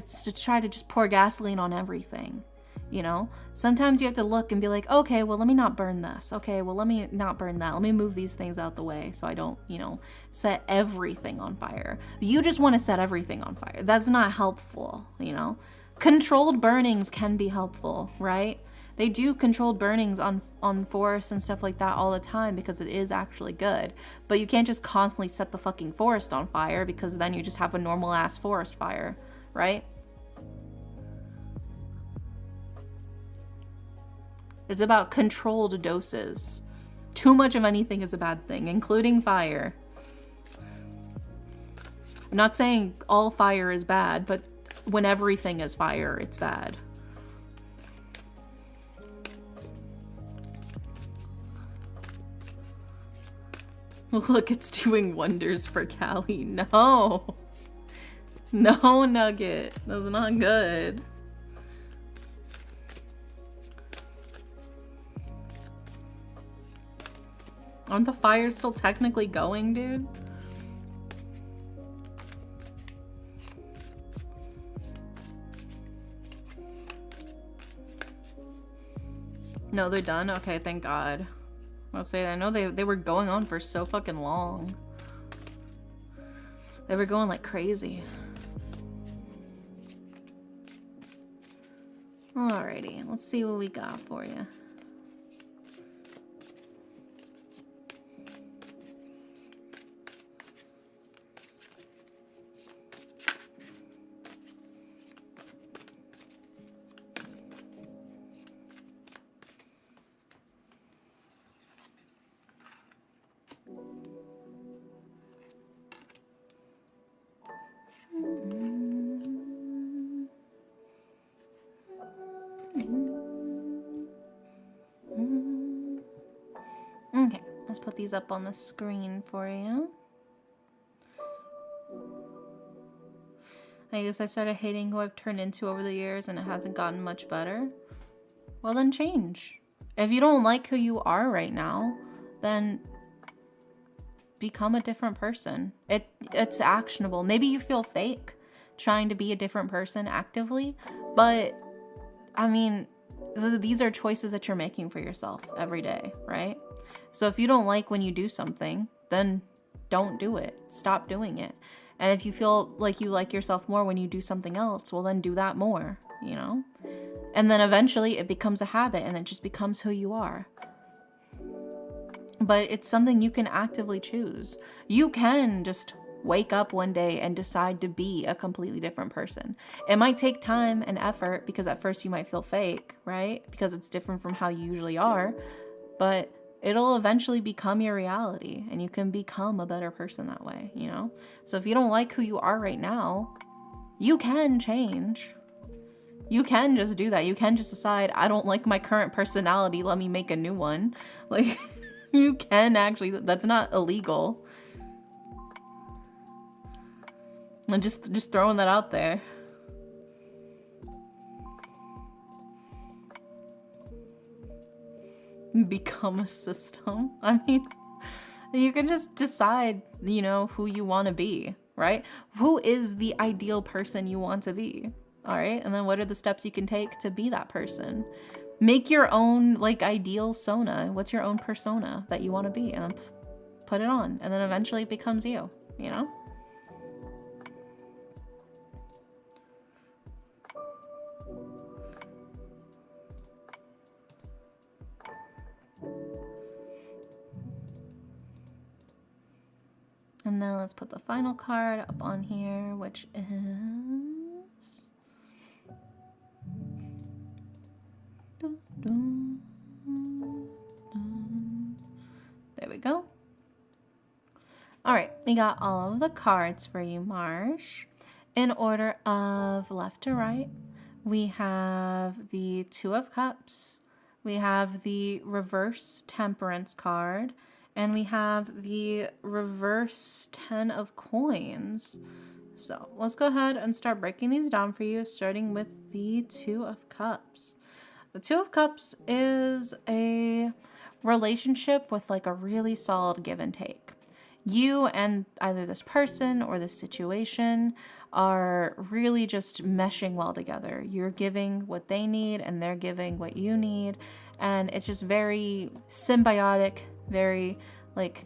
just pour gasoline on everything. You know? Sometimes you have to look and be like, okay, well, let me not burn this. Okay, well, let me not burn that. Let me move these things out the way so I don't, you know, set everything on fire. You just want to set everything on fire. That's not helpful, you know? Controlled burnings can be helpful, right? They do controlled burnings on forests and stuff like that all the time because it is actually good. But you can't just constantly set the fucking forest on fire because then you just have a normal ass forest fire, right? It's about controlled doses. Too much of anything is a bad thing, including fire. I'm not saying all fire is bad, but when everything is fire, it's bad. Look, it's doing wonders for Callie. No. No, Nugget. That's not good. Aren't the fires still technically going, dude? No, they're done? Okay, thank God. I'll say, I know they were going on for so fucking long. They were going like crazy. Alrighty, let's see what we got for you. Okay, let's put these up on the screen for you. I guess I started hating who I've turned into over the years and it hasn't gotten much better. Well, then change. If you don't like who you are right now, then become a different person. It's actionable. Maybe you feel fake trying to be a different person actively, but I mean, these are choices that you're making for yourself every day, right? So if you don't like when you do something, then don't do it. Stop doing it. And if you feel like you like yourself more when you do something else, well, then do that more, you know? And then eventually it becomes a habit and it just becomes who you are. But it's something you can actively choose. You can just wake up one day and decide to be a completely different person. It might take time and effort because at first you might feel fake, right? Because it's different from how you usually are. But it'll eventually become your reality and you can become a better person that way, you know? So if you don't like who you are right now, you can change. You can just do that. You can just decide, I don't like my current personality, let me make a new one. Like, you can actually, that's not illegal. I'm just throwing that out there. Become a system. I mean, you can just decide, you know, who you want to be, right? Who is the ideal person you want to be? All right. And then what are the steps you can take to be that person? Make your own like ideal Sona. What's your own persona that you want to be? And then put it on. And then eventually it becomes you, you know? And then let's put the final card up on here, which is... There we go. All right, we got all of the cards for you, Marsh. In order of left to right, we have the Two of Cups, we have the Reverse Temperance card, and we have the Reverse 10 of Coins. So let's go ahead and start breaking these down for you, starting with the Two of Cups. The Two of Cups is a relationship with like a really solid give and take. You and either this person or this situation are really just meshing well together. You're giving what they need and they're giving what you need. And it's just very symbiotic, very like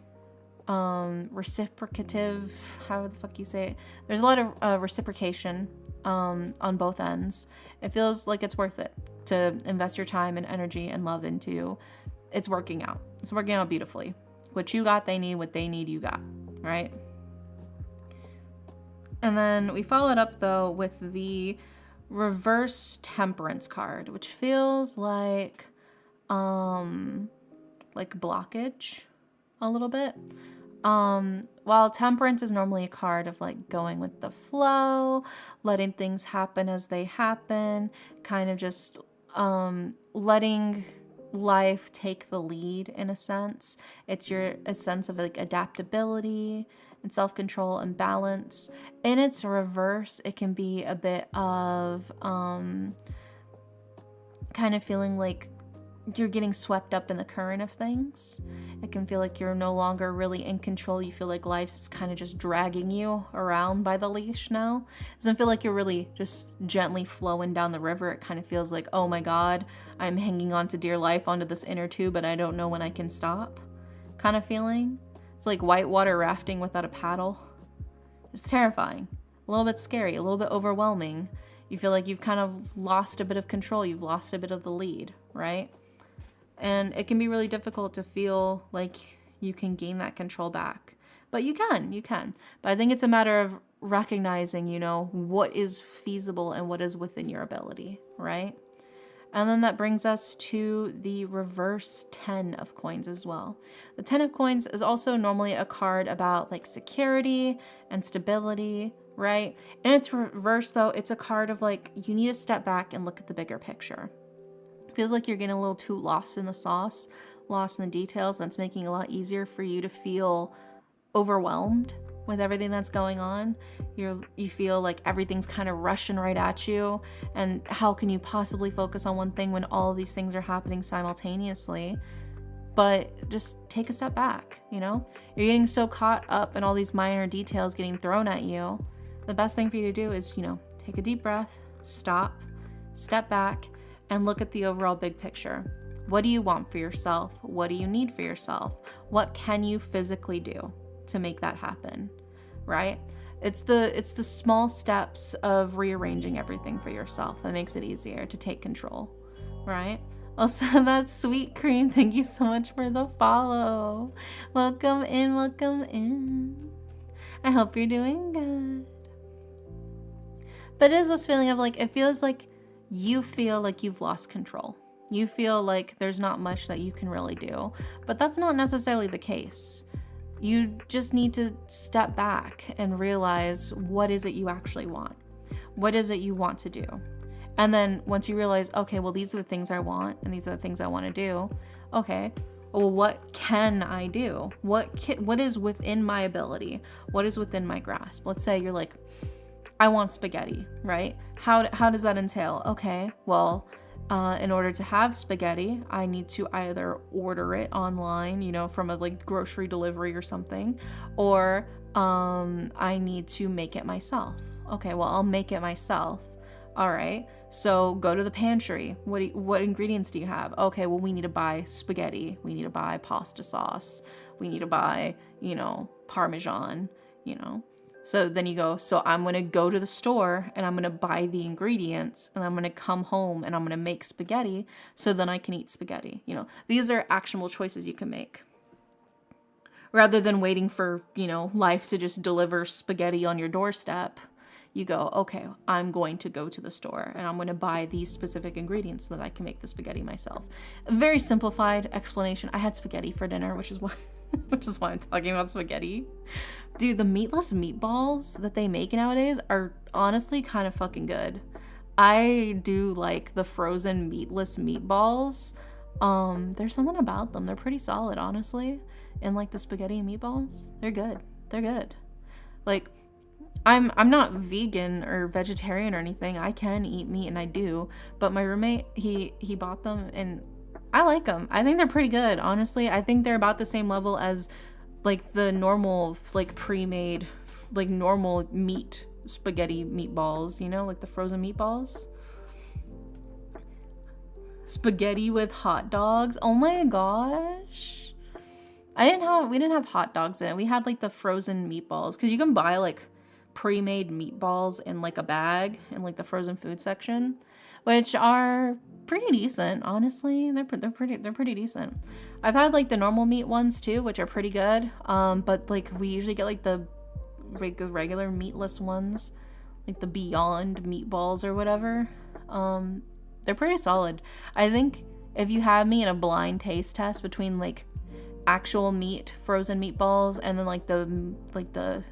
reciprocative, how the fuck you say it. There's a lot of reciprocation on both ends. It feels like it's worth it to invest your time and energy and love into. It's working out. It's working out beautifully. What you got, they need. What they need, you got. Right? And then we followed up, though, with the Reverse Temperance card, which feels like blockage a little bit. While Temperance is normally a card of like going with the flow, letting things happen as they happen, kind of just letting life take the lead in a sense. It's a sense of like adaptability and self-control and balance. In its reverse, it can be a bit of kind of feeling like you're getting swept up in the current of things. It can feel like you're no longer really in control. You feel like life's kind of just dragging you around by the leash now. It doesn't feel like you're really just gently flowing down the river. It kind of feels like, oh my God, I'm hanging on to dear life onto this inner tube and I don't know when I can stop kind of feeling. It's like whitewater rafting without a paddle. It's terrifying, a little bit scary, a little bit overwhelming. You feel like you've kind of lost a bit of control. You've lost a bit of the lead, right? And it can be really difficult to feel like you can gain that control back. But you can. But I think it's a matter of recognizing, you know, what is feasible and what is within your ability, right? And then that brings us to the Reverse 10 of Coins as well. The 10 of Coins is also normally a card about like security and stability, right? In its reverse, though, it's a card of like, you need to step back and look at the bigger picture. Feels like you're getting a little too lost in the sauce, lost in the details. That's making it a lot easier for you to feel overwhelmed with everything that's going on. You feel like everything's kind of rushing right at you, and how can you possibly focus on one thing when all of these things are happening simultaneously? But just take a step back, you know? You're getting so caught up in all these minor details getting thrown at you. The best thing for you to do is, you know, take a deep breath, stop, step back, and look at the overall big picture. What do you want for yourself? What do you need for yourself? What can you physically do to make that happen, right? It's the small steps of rearranging everything for yourself that makes it easier to take control, right? Also, that's Sweet Cream. Thank you so much for the follow. Welcome in, welcome in. I hope you're doing good. But it is this feeling of like, it feels like you feel like you've lost control. You feel like there's not much that you can really do, but that's not necessarily the case. You just need to step back and realize, what is it you actually want? What is it you want to do? And then once you realize, okay, well, these are the things I want and these are the things I want to do. Okay, well, what can I do? What is within my ability? What is within my grasp? Let's say you're like, I want spaghetti, right? How does that entail? Okay, well, in order to have spaghetti, I need to either order it online, you know, from a like grocery delivery or something, or I need to make it myself. Okay, well, I'll make it myself. All right, so go to the pantry. What ingredients do you have? Okay, well, we need to buy spaghetti. We need to buy pasta sauce. We need to buy, you know, Parmesan, you know. So then you go, so I'm going to go to the store and I'm going to buy the ingredients and I'm going to come home and I'm going to make spaghetti so then I can eat spaghetti. You know, these are actionable choices you can make. Rather than waiting for, you know, life to just deliver spaghetti on your doorstep, you go, okay, I'm going to go to the store and I'm going to buy these specific ingredients so that I can make the spaghetti myself. A very simplified explanation. I had spaghetti for dinner, which is why I'm talking about spaghetti. Dude, the meatless meatballs that they make nowadays are honestly kind of fucking good. I do like the frozen meatless meatballs. There's something about them. They're pretty solid, honestly. And like the spaghetti and meatballs, they're good. They're good. Like, I'm not vegan or vegetarian or anything. I can eat meat and I do, but my roommate, he bought them and I like them. I think they're pretty good, honestly. I think they're about the same level as like the normal, like pre-made, like normal meat spaghetti meatballs, you know, like the frozen meatballs. Spaghetti with hot dogs. Oh my gosh. We didn't have hot dogs in it. We had like the frozen meatballs because you can buy like pre-made meatballs in like a bag in like the frozen food section, which are pretty decent, honestly. They're pretty decent. I've had like the normal meat ones too, which are pretty good. But like we usually get like the regular meatless ones, like the Beyond meatballs or whatever. They're pretty solid. I think if you have me in a blind taste test between like actual meat frozen meatballs and then like the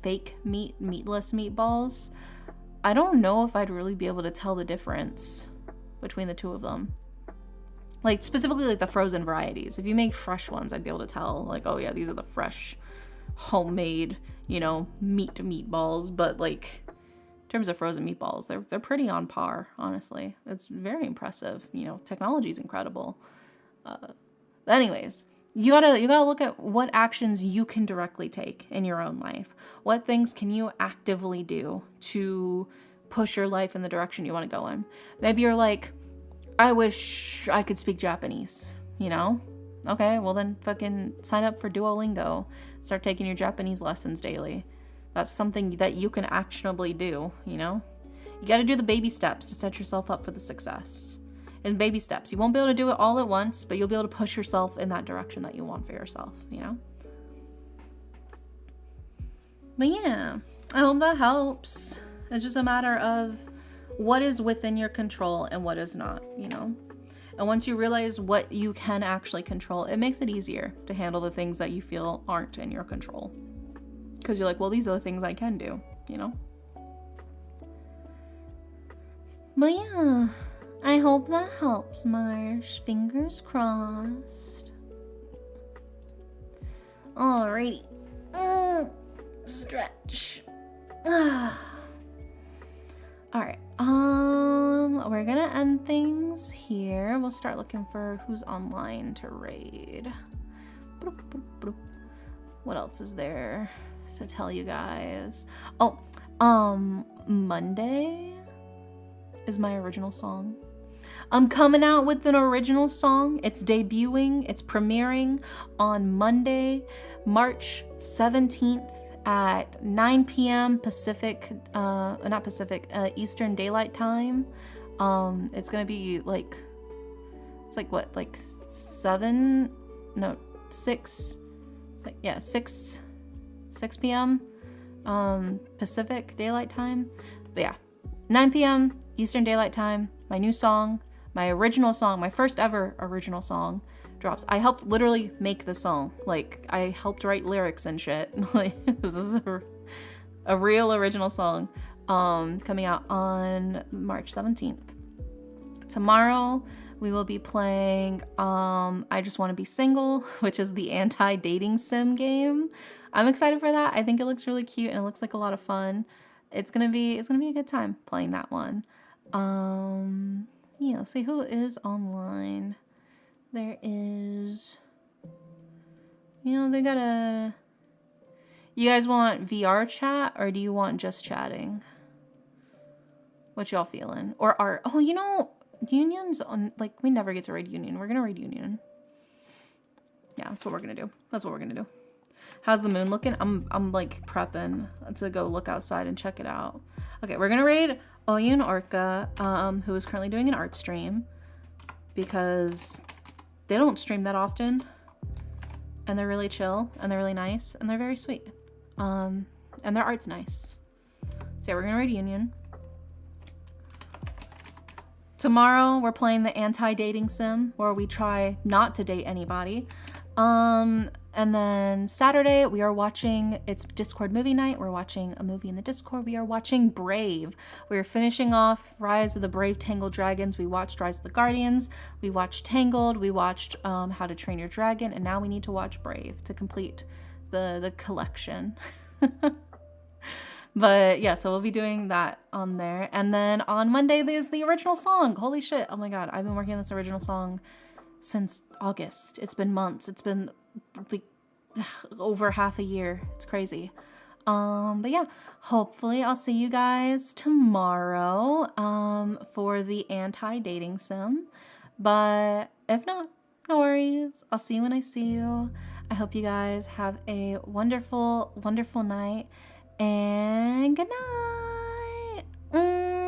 fake meatless meatballs, I don't know if I'd really be able to tell the difference between the two of them. Like specifically like the frozen varieties. If you make fresh ones, I'd be able to tell like, oh yeah, these are the fresh homemade, you know, meatballs. But like in terms of frozen meatballs, they're pretty on par, honestly. It's very impressive. You know, technology is incredible. But anyways, you gotta look at what actions you can directly take in your own life. What things can you actively do to push your life in the direction you want to go in? Maybe you're like, I wish I could speak Japanese, you know? Okay, well then fucking sign up for Duolingo. Start taking your Japanese lessons daily. That's something that you can actionably do, you know? You gotta do the baby steps to set yourself up for the success. In baby steps. You won't be able to do it all at once, but you'll be able to push yourself in that direction that you want for yourself, you know? But yeah, I hope that helps. It's just a matter of what is within your control and what is not, you know? And once you realize what you can actually control, it makes it easier to handle the things that you feel aren't in your control. Because you're like, well, these are the things I can do, you know? But yeah, I hope that helps, Marsh. Fingers crossed. Alrighty. Stretch. Alright. We're gonna end things here. We'll start looking for who's online to raid. What else is there to tell you guys? Oh, Monday is my original song. I'm coming out with an original song. It's debuting, it's premiering on Monday, March 17th at 9 p.m. Pacific, Eastern Daylight Time. It's gonna be like, it's like what, like 6 p.m. Pacific Daylight Time. But yeah, 9 p.m. Eastern Daylight Time. My new song, my original song, my first ever original song drops. I helped literally make the song. Like, I helped write lyrics and shit. Like, this is a real original song coming out on March 17th. Tomorrow, we will be playing I Just Want to Be Single, which is the anti-dating sim game. I'm excited for that. I think it looks really cute and it looks like a lot of fun. it's gonna be a good time playing that one. Yeah, let's see who is online. There is, they got a. You guys want VR chat or do you want just chatting? What y'all feeling? Or art? Oh, Union's on, like, we never get to raid Union. We're gonna raid Union. Yeah, that's what we're gonna do. That's what we're gonna do. How's the moon looking? I'm like prepping to go look outside and check it out. Okay, we're gonna raid Oyun Orca, who is currently doing an art stream because they don't stream that often, and they're really chill and they're really nice and they're very sweet, and their art's nice. So yeah, we're gonna raid Union. Tomorrow we're playing the anti-dating sim where we try not to date anybody. And then Saturday we are watching, it's Discord movie night. We're watching a movie in the Discord. We are watching Brave. We're finishing off Rise of the Brave Tangled Dragons. We watched Rise of the Guardians. We watched Tangled. We watched How to Train Your Dragon. And now we need to watch Brave to complete the collection. But yeah, so we'll be doing that on there. And then on Monday there's the original song. Holy shit. Oh my God. I've been working on this original song since August. It's been months. It's been like over half a year. It's crazy. But yeah, hopefully I'll see you guys tomorrow for the anti-dating sim. But if not, no worries. I'll see you when I see you. I hope you guys have a wonderful, wonderful night. And good night.